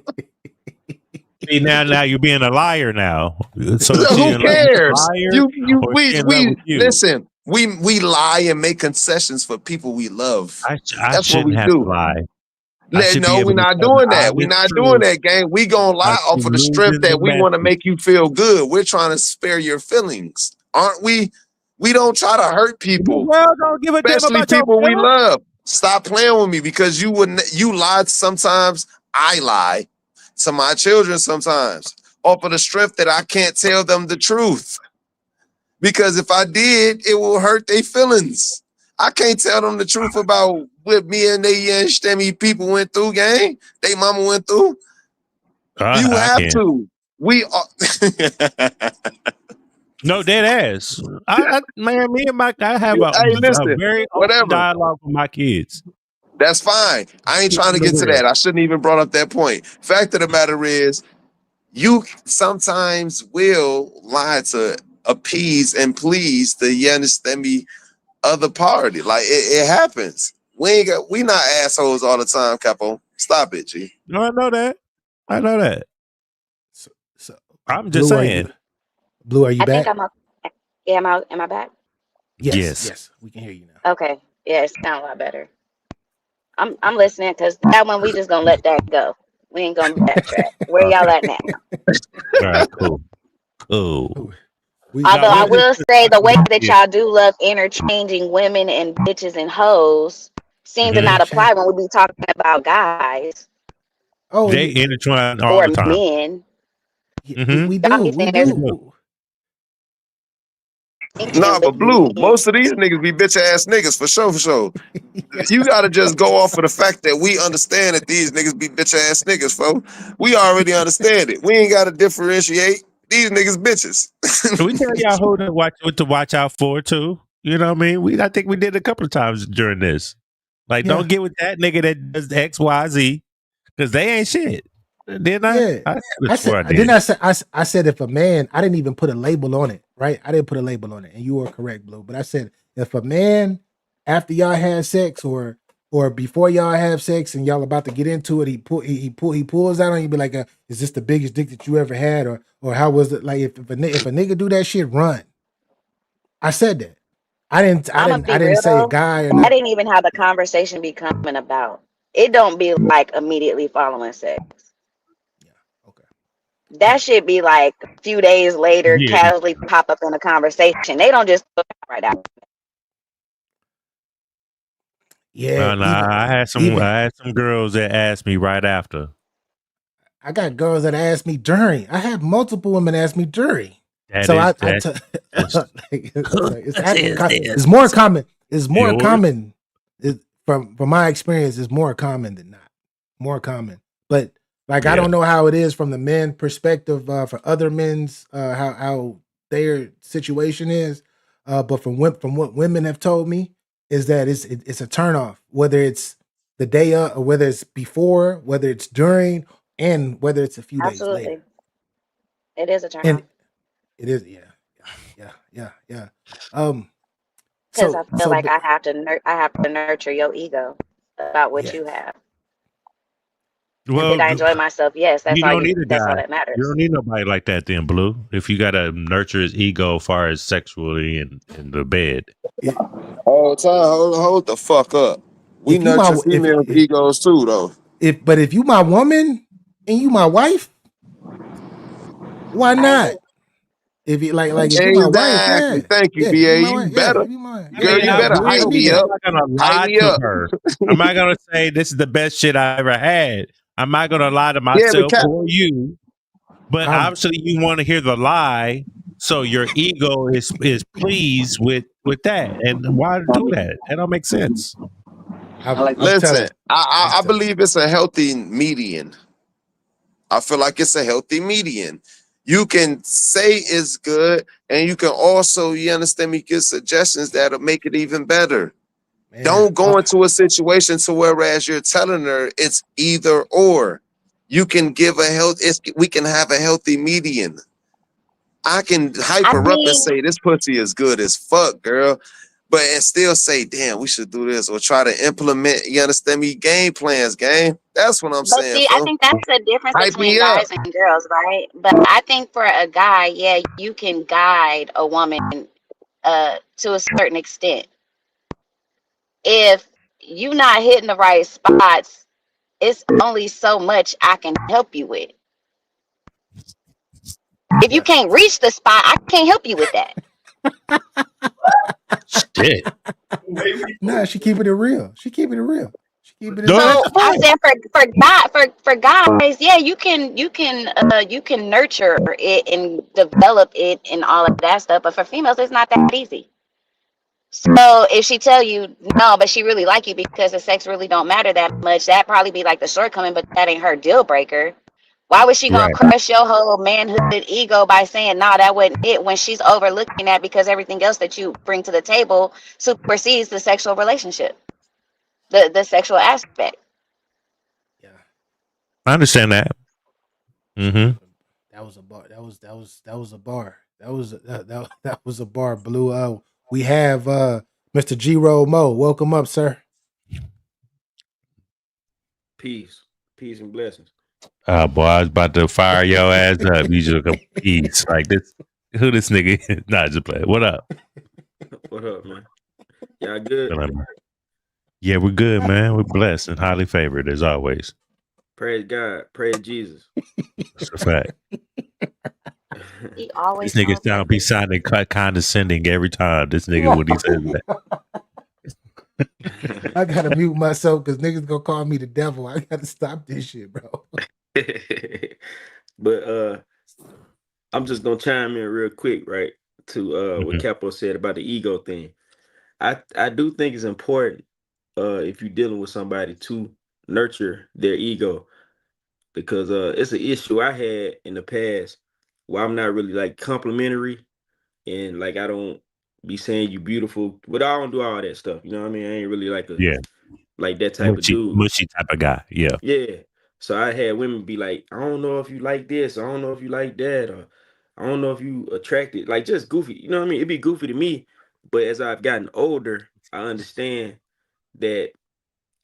See, now you're being a liar now. So Who cares? Liar or she in love with you? Listen. We lie and make concessions for people we love. I That's what we shouldn't have to do. lie. I should be No, able we're to not tell the doing that. We're honest not doing truth that, gang. We gonna lie without off you of the strength losing the that we want to message. make you feel good. We're trying to spare your feelings, aren't we? We don't try to hurt The people, world don't give a damn especially about your people we feelings. love. Stop playing with me because you lie sometimes. I lie to my children sometimes off of the strength that I can't tell them the truth. Because if I did, it will hurt their feelings. I can't tell them the truth about what me and they young stemmy people went through, gang. They mama went through. You I have can. to. We are. No, dead ass. Man, me and I have a Hey, listen, very open whatever. dialogue with my kids. That's fine. I ain't trying to get to that. I shouldn't even brought up that point. Fact of the matter is, you sometimes will lie to appease and please the, you understand me, other party. Like it happens. We not assholes all the time, Capo. Stop it, G. No, I know that. I know that. So I'm just Blue, saying. Are you I think back? I'm up. Yeah, am I back? Yes, we can hear you now. Okay. Yeah, it sounds a lot better. I'm listening because that one we just gonna let that go. We ain't gonna backtrack. Where y'all at now? All right, cool. Cool. Although I What is will the say the way that yeah. y'all do love interchanging women and bitches and hoes seem to not apply when we be talking about guys Oh, They intertwine all or the time. men. Mm-hmm. we Y'all do. be We saying there's a do. Nah, distinction but Blue, between most of these niggas be bitch ass niggas for sure, for sure. You gotta just go off of the fact that we understand that these niggas be bitch ass niggas, fo. We already understand it. We ain't gotta differentiate. These niggas bitches. Can we tell y'all who to watch what to watch out for too? You know what I mean? I think we did a couple of times during this. Like, Yeah. don't get with that nigga that does X, Y, Z, because they ain't shit. Didn't I? Yeah. I I swear I said, didn't did. I said if a man, I didn't even put a label on it, right? I didn't put a label on it, and you were correct, Blue. But I said if a man after y'all had sex or before y'all have sex and y'all about to get into it, he pulls out on you, be like, is this the biggest dick that you ever had, or how was it? Like if a nigga do that shit, run. I said that. I I'm gonna be didn't real say a though. guy or That not. ain't even how the conversation be coming about. It don't be like immediately following sex. Okay. That should be like a few days later, Yeah. casually pop up in a conversation. They don't just put it right out. Yeah, No, even I had some girls that asked me right after. I got girls that ask me during. I have multiple women ask me during. That So is I that is it's more common. It's more yours. common. From my experience, it's more common than not. More common. But like I Yeah. don't know how it is from the men perspective for other men's how their situation is. But from what women have told me is that it's a turnoff, whether it's the day of or whether it's before, whether it's during, and whether it's a few days Absolutely. later. It is a turn And off. it is, yeah. Um, Because I feel like but I have to nurture your ego about what yeah, you have. And Well, did I enjoy myself? Yes, you don't need a that's all guy. that matters. You don't need nobody like that then, Blue. If you gotta nurture his ego as far as sexually in the bed. All the time, hold the fuck up. We if you my nurture females' egos too, though. if you my woman and you my wife, why I not? agree. If you like if you my wife, Exactly. yeah. Thank you, Yeah, if you BA. my You wife, yeah, better. if you my I yeah, mean, Girl, you I yeah. better will, I hype need me but I'm up. that. not gonna Hype lie me to up. her. I'm not gonna say this is the best shit I ever had. I'm not gonna lie to Yeah, but myself or you. But I'm obviously, you want to hear the lie, so your ego is pleased with that. And why do that? That don't make sense. I'm listen, telling. I believe it's a healthy median. I feel like it's a healthy median. You can say it's good, and you can also, you understand me, give suggestions that'll make it even better. Man, Don't go into a situation to whereas you're telling her it's either or. You can give we can have a healthy median. I can hype I her up and mean, say this pussy is good as fuck, girl. But and still say, damn, we should do this, or try to implement, you understand me, game plans, game. That's what I'm but saying, see, I fo. think that's the difference Hype between me up. guys and girls, right? But I think for a guy, yeah, you can guide a woman to a certain extent. If you not hitting the right spots, it's only so much I can help you with. If you Yeah. can't reach the spot, I can't help you with that. Shit. Nah, she keeping it real. She keeping it real. She keeping it No, real. that's So a I fact. said for guys, yeah, you can nurture it and develop it and all of that stuff. But for females, it's not that easy. So if she tell you no, but she really like you because the sex really don't matter that much, that probably be like the shortcoming, but that ain't her deal breaker. Why was she gonna Right. crush your whole manhood ego by saying nah, that wasn't it when she's overlooking that because everything else that you bring to the table supersedes the sexual relationship, the sexual aspect. Yeah. I understand that. Mm-hmm. That was a bar. That was a bar. That was a bar. Blue. We have Mr. G Roll Mo. Welcome up, sir. Peace and blessings. Oh boy, I was about to fire your ass up. You just go peace like this. Who this nigga is? Nah, just play. What up? What up, man? Y'all good? Yeah, we're good, man. We're blessed and highly favored as always. Praise God. Praise Jesus. That's a fact. He always This nigga sounds like be sounding condescending every time. This nigga when he says that. I gotta mute myself because niggas gonna call me the devil. I gotta stop this shit, bro. But I'm just gonna chime in real quick, right? To what Capo said about the ego thing. I do think it's important if you're dealing with somebody to nurture their ego, because it's an issue I had in the past where I'm not really like complimentary, and like I don't be saying you beautiful, but I don't do all that stuff. You know what I mean? I ain't really like Yeah. that type of dude. Mushy type of guy. Yeah. Yeah. So I had women be like, I don't know if you like this, I don't know if you like that, or I don't know if you attracted, like just goofy. You know what I mean? It'd be goofy to me, but as I've gotten older, I understand that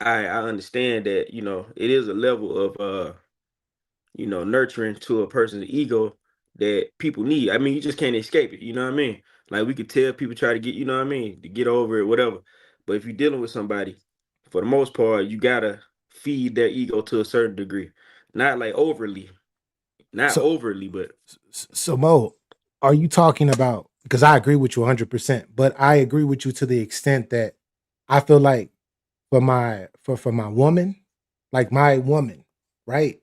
I understand that, it is a level of nurturing to a person's ego that people need. I mean, you just can't escape it, you know what I mean? Like we could tell people try to get, you know what I mean, to get over it, whatever. But if you're dealing with somebody, for the most part, you gotta feed their ego to a certain degree. Not like overly. Not So- overly, but So Mo, are you talking about, because I agree with you 100%, but I agree with you to the extent that I feel like for my woman, like my woman, right?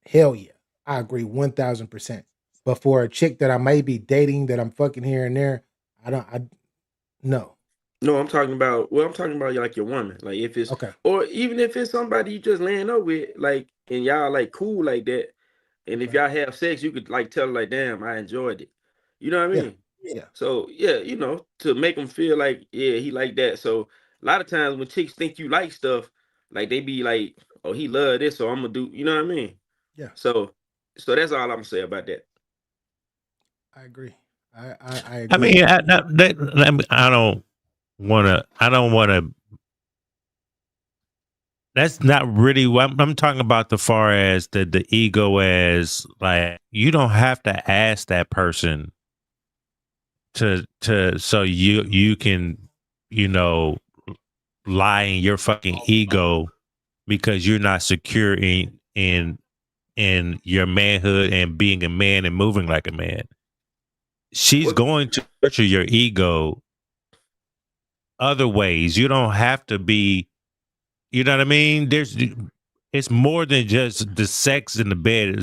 Hell yeah. I agree 1000%. But for a chick that I may be dating that I'm fucking here and there, no. no, I'm talking about like your woman. Like if it's Okay. or even if it's somebody you just laying up with, like, and y'all like cool like that. And if y'all have sex, you could like tell her, like, damn, I enjoyed it. You know what I Yeah. mean? Yeah. So yeah, to make them feel like, yeah, he like that. So a lot of times when chicks think you like stuff, like they be like, oh, he love this, so I'm gonna do. You know what I mean? Yeah. So that's all I'm gonna say about that. I agree. I agree. I mean, I don't want to. That's not really what I'm talking about. The far as the ego, as like you don't have to ask that person to so you can lie in your fucking ego because you're not secure in your manhood and being a man and moving like a man. She's going to nurture your ego other ways. You don't have to be, you know what I mean? It's more than just the sex in the bed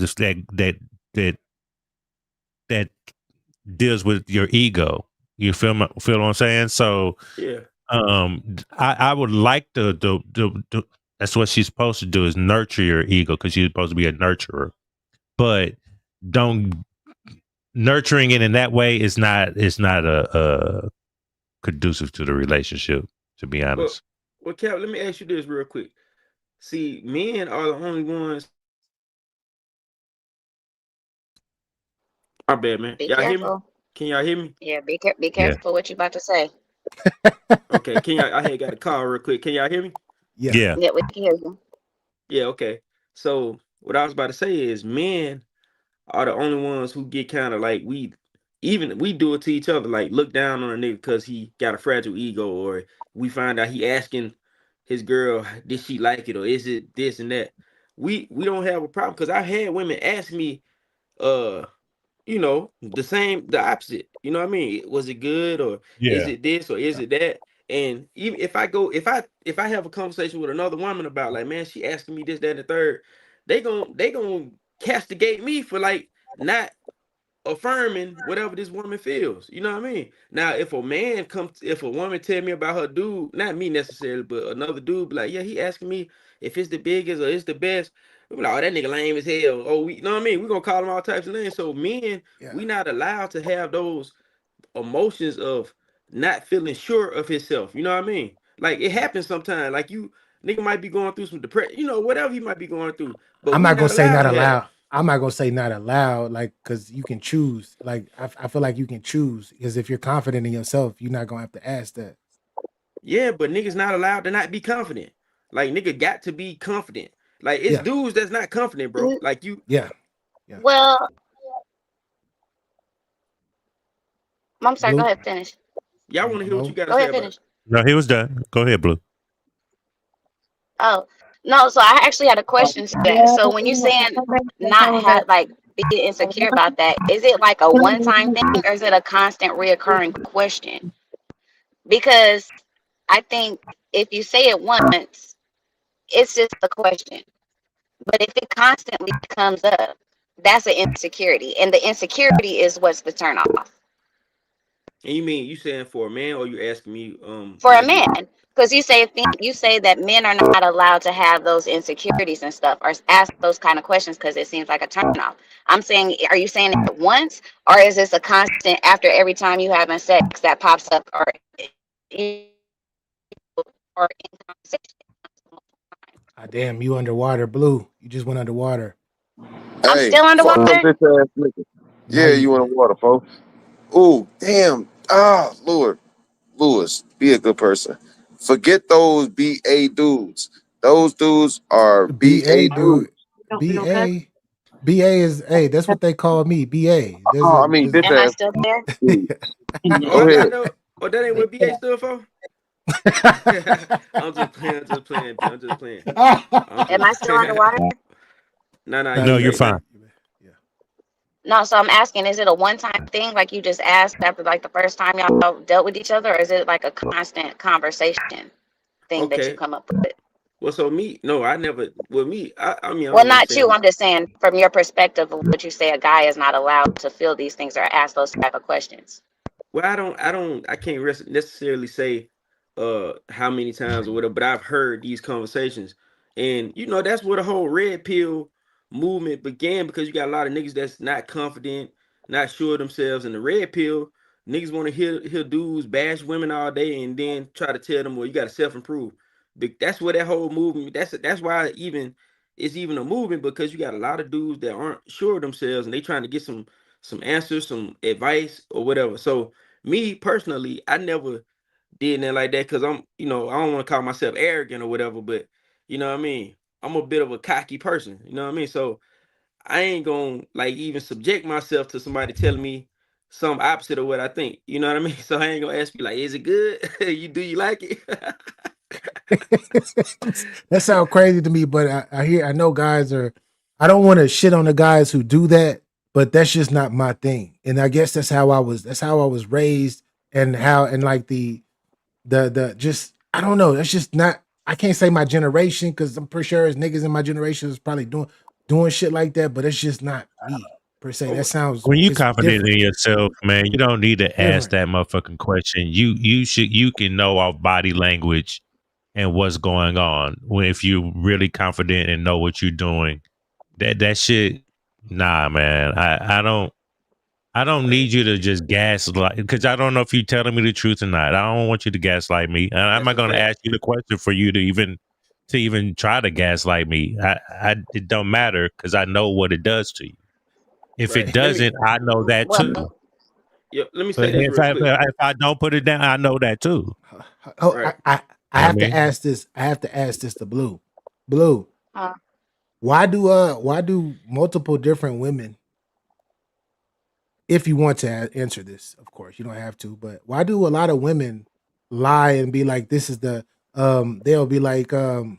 that deals with your ego. You feel what I'm saying? So Yeah. I would like to that's what she's supposed to do, is nurture your ego, because she's supposed to be a nurturer. But don't nurturing it in that way is not a conducive to the relationship, to be honest. Well, Cap, let me ask you this real quick. See, men are the only ones. My bad, man. Be Y'all hear me? careful. Can y'all hear me? Yeah, be careful what you about to say. Okay. Can y'all? I had got a call real quick. Can y'all hear me? Yeah. Yeah, we can hear you. Yeah. Okay. So what I was about to say is, men are the only ones who get kind of like we do it to each other, like look down on a nigga because he got a fragile ego, or we find out he asking his girl, did she like it, or is it this and that. We don't have a problem, because I had women ask me, the opposite. You know what I mean? Was it good, or is Yeah. it this, or is it that? And even if I have a conversation with another woman about, like, man, she asking me this, that, and the third, they gon' castigate me for like not affirming whatever this woman feels. You know what I mean? Now, if a woman tell me about her dude, not me necessarily, but another dude, be like, yeah, he asking me if it's the biggest or it's the best. We be like, oh, that nigga lame as hell. Oh, you know what I mean? We gonna call him all types of names. So men, we not allowed to have those emotions of not feeling sure of himself. You know what I mean? Like, it happens sometimes. Like, nigga might be going through some depression, whatever he might be going through. But I'm we not gonna say not to have- allowed. I'm not gonna say not allowed, like, because you can choose. Like, I feel like you can choose, because if you're confident in yourself, you're not gonna have to ask that. Yeah, but niggas not allowed to not be confident. Like, nigga got to be confident. Like, it's Yeah. dudes that's not confident, bro. Like, you. Yeah. Well, I'm sorry. Blue? Go ahead, finish. Y'all want to hear what you got to Go say ahead, about finish. it? No, he was done. Go ahead, Blue. Oh no, so I actually had a question to that. So when you're saying not have like being insecure about that, is it like a one-time thing or is it a constant reoccurring question? Because I think if you say it once, it's just a question. But if it constantly comes up, that's an insecurity. And the insecurity is what's the turn off. And you mean you saying for a man, or you asking me? For a man, because you say that men are not allowed to have those insecurities and stuff, or ask those kind of questions because it seems like a turnoff. I'm saying, are you saying it once, or is this a constant after every time you having sex that pops up, or in conversation? Ah, damn, you underwater, Blue. You just went underwater. I'm Hey, still fuck them underwater. bitch ass niggas. Now Yeah, you you in the good. water, folks. Oh, damn. Ah, Lord. Lewis, be a good person. Forget those BA dudes. Those dudes are BA BA dudes. dude. BA. BA is that's what they call me. BA. There's Oh, a I mean, bitch Am I ass still there? dude. Oh, Go I ahead. know. Oh, that ain't what BA stood for. I'm just playing. I'm just playing. I'm just playing. I'm Am just. I still underwater? Nah, No, you No, you you're straight good. now. fine. No, so I'm asking, is it a one-time thing, like you just asked after like the first time y'all dealt with each other, or is it like a constant conversation thing that you Okay. come up with? Well, so me, no, I never. With me, I mean, I Well, don't not you. understand. I'm just saying from your perspective of what you say, a guy is not allowed to feel these things or ask those type of questions. Well, I can't necessarily say how many times or whatever, but I've heard these conversations. And that's where the whole red pill movement began, because you got a lot of niggas that's not confident, not sure of themselves. And the red pill, niggas want to hear dudes bash women all day and then try to tell them, well, you got to self-improve. That's where that whole movement, that's why it's even a movement, because you got a lot of dudes that aren't sure of themselves and they trying to get some answers, some advice or whatever. So me personally, I never did nothing like that, because I don't want to call myself arrogant or whatever, but you know what I mean? I'm a bit of a cocky person, you know what I mean? So I ain't gonna like even subject myself to somebody telling me some opposite of what I think. You know what I mean? So I ain't gonna ask you like, is it good? Do you like it? That sounds crazy to me, but I know guys are. I don't want to shit on the guys who do that, but that's just not my thing. And I guess that's how I was. That's how I was raised, and like the just I don't know. That's just not. I can't say my generation, because I'm pretty sure as niggas in my generation is probably doing shit like that, but it's just not me per se. That sounds When you it's confident different. in yourself, man, you don't need to ask Different. that motherfucking question. You can know off body language and what's going on. If you really confident and know what you're doing, that shit, nah, man. I don't need you to just gaslight, because I don't know if you're telling me the truth or not. I don't want you to gaslight me. And I'm That's not a going to fact. ask you the question for you to even try to gaslight me. It don't matter, because I know what it does to you. If it Right. Let me doesn't, I know that Well, too. let me So say this if real I, quick. if I don't put it down, I know that too. Oh, Right. I You know what I have to mean? ask this. I have to ask this to Blue. Blue, uh, why do multiple different women, if you want to answer this, of course, you don't have to, but why do a lot of women lie and be like, this is the they'll be like oh,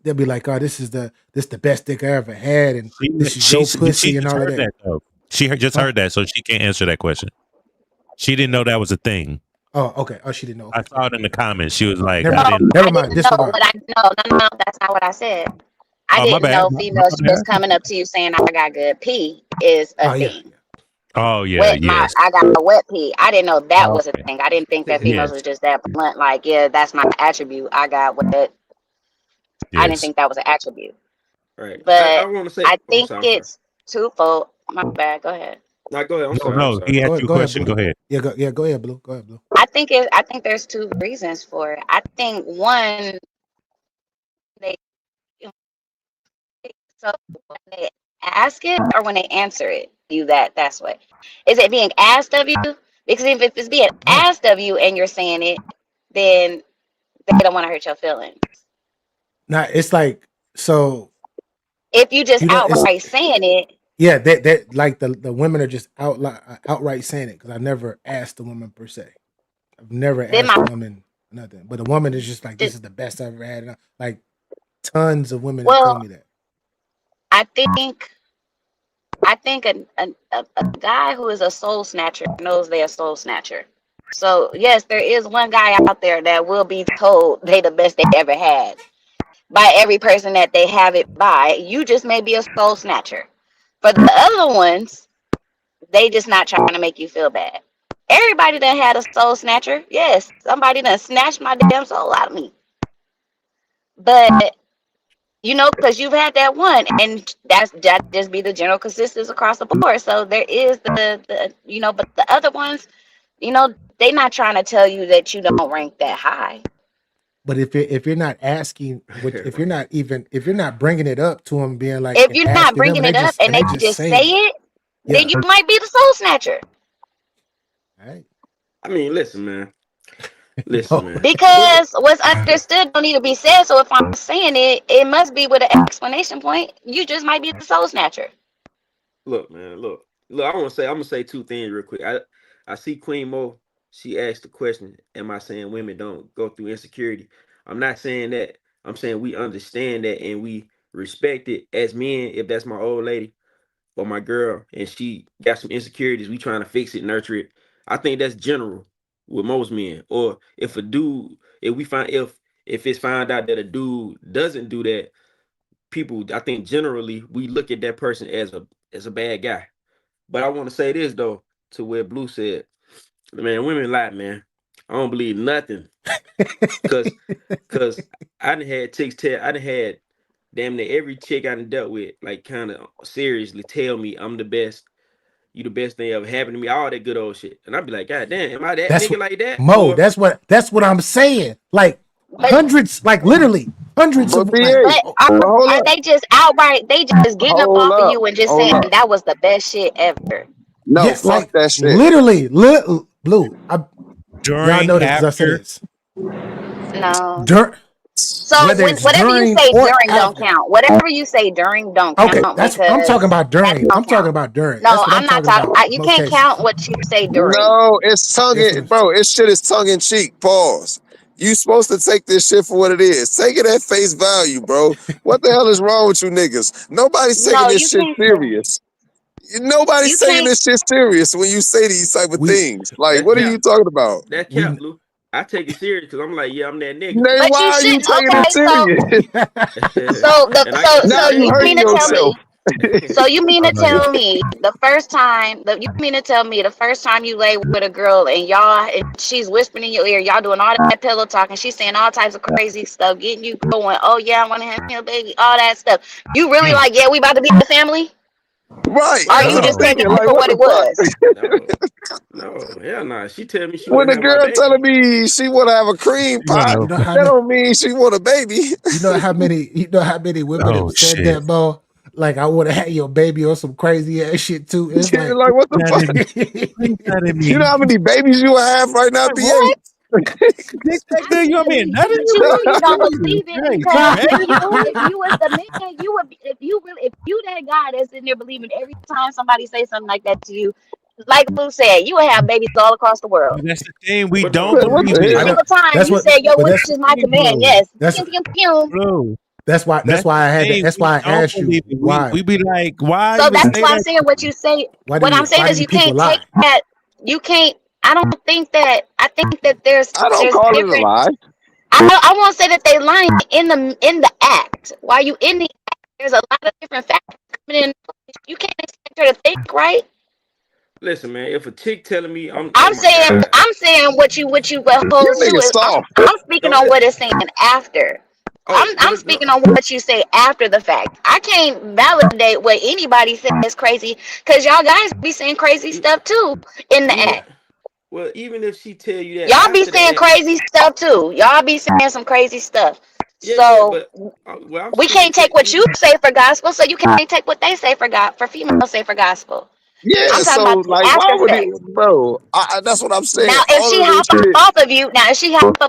this the best dick I ever had, and this is your She pussy and just all of heard that. that though. She just Huh? heard that, so she can't answer that question. She didn't know that was a thing. Oh, okay. Oh, she didn't know. I Okay, saw cool. it in the comments. She was like, Never I no, mind. didn't. Never I mind. didn't know Disregard. what I no, that's not what I said. I Oh, my didn't bad. know My females bad. just coming up to you saying I got good pee is a Oh yeah. thing. Oh yeah, yes. I got a wet pee. I didn't know that was a Okay. thing. I didn't think that females Yes. was just that blunt, like, yeah, that's my attribute. I got wet. I didn't Yes. think that was an attribute. Right. I But want to say, I oh, I'm think sorry. it's twofold. My bad. Go ahead. No, go ahead. I'm No, sorry. I'm no. sorry. He asked you a Go ahead, question. Go Blue. ahead. Yeah, go ahead, Blue. Go ahead, Blue. I think there's two reasons for it. I think one, they so when they ask it or when they answer it, that's what. Is it being asked of you? Because if it's being No. asked of you and you're saying it, then they don't want to hurt your feelings. Nah, it's like, so If you just you don't. It's outright saying it, yeah. That like the women are just outright saying it, because I never asked the woman per se. I've never then asked the woman nothing, but the woman is just like, this is the best I've ever had. And Like tons of women have told well, me that. I think I think a guy who is a soul snatcher knows they're a soul snatcher. So yes, there is one guy out there that will be told they the best they ever had by every person that they have it by. You just may be a soul snatcher. For the other ones, they just not trying to make you feel bad. Everybody done had a soul snatcher. Yes, somebody done snatched my damn soul out of me. But you know, because you've had that one, and that just be the general consistency across the board. So there is the you know, but the other ones, you know, they not trying to tell you that you don't rank that high. But if you're not asking, if you're not bringing it up to them, being like, If and you're not asking them, bringing it up and they they just just saying say it. it, then Yeah. you might be the soul snatcher. Right. I mean, listen, man. Listen, man. Because what's understood don't need to be said. So if I'm saying it, it must be with an explanation point. You just might be the soul snatcher. Look, man. Look. I'm gonna say two things real quick. I see Queen Mo. She asked the question, "Am I saying women don't go through insecurity?" I'm not saying that. I'm saying we understand that and we respect it as men. If that's my old lady or my girl, and she got some insecurities, we trying to fix it, nurture it. I think that's general with most men. Or if a dude, if it's found out that a dude doesn't do that, people, I think generally we look at that person as a bad guy. But I want to say this though, to where Blue said, man, women lie, man. I don't believe nothing. Cause I done had chicks I done had damn near every chick I done dealt with, like kind of seriously tell me I'm the best. You the best thing ever happened to me, all that good old shit. And I'd be like, God damn, am I that That's nigga like that? Mo. Or That's what I'm saying. Like hundreds, like literally hundreds of. Like, But are they just outright? They just getting up off of you and just saying that was the best shit ever. No, yeah, fuck like that shit. literally, Blue. Y'all During, know this because I said after, this. No. So whether it's Whatever you during say or during don't after. count. Whatever you say during don't Okay, count I'm because talking about that during. don't I'm count. talking about during. No, That's what I'm not talking. You most can't cases. count what you say during. No, it's tongue It's in, bro. It shit is tongue in cheek. Pause. You supposed to take this shit for what it is. Take it at face value, bro. What the hell is wrong with you niggas? Nobody's taking No, this you shit can't. serious. Nobody's You taking can't. this shit serious when you say these type of things. Like, that what are cap. you talking about? That cap, Blue. I take it serious because I'm like, yeah, I'm that nigga. Then But why you are you shouldn't. taking it Okay, serious? And I got Now so you you hurting mean to tell yourself. me? So you mean to tell me the first time? You mean to tell me the first time you lay with a girl and she's whispering in your ear, y'all doing all that pillow talking, she's saying all types of crazy stuff, getting you going. Oh yeah, I want to have a baby, all that stuff. You really like? Yeah, we about to be a family. Right. Or That's you what I'm just taking thinking. it Like, for what what the it was? No, hell nah. She tell me she when want to the have my girl baby. telling me she want to have a cream pie, You know how that don't mean she want a baby. You know how many women have Oh said shit. that, Mo? Like, I would have had your baby or some crazy ass shit too. It's like, Like, what the fuck? You know how many babies you have right now, BA? What? You want me a nut in But you? you don't believe it Hey, because baby. if you was the man, you would if you that guy that's in there believing every time somebody say something like that to you, like Lou said, you would have babies all across the world. But that's the thing. We But no, don't What believe the it. I hell? don't. Single time That's you what. said your But wish that's is my command. Bro. Yes. that's Pew, pew, pew. Bro. that's why That's I the had to. thing. That's We why I don't asked you believe it. why. We be like, why So even that's say why I'm that? saying what you say. Why do What I'm saying is these you people can't take lie? that. You can't. I don't think that. I think that I don't call it a different. lie. I won't say that they lying in the act. While you in the act, there's a lot of different factors coming in. You can't expect her to think right. listen, man. If a chick telling me oh I'm my god, saying what you You opposed to niggas is soft. I'm speaking no, on what it's saying after. I'm no, speaking on what you say after the fact. I can't validate what anybody says crazy because y'all guys be saying crazy stuff too in the even act. even if she tell you that Y'all be after the saying act, crazy stuff too. Y'all be saying some crazy stuff. yeah, So but well, I'm we speaking can't to take what you say for gospel, so you can't take what they say for females say for gospel. I'm Yeah, talking so about like, why after would sex. he, bro? That's what I'm saying. Now, if All she of this hop up shit.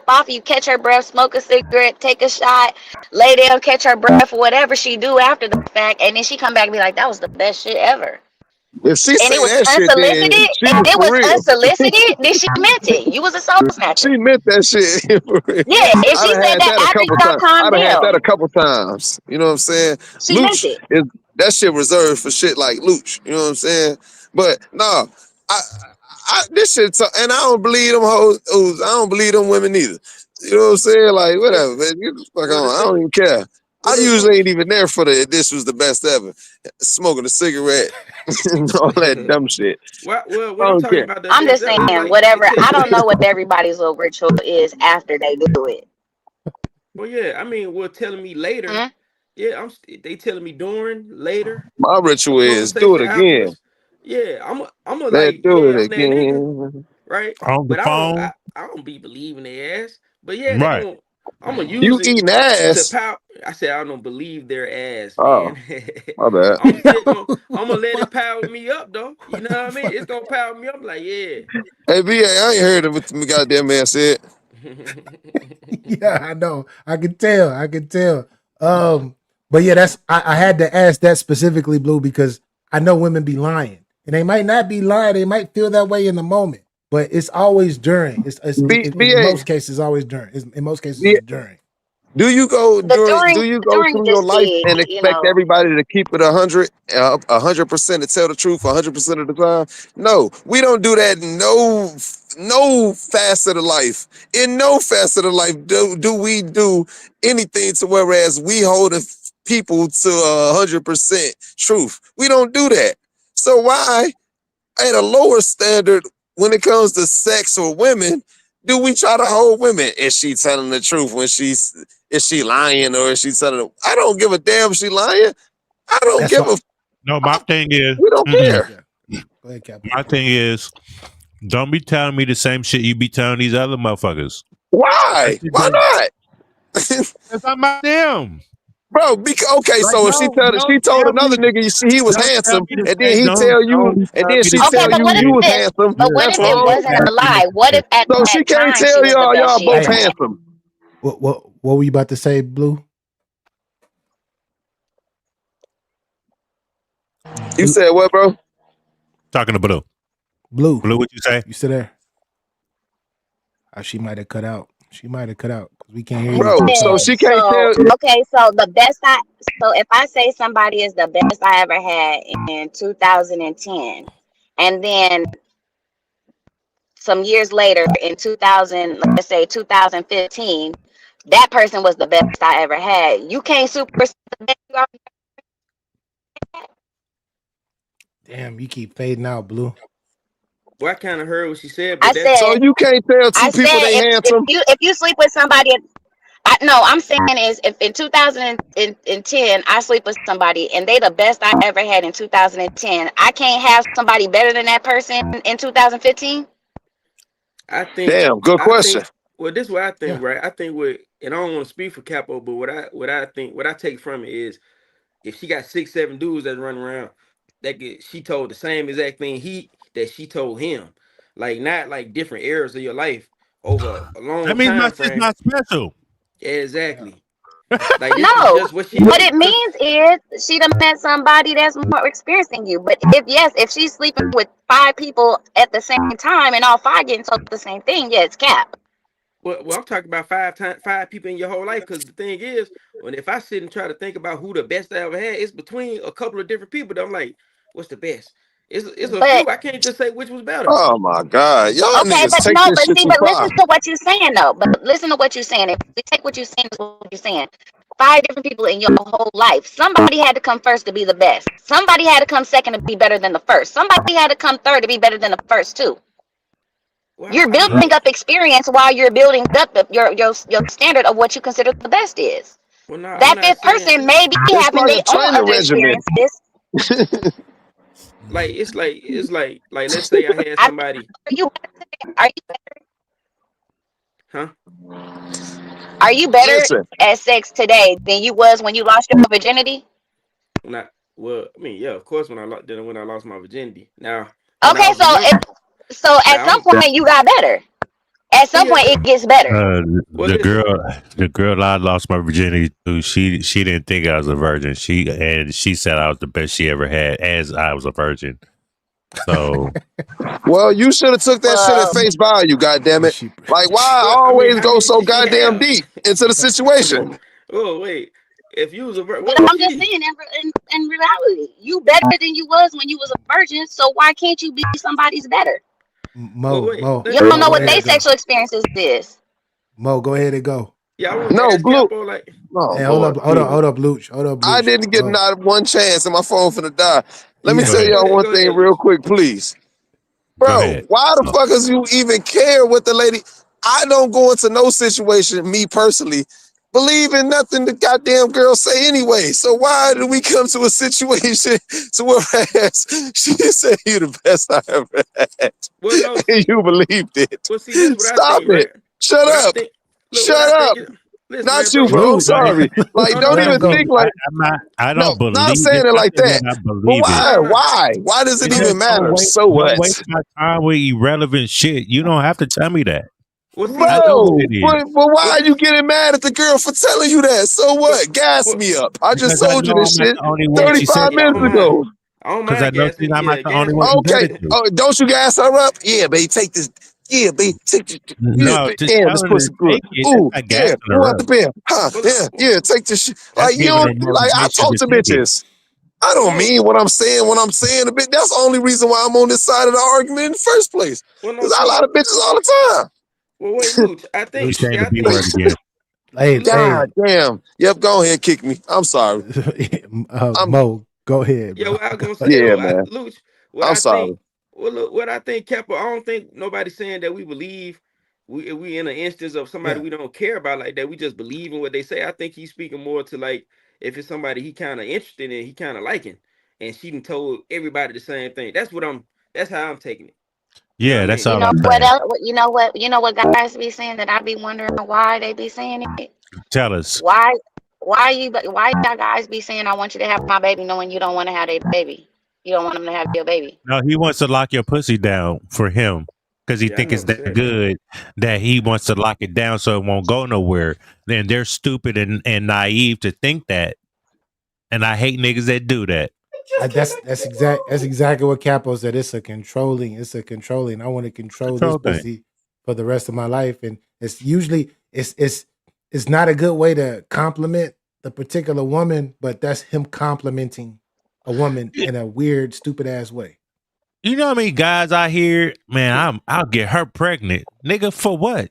off of you, catch her breath, smoke a cigarette, take a shot, lay down, catch her breath, whatever she do after the fact, and then she come back and be like, "That was the best shit ever," If she and it say was that shit, then unsolicited, she was for real. then she meant it. You was a soul snatcher. She meant that shit. For real. Yeah, if I she done said had that that a after you couple got times. I calmed done had that down, a couple times. You know what I'm saying? she meant it. That shit reserved for shit like Luch. You know what I'm saying? But no, this shit, and I don't believe them hoes. I don't believe them women either. You know what I'm saying? Like whatever, man. You just fuck on. I don't even care. I usually ain't even there for this was the best ever. Smoking a cigarette and all that dumb shit. Well, I what I'm don't talking care. about the I'm best just ever is saying, like they whatever. tell I you don't know later. what everybody's little ritual is after they do it. Well, yeah, I mean, well, telling me later. Hmm? Yeah, they telling me during, later, My ritual a is do conversation it again. afterwards. Yeah, I'm a Let's like, do yeah, it I'm that nigga, again. right? On the But phone. I don't be believing their ass. But yeah, Right. I'm gonna You use it eating to ass? power. I said I don't believe their ass, man. Oh, my bad. I'm gonna let it power me up though. You know what I mean? It's gonna power me up. Like, yeah. Hey, BA, I ain't heard of what the goddamn man said. Yeah, I know. I can tell. I can tell. But yeah, I had to ask that specifically, Blue, because I know women be lying, and they might not be lying. They might feel that way in the moment, but it's always during. In BA, most cases, always during. In most cases, it's during. do you go The do you go during through your just life be, and you expect know. everybody to keep it 100% to tell the truth 100% of the time? No, we don't do that in no facet of life. In no facet of life do we do anything to whereas we hold people to 100% truth. We don't do that. So why at a lower standard when it comes to sex or women, do we try to hold women? Is she telling the truth when is she lying or is she telling? I don't give a damn if she lying. I don't That's give why. a. No, my thing is, We don't care. Yeah. Go ahead, Cap. my thing is, don't be telling me the same shit you be telling these other motherfuckers. Why? Why not? Cause I'm not them. Bro, okay, Like, so if she don't told tell another me, nigga he was don't tell handsome, me the and then same, he don't, tell you, don't and tell then me the she Okay, tell same but you what if you shit. was this? handsome, But what that's if it wrong. wasn't a lie? What if at So she that can't time she tell was the best y'all she both ever Hey, had? handsome. what were you about to say, Blue? You said what, bro? Talking to Blue. Blue, Blue, what you say? you still there? She might have cut out. She might have cut out because we can't hear you if Bro, you're so talking. she can't So tell. okay, so if I say somebody is the best I ever had in 2010, and then some years later in 2000, let's say 2015, that person was the best I ever had. You can't supersede the best you already had. Damn, you keep fading out, Blue. Well, I kind of heard what she said, I but that's So said, you can't tell two I people said they handsome. if you sleep with somebody, no, I'm saying is if in 2010 I sleep with somebody and they the best I ever had in 2010, I can't have somebody better than that person in 2015. I think Damn, good I question. think well, this is what I think, Yeah. right? I think and I don't want to speak for Capo, but what I take from it is if she got 6, 7 dudes that run around, she told the same exact thing that she told him, like not like different eras of your life over a That long means my time shit's frame. not special. Yeah, Yeah. exactly. Like this is No, just what she what do. it means is she done met somebody that's more experienced than you. But if she's sleeping with 5 people at the same time and all 5 getting told the same thing, yeah, it's cap. Well, I'm talking about 5 people in your whole life. Because the thing is, if I sit and try to think about who the best I ever had, it's between a couple of different people. That I'm like, what's the best? It's a But few. I can't just say which was better. Oh my God, y'all okay, niggas but take no, this but shit see, too but listen far. to what you're saying though. But listen to what you're saying. If we take what you're saying is what you're saying, 5 different people in your whole life. Somebody had to come first to be the best. Somebody had to come second to be better than the first. Somebody had to come third to be better than the first two. Well, You're I Yeah. building up experience while you're building up your standard of what you consider the best is. well, no, I'm That not fifth saying person may be It's having like their a own training other regimen. experiences. like it's like let's say I had I, somebody, are huh? you better Listen, at sex today than you was when you lost your virginity? Not well. I mean, yeah, of course. When I lost my virginity. Now, when I Okay, was a young, so at now some I'm. point you got better. At Well, some yeah, point it gets better. Uh, well, the listen. girl I lost my virginity to, she didn't think I was a virgin. She said I was the best she ever had as I was a virgin. So well, you should have took that shit at Well, face value, goddamn it. She Like, why Well, I mean, always how go many so did she goddamn have? deep into the situation? Oh wait, If you was a virgin, But I'm just saying, in reality, you better than you was when you was a virgin. So why can't you be somebody's better? Mo, You don't know go what ahead their and go. sexual experiences is. Mo, go ahead and go. Yeah, I want to No, ask Blue. Capo like, Oh, Hey, Lord. hold up, Luch. Hold up, I Luch. didn't get Mo. not one chance and my phone finna die. Let me Yeah. Go tell ahead. y'all one Go thing ahead, real Luch. quick, please. Go Bro, ahead. why the fuck is you even care what the lady? I don't go into no situation, me personally, believe in nothing the goddamn girl say anyway. So why did we come to a situation to whereas she said you the best I ever had? Well, no, And see, you believed it. well, see, this what I Stop think, it. right? Shut What I up. think, look, what Shut I think up. is, listen, man, Not you, bro, bro. I'm Luch, sorry. Like, no, no, don't let him even listen, go. think like, I no, don't not believe saying it's it not like that that. I But believe it. why? no, no, Why? Why does it no. even matter? So Don't what? waste my time with irrelevant shit. You don't have to tell me that. Well, see, I look, know what Bro, it is but why well, are you getting mad at the girl for telling you that? So well, what? Gas well, me up. I just because I told you know this I'm not shit the only one she said 35 yeah, it I minutes don't to. mind. ago. I don't Because I mind know gassing. I'm not Yeah, the gas only one me. she said Okay. it to. Oh, don't you gas her up? Yeah, babe, take this. Yeah, babe, take this. Yeah, No, just damn, this telling her pussy to good. take it. That's Ooh, not yeah, gassing pull her out the up. pen. Huh, Well, yeah, yeah, take this shit. That's Like, you giving her don't, like, I motivation talk to to take it. bitches. I don't no, mean what I'm saying when I'm saying a bit. That's the only reason why I'm on this side of the argument in the first place. well, no, Because I see, lie to bitches all the time. well, wait, Luch, I You think, saying see, the I B think, word again. Hey, Luch, hey, God damn. Yep, go ahead, kick me. I'm sorry. I'm Mo, go ahead, yeah, bro. what I was gonna say yeah, though, man. Luch, what I'm I think, sorry. well, look, what I think, Capo, I don't think nobody's saying that we believe we in an instance of somebody Yeah, we don't care about like that. We just believe in what they say. I think he's speaking more to like if it's somebody he kind of interested in, he kind of liking, and she done told everybody the same thing. That's how I'm taking it. You know what Yeah, I that's mean? You all know I'm what saying. else? You know what guys be saying that I be wondering why they be saying it. Tell us. Why y'all guys be saying I want you to have my baby knowing you don't want to have a baby? You don't want them to have your baby. No, he wants to lock your pussy down for him because he Yeah, I think it's never that said that. good that he wants to lock it down so it won't go nowhere. Then they're stupid and naive to think that. And I hate niggas that do that. that's exactly what Capo said. It's a controlling. I want to control this Control thing. pussy for the rest of my life, and it's usually it's not a good way to compliment the particular woman, but that's him complimenting a woman in a weird, stupid ass way. You know how many guys I hear, man, I'll get her pregnant. Nigga, for what?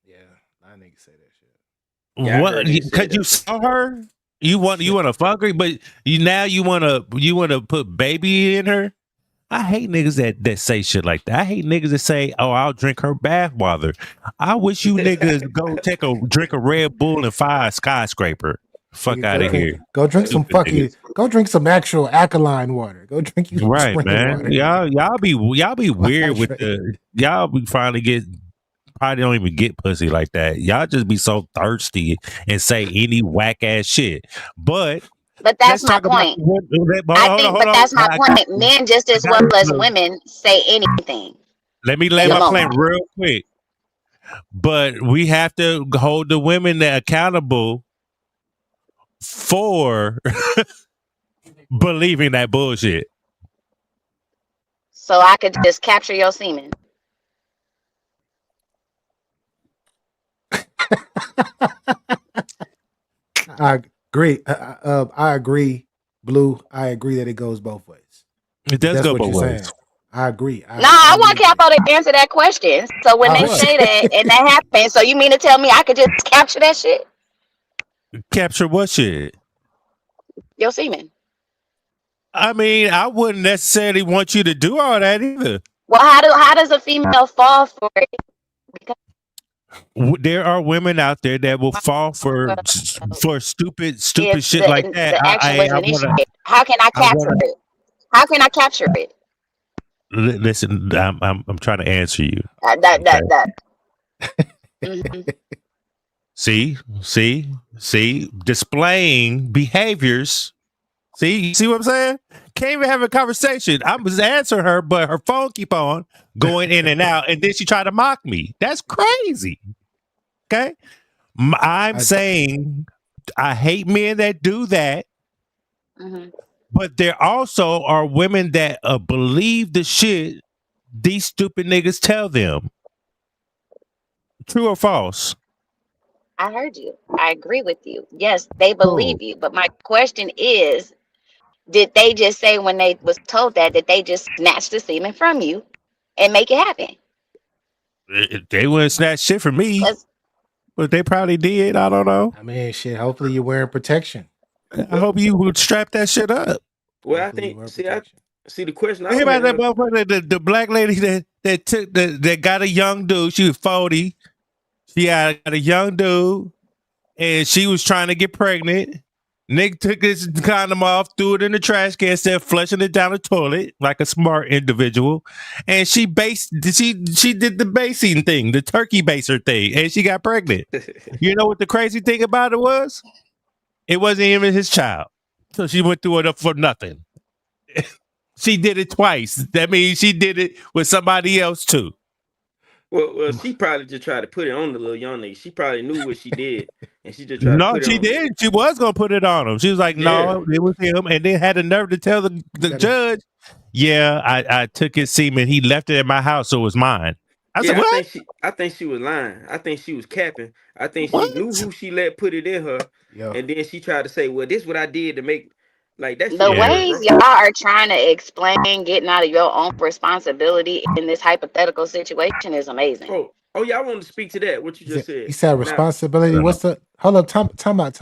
Yeah, I nigga say that shit. Yeah, I What? heard niggas say Because you that. saw her? You want to fuck her, but you want to put baby in her? I hate niggas that say shit like that. I hate niggas that say, "Oh, I'll drink her bathwater." I wish you niggas go drink a Red Bull and fire a skyscraper. Fuck Nigga, out of here, go drink some stupid niggas. go drink some actual alkaline water. Go drink you some Right, spring man. water. Y'all be weird with Hydrate. y'all be probably don't even get pussy like that. Y'all just be so thirsty and say any whack ass shit. But But that's let's my talk about point. hold I on, think, hold but on. that's my point. Men just I as got well as it. women say anything Let me lay in the my Yes. plan moment. real quick. But we have to hold the women accountable for believing that bullshit. So I could just capture your semen. I agree. I agree, Blue. I agree that it goes both ways. It If does that's go what both you're ways. saying, I agree. No, I I totally want agree. Capo to answer that question. So when they What? say that and that happens, so you mean to tell me I could just capture that shit? Capture what shit? Your semen. I mean, I wouldn't necessarily want you to do all that either. Well, how does a female fall for it? Because There are women out there that will fall for stupid if shit like that. the action I was wanna initiated, how can I I capture wanna it? How can I capture it? listen. I'm trying to answer you. That Okay. that that. Mhm. See, displaying behaviors. See, you see what I'm saying? Can't even have a conversation. I'm just answering her, but her phone keep on going in and out, and then she try to mock me. That's crazy. Okay, I'm I saying I hate men that do that, Mhm. but there also are women that believe the shit these stupid niggas tell them. True or false? I heard you. I agree with you. Yes, they Cool. believe you. But my question is, did they just say when they was told that they just snatch the semen from you and make it happen? They wouldn't snatch shit from me, but they probably did. I don't know. I mean, shit. Hopefully you're wearing protection. I hope you would strap that shit up. Well, I Hopefully you think wear see, protection. see the question I Think would about that have. motherfucker, the black lady that took that got a young dude. She was 40. She got a young dude, and she was trying to get pregnant. Nick took his condom off, threw it in the trash can, said flushing it down the toilet like a smart individual. And she did the basing thing, the turkey baser thing, and she got pregnant. You know what the crazy thing about it was? It wasn't even his child. So she went through it for nothing. She did it twice. That means she did it with somebody else too. Well, she probably just tried to put it on the little young nigga. She probably knew what she did, and she just tried to No, put it she on. did. She was gonna put it on him. She was like, Yeah. "No, it was him," and then had the nerve to tell the judge, "Yeah, I took his semen. He left it at my house, so it was mine." I said, Yeah, "What? I think she was lying. I think she was capping. I think she What?" knew who she let put it in her, Yo. and then she tried to say, "Well, this what I did to make." Like that shit The don't Yeah. work, ways bro. y'all are trying to explain getting out of your own responsibility in this hypothetical situation is amazing. Oh yeah, I wanted to speak to that. What you just You said. said Now, responsibility. What's the hold up? Time out.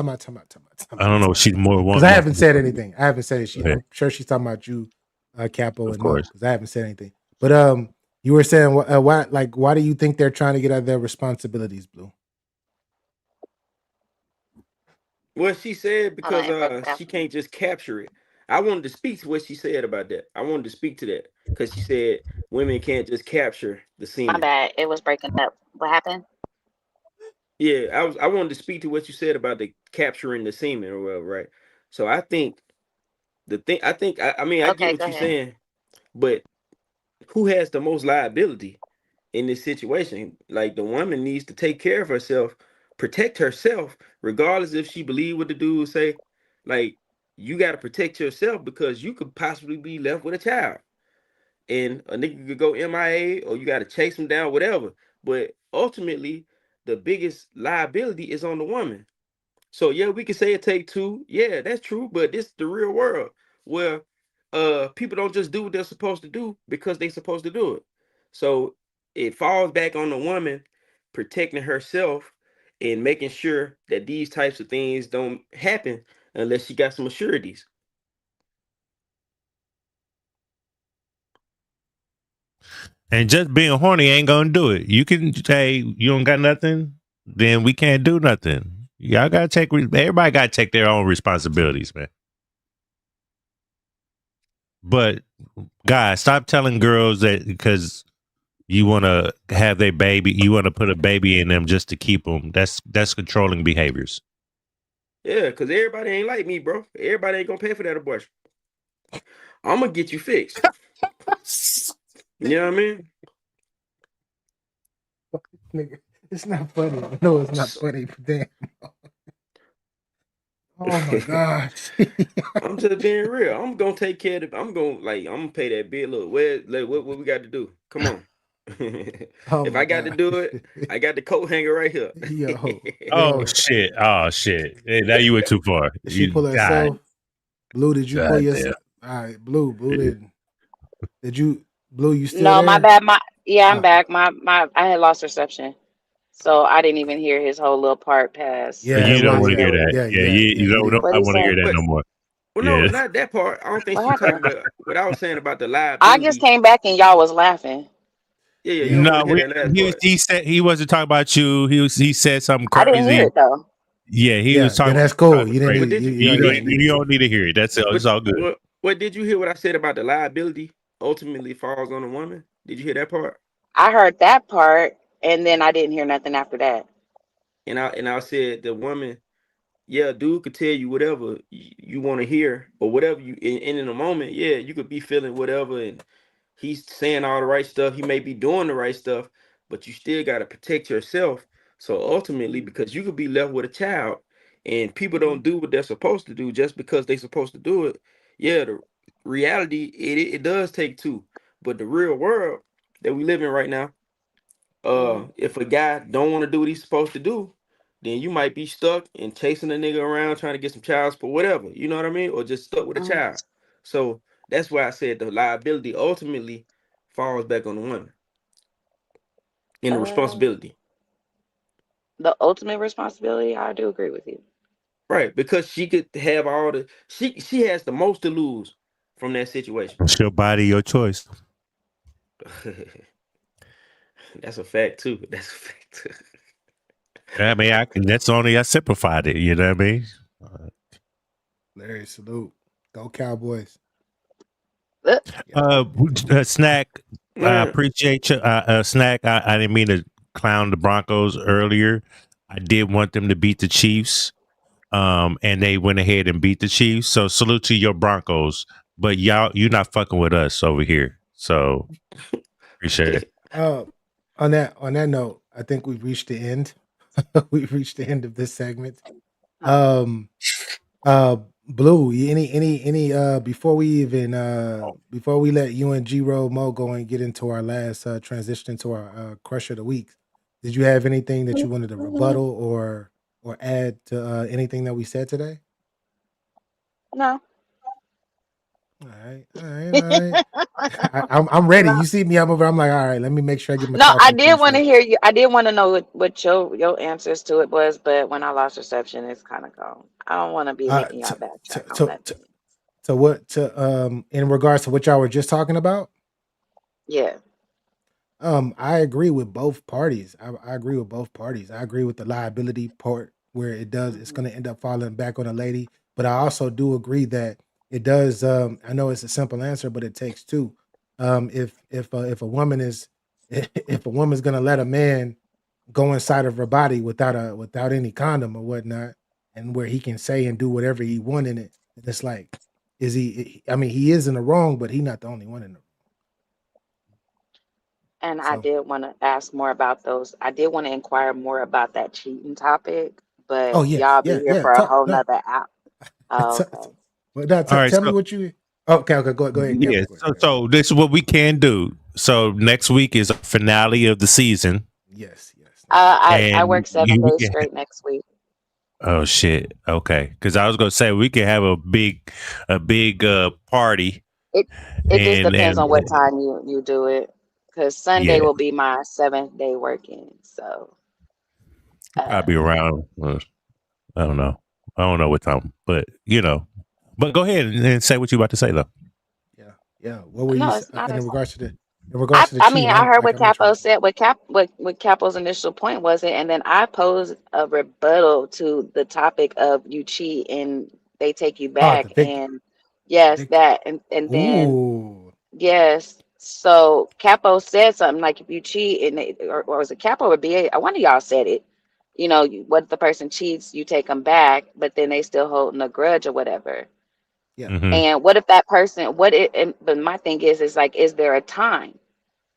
I don't know. She's more Because one. I haven't said anything. I haven't said it. Go ahead. I'm sure she's talking about you, Capo, Of and Mo. course. Because I haven't said anything. But you were saying why do you think they're trying to get out of their responsibilities, Blue? what she said Hold on, because it broke up. she can't just capture it. I wanted to speak to what she said about that. I wanted to speak to that because she said women can't just capture the My semen. bad. It was breaking up. What happened? Yeah, I wanted to speak to what you said about the capturing the semen or whatever, right? So I think I mean I get Okay, what go you're ahead. saying, but who has the most liability in this situation? Like the woman needs to take care of herself, protect herself, regardless if she believe what the dude would say. Like you got to protect yourself because you could possibly be left with a child, and a nigga could go MIA or you got to chase him down, whatever. But ultimately, the biggest liability is on the woman. So yeah, we can say it take two. Yeah, that's true, but this is the real world where people don't just do what they're supposed to do because they're supposed to do it. So it falls back on the woman protecting herself and making sure that these types of things don't happen unless she got some assurities. And just being horny ain't gonna do it. You can say you don't got nothing, then we can't do nothing. Y'all gotta take. Everybody gotta take their own responsibilities, man. But guys, stop telling girls that because you want to have their baby, you want to put a baby in them just to keep them. That's controlling behaviors. Yeah, because everybody ain't like me, bro. Everybody ain't gonna pay for that abortion. I'm gonna get you fixed. You know what I mean? Nigga, it's not funny. No, it's not funny. Damn. Oh my gosh. I'm just being real. I'm gonna take care of I'm gonna pay that bill. Look, what we got to do? Come on. Oh If my I got to god. do it, I got the coat hanger right here. Oh Yo. shit! Oh shit! Hey, now you went too far. Did she pull God, herself? Blue, did you pull God yourself? damn. All right, Blue. Did you Blue, you still No, my there? bad. I'm Oh, back. I had lost reception. So I didn't even hear his whole little part pass yeah, it You don't was want to hear voluntarily. that. Yeah, you you don't. didn't. What I he want to say? hear that But no more. well, no, Yeah. not that part. I don't think What she was talking happened? about what I was saying about the I just liability. came back and y'all was laughing. Yeah, you don't Yeah. want No, to hear that last part. he said he wasn't talking about you. He said something I didn't hear crazy. it though. Yeah, he was Yeah, talking then about that's cool. something You didn't crazy. But need did you You you don't ain't need you don't need to hear it. but It's all good. what did you hear what I said about the liability ultimately falls on the woman? Did you hear that part? I heard that part and then I didn't hear nothing after that. And I said the woman, yeah, dude could tell you whatever you want to hear or whatever and in a moment, yeah, you could be feeling whatever and he's saying all the right stuff. He may be doing the right stuff, but you still got to protect yourself. So ultimately, because you could be left with a child and people don't do what they're supposed to do just because they're supposed to do it. Yeah, the reality, it does take two. But the real world that we live in right now, if a guy don't want to do what he's supposed to do, then you might be stuck and chasing a nigga around trying to get some child support, whatever. You know what I mean? Or just stuck with a child. So that's why I said the liability ultimately falls back on the woman and the responsibility. The ultimate responsibility, I do agree with you. Right, because she could have all the she has the most to lose from that situation. It's your body, your choice. That's a fact too. That's a fact too. I mean, that's only I simplified it. You know what I mean? Larry, salute. Go Cowboys. Snack. I appreciate you. Snack. I didn't mean to clown the Broncos earlier. I did want them to beat the Chiefs. And they went ahead and beat the Chiefs. So salute to your Broncos. But you're not fucking with us over here. So appreciate it. On that note, I think we've reached the end. We've reached the end of this segment. Blue, any before we let you and G Roll Mo go and get into our last transition into our crush of the week, did you have anything that you wanted to rebuttal or add to anything that we said today? No. All right. I'm ready. You see me, I'm over. I'm like, all right. Let me make sure I get my. No, I did want to hear you. I did want to know what your answers to it was, but when I lost reception, it's kind of gone. I don't want to be making y'all backtrack on that. In regards to what y'all were just talking about? Yeah. I agree with both parties. I agree with both parties. I agree with the liability part where it's going to end up falling back on a lady. But I also do agree that it does. I know it's a simple answer, but it takes two. If a woman is if a woman's going to let a man go inside of her body without any condom or whatnot, and where he can say and do whatever he want in it, it's like, is he? I mean, he is in the wrong, but he's not the only one in the. And I did want to ask more about those. I did want to inquire more about that cheating topic, but y'all be here for a whole nother hour. Oh, okay. But now, tell me what you. Okay, go ahead. Yeah. So this is what we can do. So next week is a finale of the season. Yes. I work 7 days straight next week. Oh shit. Okay. Because I was gonna say we could have a big party. It just depends on what time you do it. Because Sunday will be my 7th day working. So I'll be around. I don't know. I don't know what time, but But go ahead and say what you about to say though. Yeah. What were you in regards to the? I mean, I heard what Capo said. What Capo's initial point was it, and then I posed a rebuttal to the topic of you cheat and they take you back, and yes, that, and then yes. So Capo said something like, if you cheat and or was it Capo or BA? One of y'all said it. What if the person cheats, you take them back, but then they still holding a grudge or whatever. Yeah. And what if that person? But my thing is like, is there a time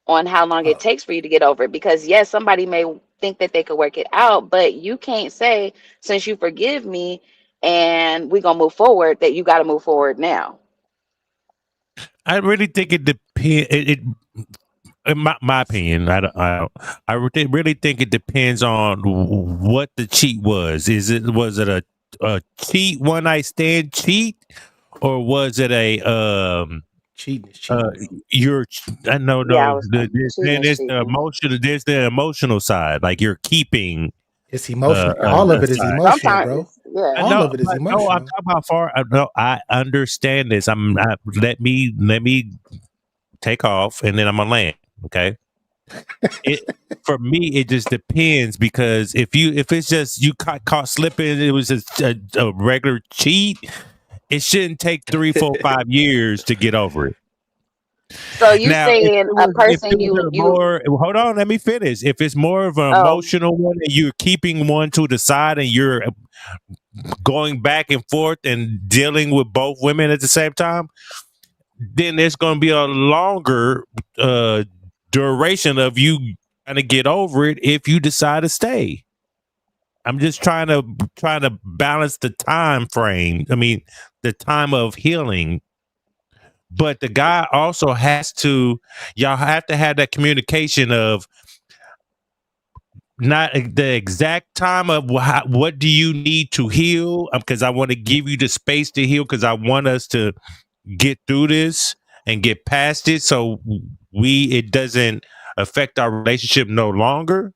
on how long it takes for you to get over it? Because yes, somebody may think that they could work it out, but you can't say, since you forgive me and we're gonna move forward, that you got to move forward now. I really think it depends. In my opinion, I really think it depends on what the cheat was. Was it a cheat, one night stand cheat, or was it a cheating? I know. There's the emotional. There's the emotional side. Like you're keeping. It's emotional. All of it is emotional, bro. All of it is emotional. No, I'm talking about far. No, I understand this. Let me take off, and then I'm gonna land. Okay. For me, it just depends, because if it's just you caught slipping, it was just a regular cheat. It shouldn't take 3, 4, 5 years to get over it. So you saying a person hold on, let me finish. If it's more of an emotional one and you're keeping one to the side and you're going back and forth and dealing with both women at the same time, then there's going to be a longer duration of you trying to get over it if you decide to stay. I'm just trying to balance the time frame. I mean, the time of healing. But the guy also y'all have to have that communication of, not the exact time of what do you need to heal, because I want to give you the space to heal, because I want us to get through this and get past it, so it doesn't affect our relationship no longer.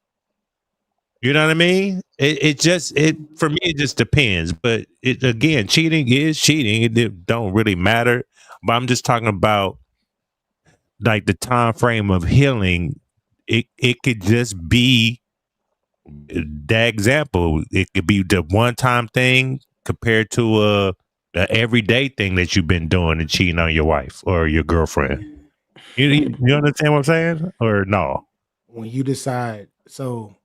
You know what I mean? It for me it just depends. But it again, cheating is cheating. It don't really matter. But I'm just talking about like the time frame of healing. It could just be that example. It could be the one time thing compared to a everyday thing that you've been doing and cheating on your wife or your girlfriend. You understand what I'm saying? Or no? When you decide, so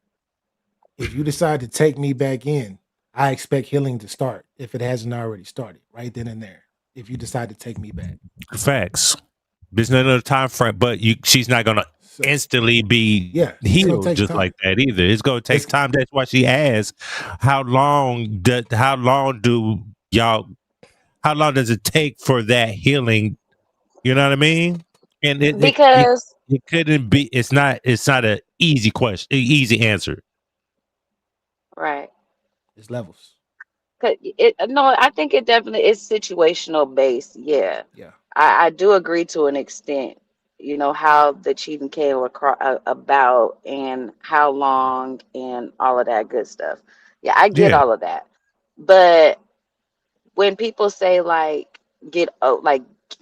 if you decide to take me back in, I expect healing to start if it hasn't already started right then and there. If you decide to take me back, Facts. There's no other time frame, but she's not gonna instantly be it's gonna healed take just time. like that either. It's gonna take time. That's why she asked, how long does it take for that healing? You know what I mean? And Because it couldn't be. It's not a easy question, easy answer. right. It's levels. No, I think it definitely is situational based. Yeah, Yeah. I do agree to an extent. You know how the cheating came about and how long and all of that good stuff. Yeah, I get Yeah. all of that. But when people say like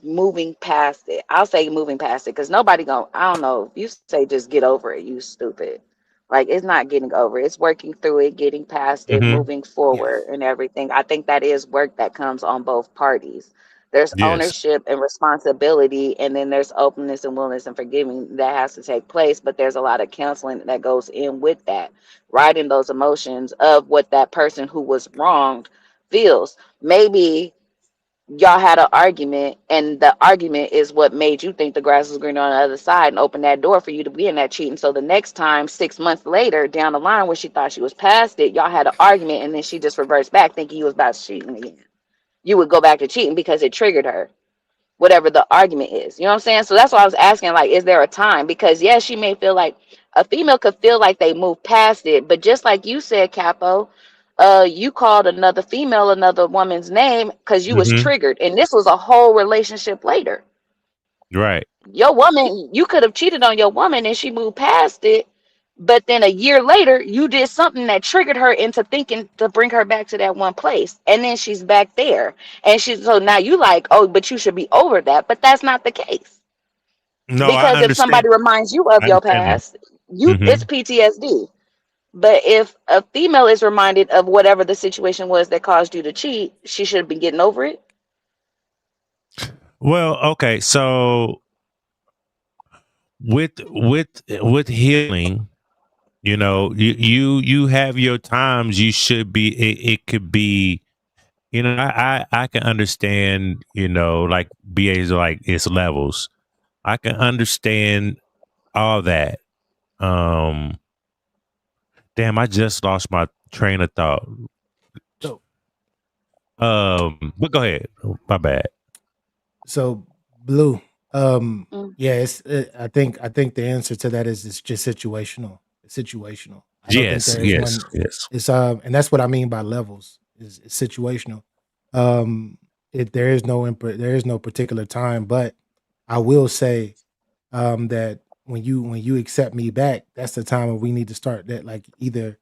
moving past it, I'll say moving past it because nobody gonna, I don't know, if you say just get over it, you stupid. Like it's not getting over it, it's working through it, getting past it, Mm-hmm. moving forward and everything. I think that is work that comes on both parties. There's Yes. ownership and responsibility, and then there's openness and willingness and forgiving that has to take place, but there's a lot of counseling that goes in with that, writing those emotions of what that person who was wronged feels. Maybe y'all had an argument and the argument is what made you think the grass was greener on the other side and opened that door for you to be in that cheating. So the next time, 6 months later down the line where she thought she was past it, y'all had an argument and then she just reversed back thinking you was about to cheating again. You would go back to cheating because it triggered her, whatever the argument is. You know what I'm saying? So that's why I was asking, like, is there a time? Because yes, she may feel like a female could feel like they moved past it, but just like you said, Capo, you called another female another woman's name because you was Mm-hmm. triggered, and this was a whole relationship later. Right. Your woman, you could have cheated on your woman and she moved past it, but then a year later, you did something that triggered her into thinking to bring her back to that one place, and then she's back there, and she's so now you like, oh, but you should be over that, but that's not the case. No, I Because if understand. somebody reminds you of I your understand that. past, you Mm-hmm. it's PTSD. But if a female is reminded of whatever the situation was that caused you to cheat, she should have been getting over it. Well, okay, so with healing, you have your times. You should be. It could be. I can understand. Like BA's like it's levels. I can understand all that. Um, damn, I just lost my train of thought. So But go ahead. My bad. So Blue, Mm. yeah, I think the answer to that is it's just situational. It's situational. I don't think Yes, there is yes, one. yes. It's and that's what I mean by levels. It's situational. Um, there is no particular time, but I will say that when you accept me back, that's the time when we need to start that, like either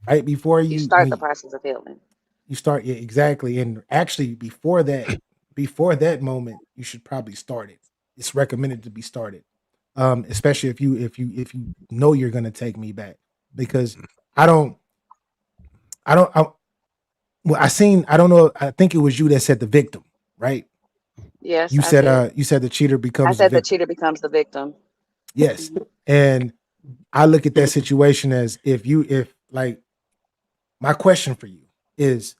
right before You you start the when process of healing. you start, yeah, exactly. And actually before that moment, you should probably start it. It's recommended to be started. Especially if you know you're gonna take me back. Because I don't I don't I, well, I don't know, I think it was you that said the victim, right? Yes, You I said did. you said the cheater I becomes the said the victim. cheater becomes the victim. Yes. And I look at that situation as if like my question for you is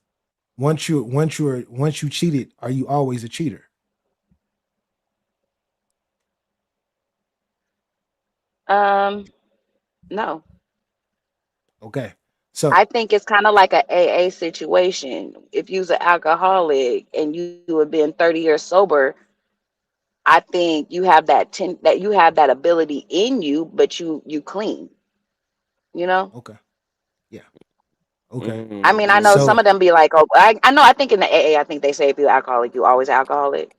once you cheated, are you always a cheater? No. Okay. So I think it's kind of like a AA situation. If you's an alcoholic and you have been 30 years sober, I think you have that you have that ability in you, but you clean. You know. Okay. Yeah. Okay. I mean, I know So some of them be like, oh, I know. I think in the AA, I think they say if you're alcoholic, you always alcoholic.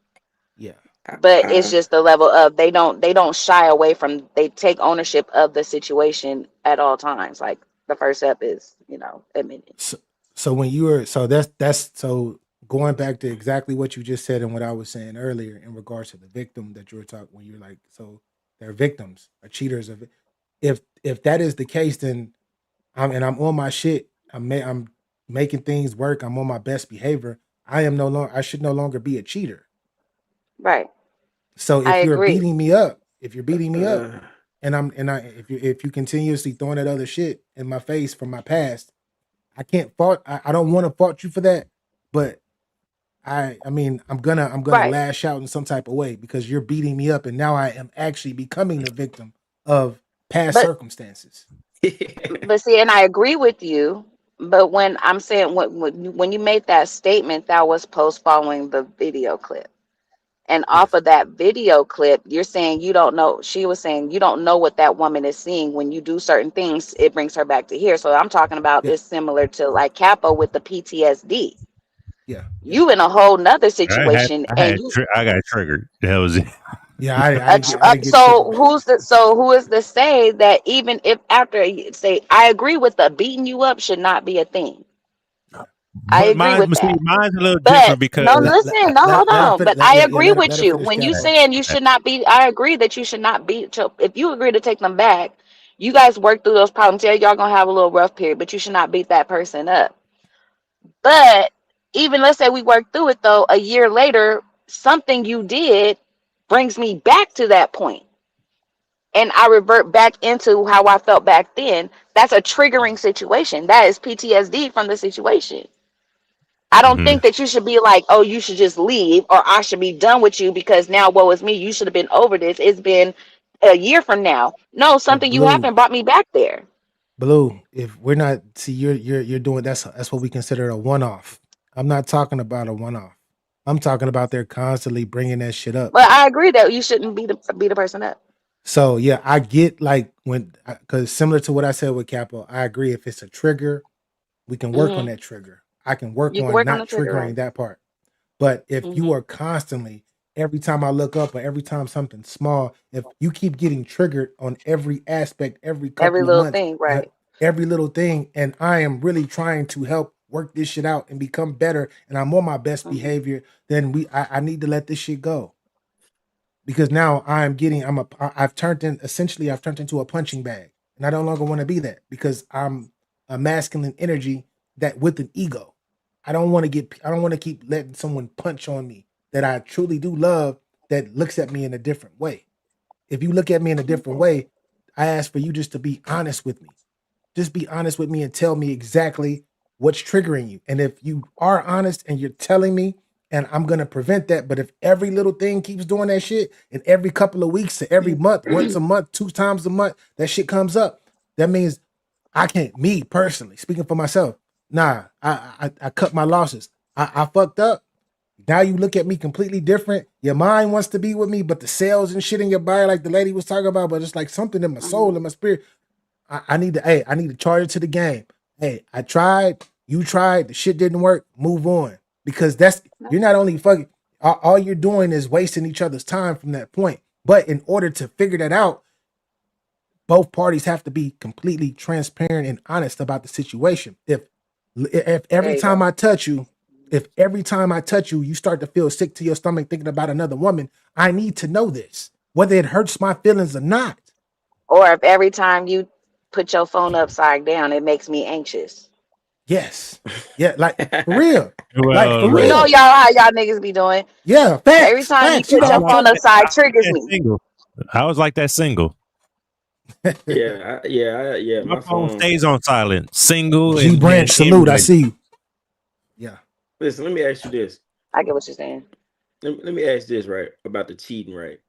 yeah. But it's just the level of they don't shy away from, they take ownership of the situation at all times. Like the first step is, admitting. So when you were that's so going back to exactly what you just said and what I was saying earlier in regards to the victim that you were talking when you're like, so they're victims or cheaters of it. If that is the case, then I'm on my shit. I'm making things work. I'm on my best behavior. I should no longer be a cheater. Right. So I if you're agree. beating me up, and if you continuously throwing that other shit in my face from my past, I can't fault. I don't want to fault you for that, but I mean I'm gonna Right. lash out in some type of way because you're beating me up, and now I am actually becoming the victim of past But circumstances. see, and I agree with you. But when I'm saying when you made that statement, that was post following the video clip. And off Yes. of that video clip, you're saying you don't know. She was saying you don't know what that woman is seeing when you do certain things. It brings her back to here. So I'm talking about Yeah. this similar to like Capo with the PTSD. Yeah. Yeah. You in a whole nother situation, and you I got triggered. That was it. Yeah. I didn't get so triggered. who is to say that even if after say I agree with the beating you up should not be a thing. I But agree with that. mine's a little But different because no, listen, no, hold Let him on. finish. But I agree Let with him you. finish, When you Capo. saying you should not be, I agree that you should not be. So if you agree to take them back, you guys work through those problems. Yeah, y'all gonna have a little rough period, but you should not beat that person up. But even let's say we work through it though, a year later, something you did brings me back to that point, and I revert back into how I felt back then. That's a triggering situation. That is PTSD from the situation. I don't Mhm. think that you should be like, oh, you should just leave or I should be done with you because now woe is me. You should have been over this. It's been a year from now. No, But something you happened brought me back there. Blue, if we're not see you're doing that's what we consider a one off. I'm not talking about a one off. I'm talking about they're constantly bringing that shit up. But I agree that you shouldn't beat the person up. So yeah, I get like when because similar to what I said with Capo, I agree. If it's a trigger, we can work on Hmm. that trigger. I can work You can on work on the not trigger, right? triggering that part. But if Hmm. you are constantly, every time I look up or every time something small, if you keep getting triggered on every aspect, every Every couple of little months, thing, uh, right? every little thing, and I am really trying to help work this shit out and become better, and I'm on my best Hmm. behavior, then I need to let this shit go because now I'm getting I've turned into a punching bag, and I no longer want to be that because I'm a masculine energy that with an ego. I don't want to keep letting someone punch on me that I truly do love that looks at me in a different way. If you look at me in a different way, I ask for you just to be honest with me. Just be honest with me and tell me exactly what's triggering you. And if you are honest and you're telling me, and I'm gonna prevent that. But if every little thing keeps doing that shit, and every couple of weeks to every month, once a month, two times a month, that shit comes up, that means I can't. Me personally, speaking for myself, nah, I cut my losses. I fucked up. Now you look at me completely different. Your mind wants to be with me, but the cells and shit in your body, like the lady was talking about, but it's like something in my soul, in my spirit. I need to, hey, I need to charge it to the game. Hey, I tried, you tried, the shit didn't work. Move on. Because you're not only fucking, all you're doing is wasting each other's time from that point. But in order to figure that out, both parties have to be completely transparent and honest about the situation. If There every you time go. I touch you, if every time I touch you, you start to feel sick to your stomach thinking about another woman, I need to know this, whether it hurts my feelings or not. Or if every time you put your phone upside down, it makes me anxious. Yes. Yeah, like for real. Like for Well, You know real. how y'all niggas be doing. Yeah, Every facts. time you Facts. You put I know, your was like phone tell upside, like triggers that me. single. I was like that single. Yeah. My My phone phone. stays on silent, single, G and Branch, then salute. I anyway. see you. Yeah. Listen, let me ask you this. I get what you're saying. Let me ask this right about the cheating, right?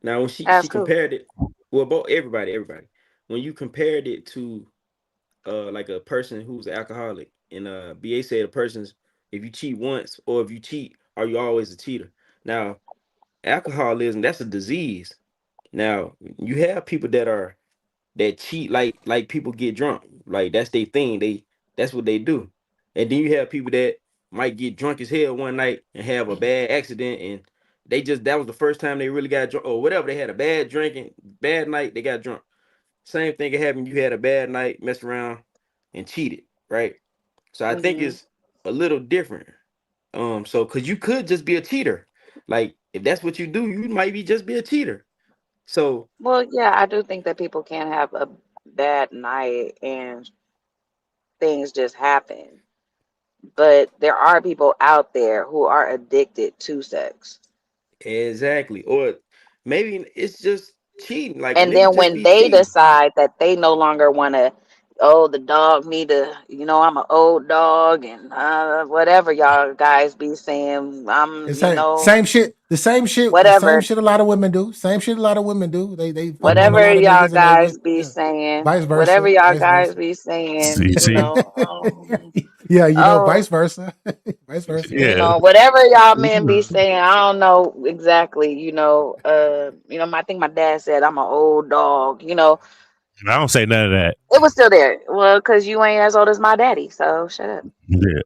Now, when she That's cool. compared it, well, both everybody, when you compared it to like a person who's an alcoholic, and BA said a person's if you cheat once or if you cheat, are you always a cheater? Now, alcoholism, that's a disease. Now, you have people that are that cheat like people get drunk. Like that's their thing. That's what they do. And then you have people that might get drunk as hell one night and have a bad accident, and that was the first time they really got drunk or whatever. They had a bad drinking, bad night, they got drunk. Same thing can happen. You had a bad night, messed around, and cheated, right? So I think Mhm. it's a little different. So because you could just be a cheater, like if that's what you do, you might be just be a cheater. So Well, yeah, I do think that people can have a bad night and things just happen. But there are people out there who are addicted to sex. exactly, or maybe it's just cheating. Like a And nigga then just when be they cheating. decide that they no longer want to, oh, the dog need to, I'm an old dog and whatever y'all guys be saying, It's I'm, same shit. The same shit. The same whatever, shit. A lot of women do. Same shit. A lot of women do. They fuck on a whatever lot of y'all niggas and they wait. guys be Yeah. saying, Vice whatever versa. y'all Vice guys versa. be saying, See, Yeah, oh, vice versa. Vice versa. yeah. whatever y'all men be saying, I don't know exactly, I think my dad said I'm an old dog, I don't say none of that. it was still there. Well, because you ain't as old as my daddy, so shut up. Yeah.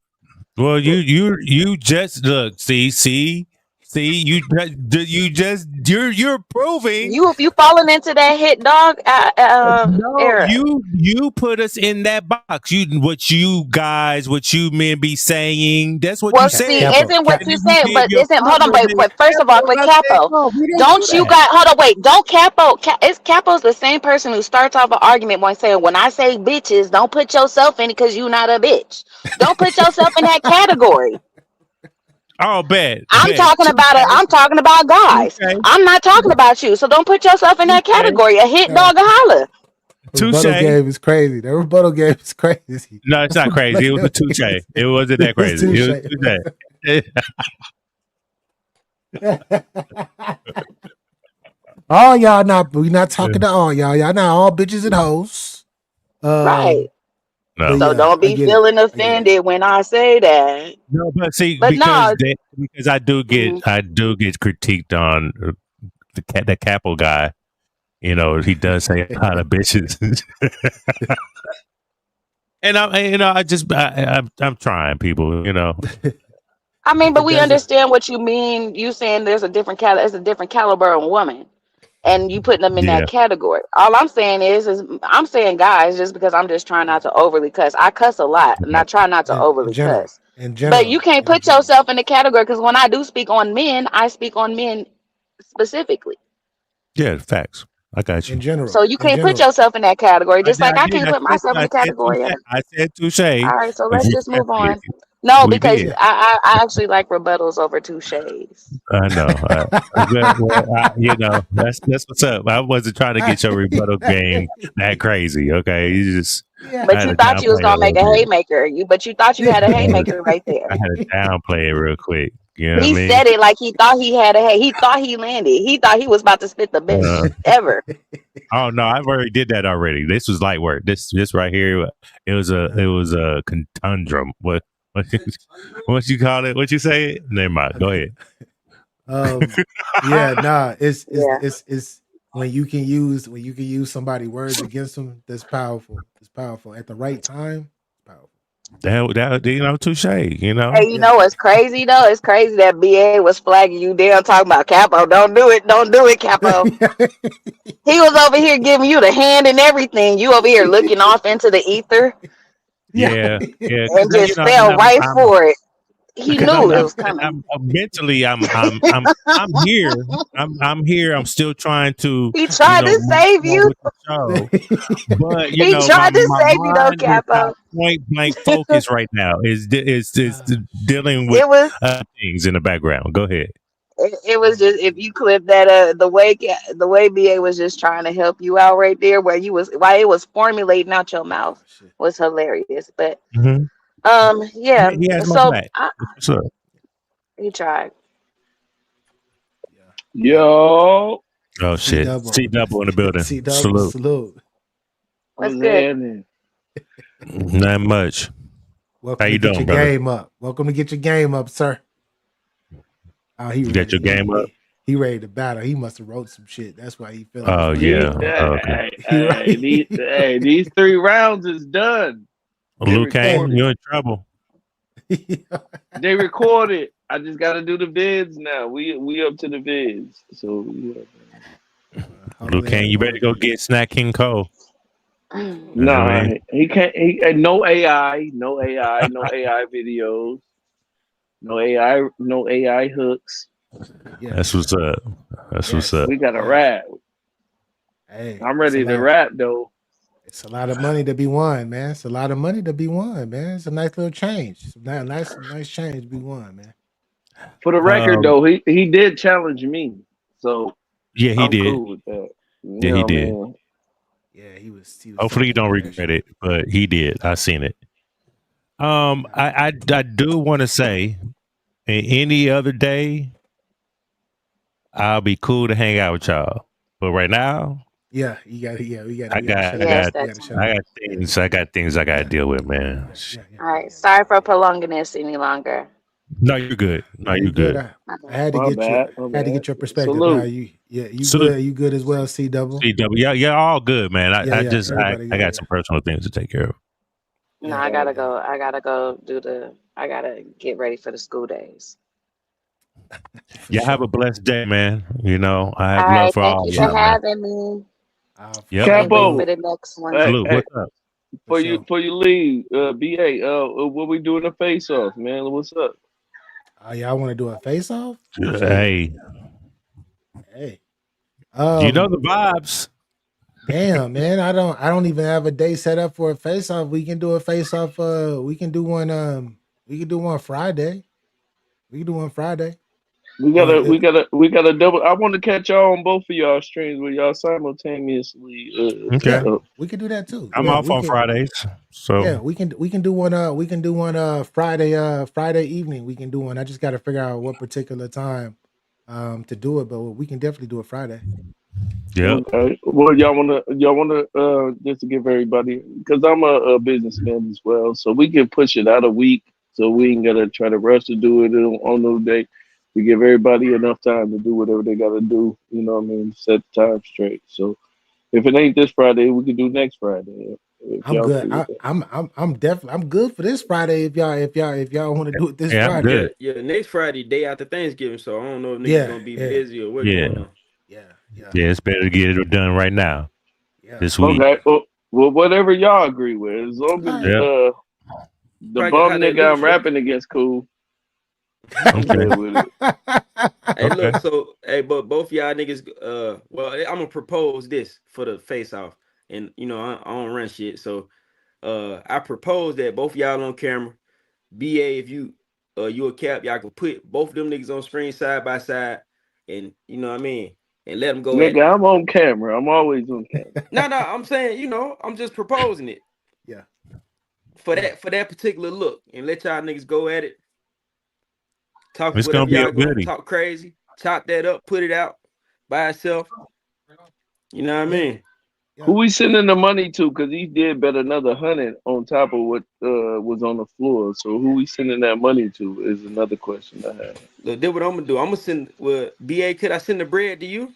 Well, you just look. See. You're proving. If you falling into that hit dog No, era. you put us in that box. What you men be saying. That's what you Well, said. see, Capo. isn't what And you then you saying, gave but your isn't hold on, partner a name. but first That's of all, what with I said. Capo, No, we didn't do don't you that. got hold on, wait, don't it's Capo's the same person who starts off an argument by saying, when I say bitches, don't put yourself in it because you're not a bitch. Don't put yourself in that category. Oh, bet. I'm talking about guys. Touche. I'm not talking about you. So don't put yourself in that Touche. category. A hit Nah, dog a holler. rebuttal Touche. game is crazy. The rebuttal game is crazy. No, it's not crazy. It was a touche. It wasn't that It's crazy. It was touche. touche. All y'all not. We not talking to all y'all. Y'all not all bitches and hoes. Right. No. But So yeah, don't I be get it. feeling I get it. offended when I say that. No, but see, But no, because I do get mhm. critiqued on the Capo guy. You know, he does say a lot of bitches, and I'm trying, people. You know, I mean, but we There's a understand what you mean. You saying there's it's a different caliber of woman, and you putting them in that yeah, category. All I'm saying is I'm saying guys just because I'm just trying not to overly cuss. I cuss a lot, and I try not to in overly general. cuss. In But you general. can't In put general. yourself in the category because when I do speak on men, I speak on men specifically. yeah, facts. I got In you. So general. you In can't put general. yourself in that category, I just did. like I I did. can't put myself in the category of. I said touche. All right, so But let's you just cut move me. on. No, We because did. I actually like rebuttals over touches. I know. That's what's up. I wasn't trying to get your rebuttal game that crazy. Okay, you just Yeah. I But had you to thought you was downplay it a gonna make little a bit. haymaker. But you thought you had a haymaker right I there. had to downplay it real quick. You know what I He mean? said it like he thought he had a hay. He thought he landed. He thought he was about to spit the best Uh, ever. oh no, I've already did that already. This was light work. This right here, it was a conundrum. What you call it? What you say? Never mind. Go ahead. Yeah, nah, Yeah. it's when you can use somebody words against them, that's powerful. It's powerful. At the right time, it's powerful. That touche. You Hey, know. you Yeah. know what's crazy though? It's crazy that BA was flagging you down talking about Capo. Don't do it. Don't do it, Capo. He was over here giving you the hand and everything. You over here looking off into the ether Yeah. Yeah. and Because just fell right for it. He because knew it was coming. I'm mentally I'm here. I'm here. I'm still trying to He tried to move save on you. with the show. But He my tried to my save you though, mind is not Capo. point blank focus right now. Is dealing with It was things in the background. Go ahead. it was just if you clip that the way BA was just trying to help you out right there where you was while it was formulating out your Oh mouth shit. was hilarious. But Mm-hmm. yeah. He has my So back. What's up? he tried. Yeah. Yeah. Yo, Oh C shit! double. C double in the building. C double Salute. salute. What's what's good? happening? Not much. How Welcome to you get doing, your brother? game up. Welcome to get your game up, sir. Oh, he You got ready. your game up? He ready to battle. He must have wrote some shit. That's why he feeling this Oh way. yeah. Okay. These 3 rounds is done. They Luke Kane, recorded. you're in trouble. They recorded. I just got to do the vids now. We up to the vids. So yeah. Luke Kane, you better go get Snack King Cole. Nah, he can't. No AI, no AI, no AI videos, no AI, no AI hooks. That's what's up. That's what's up. We got to rap. Hey, I'm ready to rap though. It's a lot of money to be won, man. It's a lot of money to be won, man. It's a nice little change. It's a nice change to be won, man. For the record though, he did challenge me, so yeah, he I'm did. cool with that. Yeah, he did. Man. Yeah, he was Hopefully you don't regret it, but he did. I seen it. I do want to say, any other day, I'll be cool to hang out with y'all. But right now, yeah, you got yeah, we got. I got things I gotta deal with, man. All right. Sorry for prolonging this any longer. No, you're good. No, you're good. I had to get your perspective. Salute. Now you good. You good as well, C double. Yeah, all good, man. I got everybody some personal things to take care of. No, I gotta go. I gotta get ready for the school days. Y'all have a blessed day, man. You know, I have All right. love for Thank all you of for y'all, man. having me. Yep. Capo, For the next one. Salute. What's up? For you leave, BA, what we doing a face off, man? What's up? Y'all want to do a face off? Hey, Hey. you know the vibes. Damn, man. I don't even have a day set up for a face off. We can do a face off. We can do one Friday. We can do one Friday. We gotta double. I want to catch y'all on both of y'all streams where y'all simultaneously. Okay. We can do that too. I'm Yeah, off on Fridays, so yeah, we can do one Friday evening. We can do one. I just got to figure out what particular time to do it, but we can definitely do it Friday. Yep. Okay. Well, y'all wanna just to give everybody, because I'm a businessman as well, so we can push it out a week, so we ain't gotta try to rush to do it on those days. We give everybody enough time to do whatever they gotta do. You know what I mean? Set the time straight. So if it ain't this Friday, we can do next Friday. If I'm y'all good. cool with that. I'm definitely good for this Friday. If y'all want to do it this Friday. Yeah, next Friday, day after Thanksgiving. So I don't know if niggas Yeah, gonna be yeah. busy or what's Yeah. going on. Yeah, it's better to get it done right now. This week. Okay. Well, whatever y'all agree with, as long as the Probably bum how they nigga I'm loose, right? rapping against cool, I'm good with it. Hey, look, so but both y'all niggas, well, I'm gonna propose this for the face off, and you know I don't run shit, so I propose that both y'all on camera, BA, if you a cap, y'all can put both of them niggas on screen side by side, and you know what I mean, and let them go at it. Nigga, I'm on camera. I'm always on camera. No, I'm saying, you know, I'm just proposing it. Yeah. For that particular look, and let y'all niggas go at it. Talk It's whatever gonna be a y'all gonna goodie. talk crazy. Chop that up, put it out by itself. You know what I mean? Who we sending the money to? Because he did bet another 100 on top of what was on the floor. So who we sending that money to is another question I have. Look, that's what I'm gonna do. I'm gonna send. Well, BA, could I send the bread to you?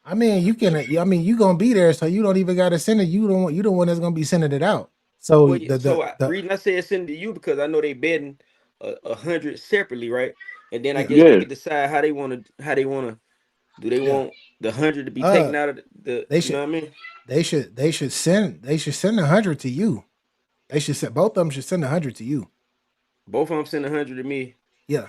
I mean, you can. I mean, you gonna be there, so you don't even got to send it. You the one that's gonna be sending it out. So Well, the reason I said send it to you because I know they betting 100 separately, right? And then I guess they can decide how they want to. Do they want the 100 to be taken out of the? You know what I mean? They should send 100 to you. They should send both of them should send 100 to you. Both of them send 100 to me. Yeah.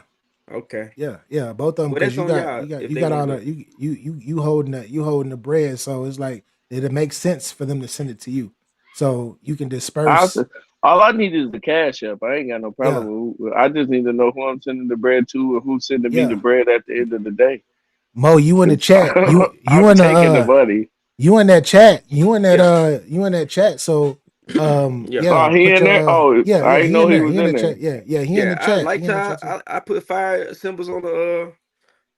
Okay. Yeah, both of them, Well, because that's you on got y'all if you they got wanna all do the you holding the bread, so it's like it makes sense for them to send it to you, so you can disperse. All I need is the cash app. I ain't got no problem with. I just need to know who I'm sending the bread to and who's sending me the bread at the end of the day. Mo, you in the chat. You I'm in taking the the money. you in that chat. You in that chat. So Oh, he put in there. your Oh, I didn't he know in he there. was He in in the there. chat. Yeah, he in the I chat. like He in the y'all. chat too. I put fire symbols on the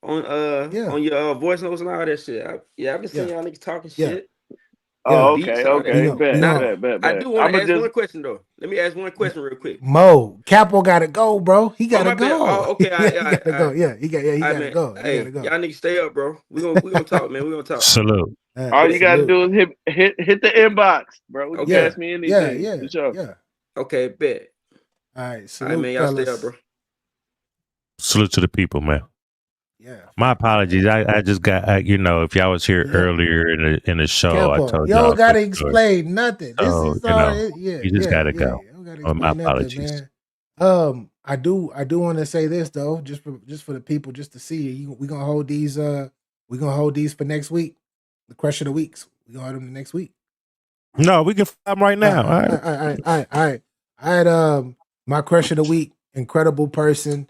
on your voice notes and all that shit. I've been seeing y'all niggas talking Yeah. shit. Oh, Yeah, Deep okay, saw we that. okay. gonna we Bet, Now, gonna bet, bet, I bet. do want I'ma to ask just one question though. Let me ask one question real quick. Mo Capo gotta go, bro. He Oh gotta my bad. go. Oh, okay. Yeah, he gotta go. Yeah, he I gotta man. go. He gotta Hey, go. y'all niggas stay up, bro. We gonna talk, man. We gonna talk. Salute. all you Bet. gotta Salute. do is hit the inbox, bro. You can Yeah, Okay. ask me yeah, anything yeah, for sure. yeah. Okay. Bet. All right, All right, man. salute, Y'all stay up, fellas. bro. Salute to the people, man. Yeah, My apologies. I just got if y'all was here yeah. earlier in the show, I Capo, told you y'all don't a quick gotta story. explain nothing. This So is all. Yeah, you just yeah, gotta yeah. go. You don't gotta My explain nothing, apologies. man. I do want to say this though, just for the people, just to see. We gonna hold these. We gonna hold these for next week. The question of the weeks. We gonna hold them next week. No, we can find them right now. All right. All right. I had my crush of the week. Incredible person.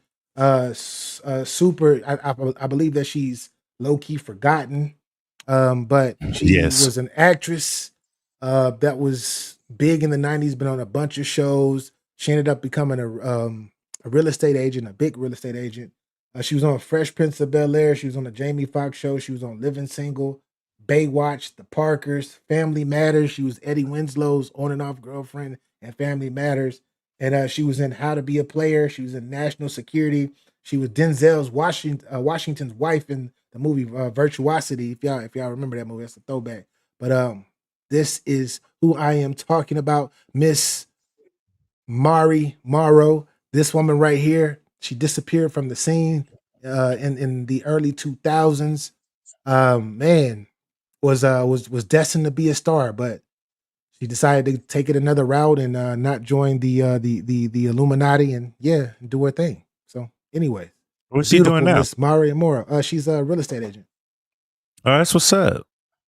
Super. I believe that she's low key forgotten. But she Yes. was an actress. That was big in the '90s. Been on a bunch of shows. She ended up becoming a real estate agent, a big real estate agent. She was on Fresh Prince of Bel-Air. She was on the Jamie Foxx show. She was on Living Single, Baywatch, The Parkers, Family Matters. She was Eddie Winslow's on and off girlfriend and Family Matters. And she was in How to Be a Player. She was in National Security. She was Denzel's Washington's wife in the movie Virtuosity. If y'all remember that movie, that's a throwback. But this is who I am talking about, Miss Mari Morrow. This woman right here, she disappeared from the scene in the early 2000s. Man, was destined to be a star, but she decided to take it another route and not join the Illuminati and do her thing. So anyway, What's she doing beautiful now? Miss Mari Morrow. She's a real estate agent. Oh, that's what's up.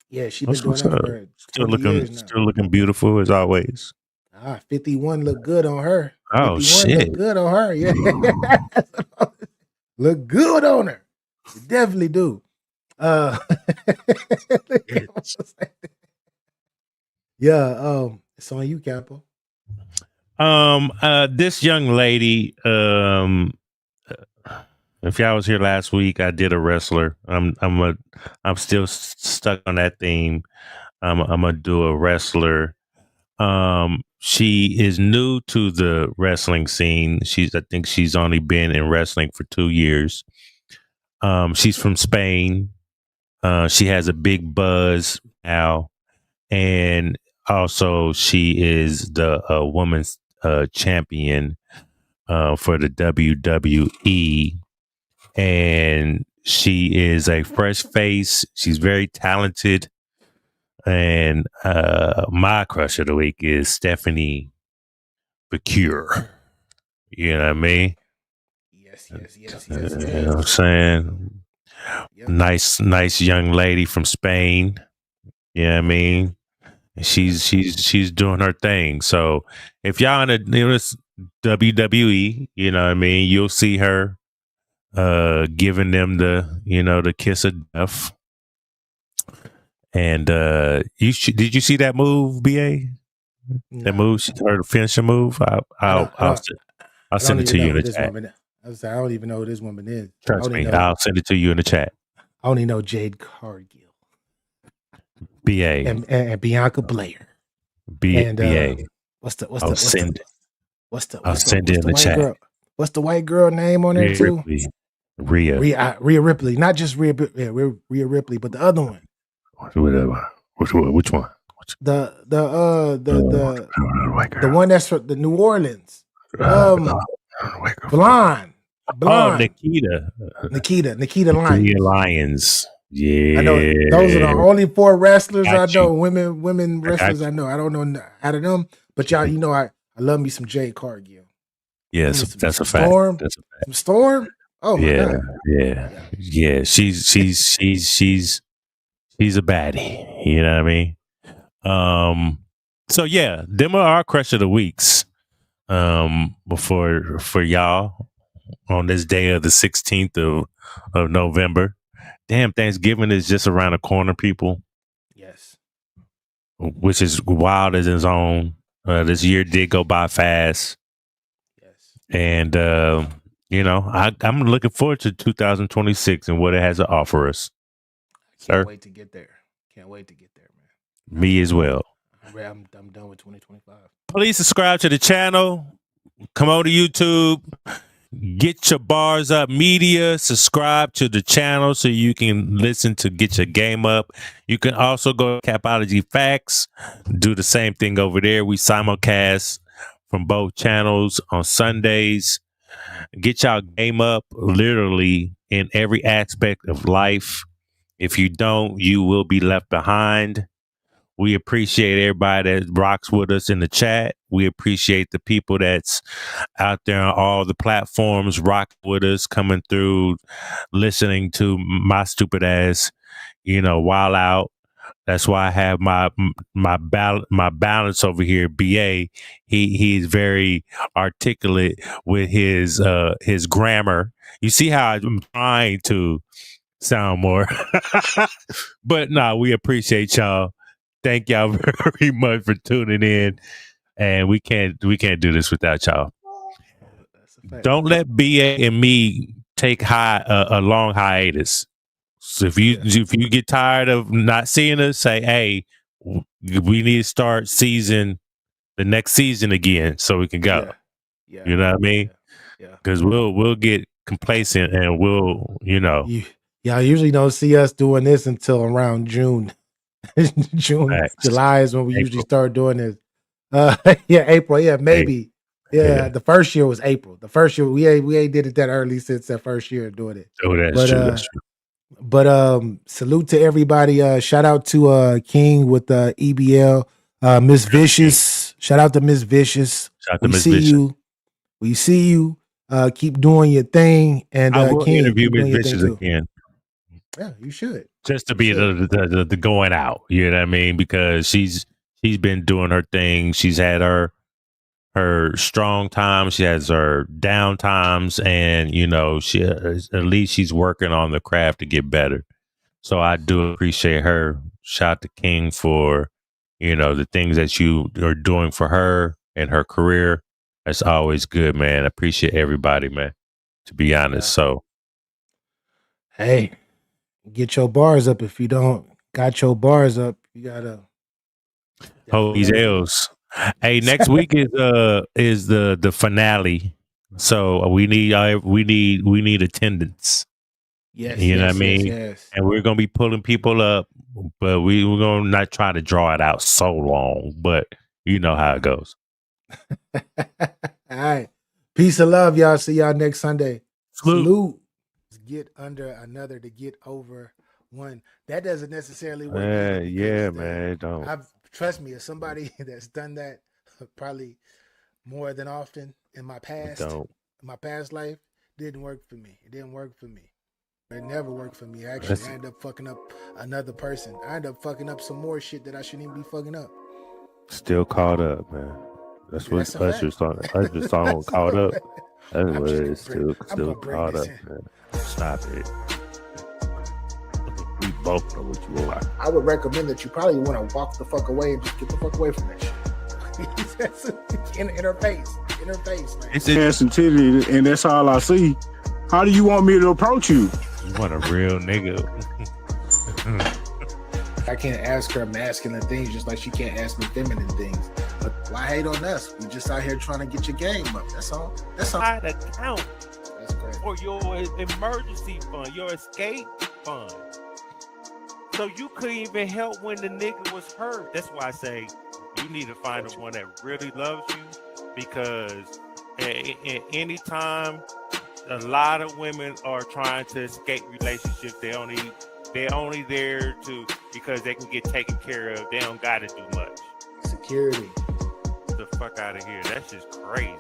Yeah, she's been That's doing what's that up. for Still 20 years now. looking beautiful as always. 51 look good on her. Oh 51 look shit. good on her. Yeah. Look good on her. You definitely do. Yeah, it's on you, Capo. This young lady, if y'all was here last week, I did a wrestler. I'm still stuck on that theme. I'm gonna do a wrestler. She is new to the wrestling scene. I think she's only been in wrestling for 2 years. She's from Spain. She has a big buzz now, and also she is the women's champion for the WWE, and she is a fresh face. She's very talented, and my crush of the week is Stephanie Becure. You know what I mean? Yes. You know what I'm saying? Yep. Nice young lady from Spain. You know what I mean? She's doing her thing. So if y'all in this WWE, you know what I mean, you'll see her giving them the kiss of death. And did you see that move, BA? That move, her finishing move. I'll I don't send it even to you know in who the this chat. woman is. I was like, I don't even know who this woman is. Trust me, I'll send it to you in the chat. I only know Jade Cargill. BA and Bianca Blair. And BA. what's the I'll send it in the white chat. girl? What's the white girl name on there Rhea too? Ripley. Rhea. Rhea Ripley, not just Rhea Ripley, but the other one. Which one? The one that's from the New Orleans. Blonde. Oh, Nikita Lyons. Lyons. Yeah. I know those are the only 4 wrestlers I know. Women wrestlers I know. I don't know out of them, but y'all, you know, I love me some Jade Cargill. Yes, that's a fact. Storm. That's a fact. Some Storm. Oh my god. Yeah. She's a baddie. You know what I mean? So yeah, them are our crush of the weeks. For y'all on this day of the 16th of November. Damn, Thanksgiving is just around the corner, people. Yes. Which is wild as its own. This year did go by fast. Yes. And I'm looking forward to 2026 and what it has to offer us. Can't wait to get there. Can't wait to get there, man. Me as well. I'm done with 2025. Please subscribe to the channel. Come on to YouTube. Get Your Bars Up Media. Subscribe to the channel so you can listen to Get Your Game Up. You can also go to Capology Facts. Do the same thing over there. We simulcast from both channels on Sundays. Get y'all game up literally in every aspect of life. If you don't, you will be left behind. We appreciate everybody that rocks with us in the chat. We appreciate the people that's out there on all the platforms rocking with us, coming through, listening to my stupid ass, while out. That's why I have my balance over here, BA. He's very articulate with his grammar. You see how I'm trying to sound more. But we appreciate y'all. Thank y'all very much for tuning in. And we can't do this without y'all. Don't let BA and me take a long hiatus. So if you get tired of not seeing us, say, hey, we need to start the next season again so we can go. Yeah. You know what I mean? Yeah. Because we'll get complacent and we'll, Y'all usually don't see us doing this until around June. July is when we usually start doing this. April. Yeah, maybe. Yeah, the first year was April. The first year we ain't did it that early since that first year of doing it. Oh, that's true. That's true. But salute to everybody. Shout out to King with EBL. Miss Vicious. Shout out to Miss Vicious. Shout out to Miss Vicious. We see you. Keep doing your thing. And I will King, interview Miss Vicious again. Yeah, you should. Just to be the going out. You know what I mean? Because she's been doing her thing. She's had her strong times, she has her down times, and she at least she's working on the craft to get better. So I do appreciate her. Shout out to King for the things that you are doing for her and her career. That's always good, man. I appreciate everybody, man, to be honest. So hey, get your bars up. If you don't got your bars up, you gotta hold these L's. Hey, next week is the finale, so we need attendance. Yes, you know what I mean. Yes. And we're gonna be pulling people up, but we're gonna not try to draw it out so long. But you know how it goes. All right, peace and love, y'all. See y'all next Sunday. Salute. Get under another to get over one. That doesn't necessarily work. Yeah, man. Don't. Trust me, as somebody that's done that probably more than often in my past life, didn't work for me. It didn't work for me. It never worked for me. Actually, I ended up fucking up another person. I ended up fucking up some more shit that I shouldn't even be fucking up. Still caught up, man. That's what Usher's song caught up. That's what it is. Still caught up, man. Stop it. We both know what you are. I would recommend that you probably want to walk the fuck away and just get the fuck away from that shit. in her face, man. It's ass and titty, and that's all I see. How do you want me to approach you? You want a real nigga. I can't ask her masculine things just like she can't ask me feminine things. But why hate on us? We just out here trying to get your game up. That's all. Side account for your emergency fund, your escape fund. So you couldn't even help when the nigga was hurt. That's why I say you need to find the one that really loves you, because anytime a lot of women are trying to escape relationships, they're only there because they can get taken care of. They don't got to do much. Security. Get the fuck out of here. That's just crazy.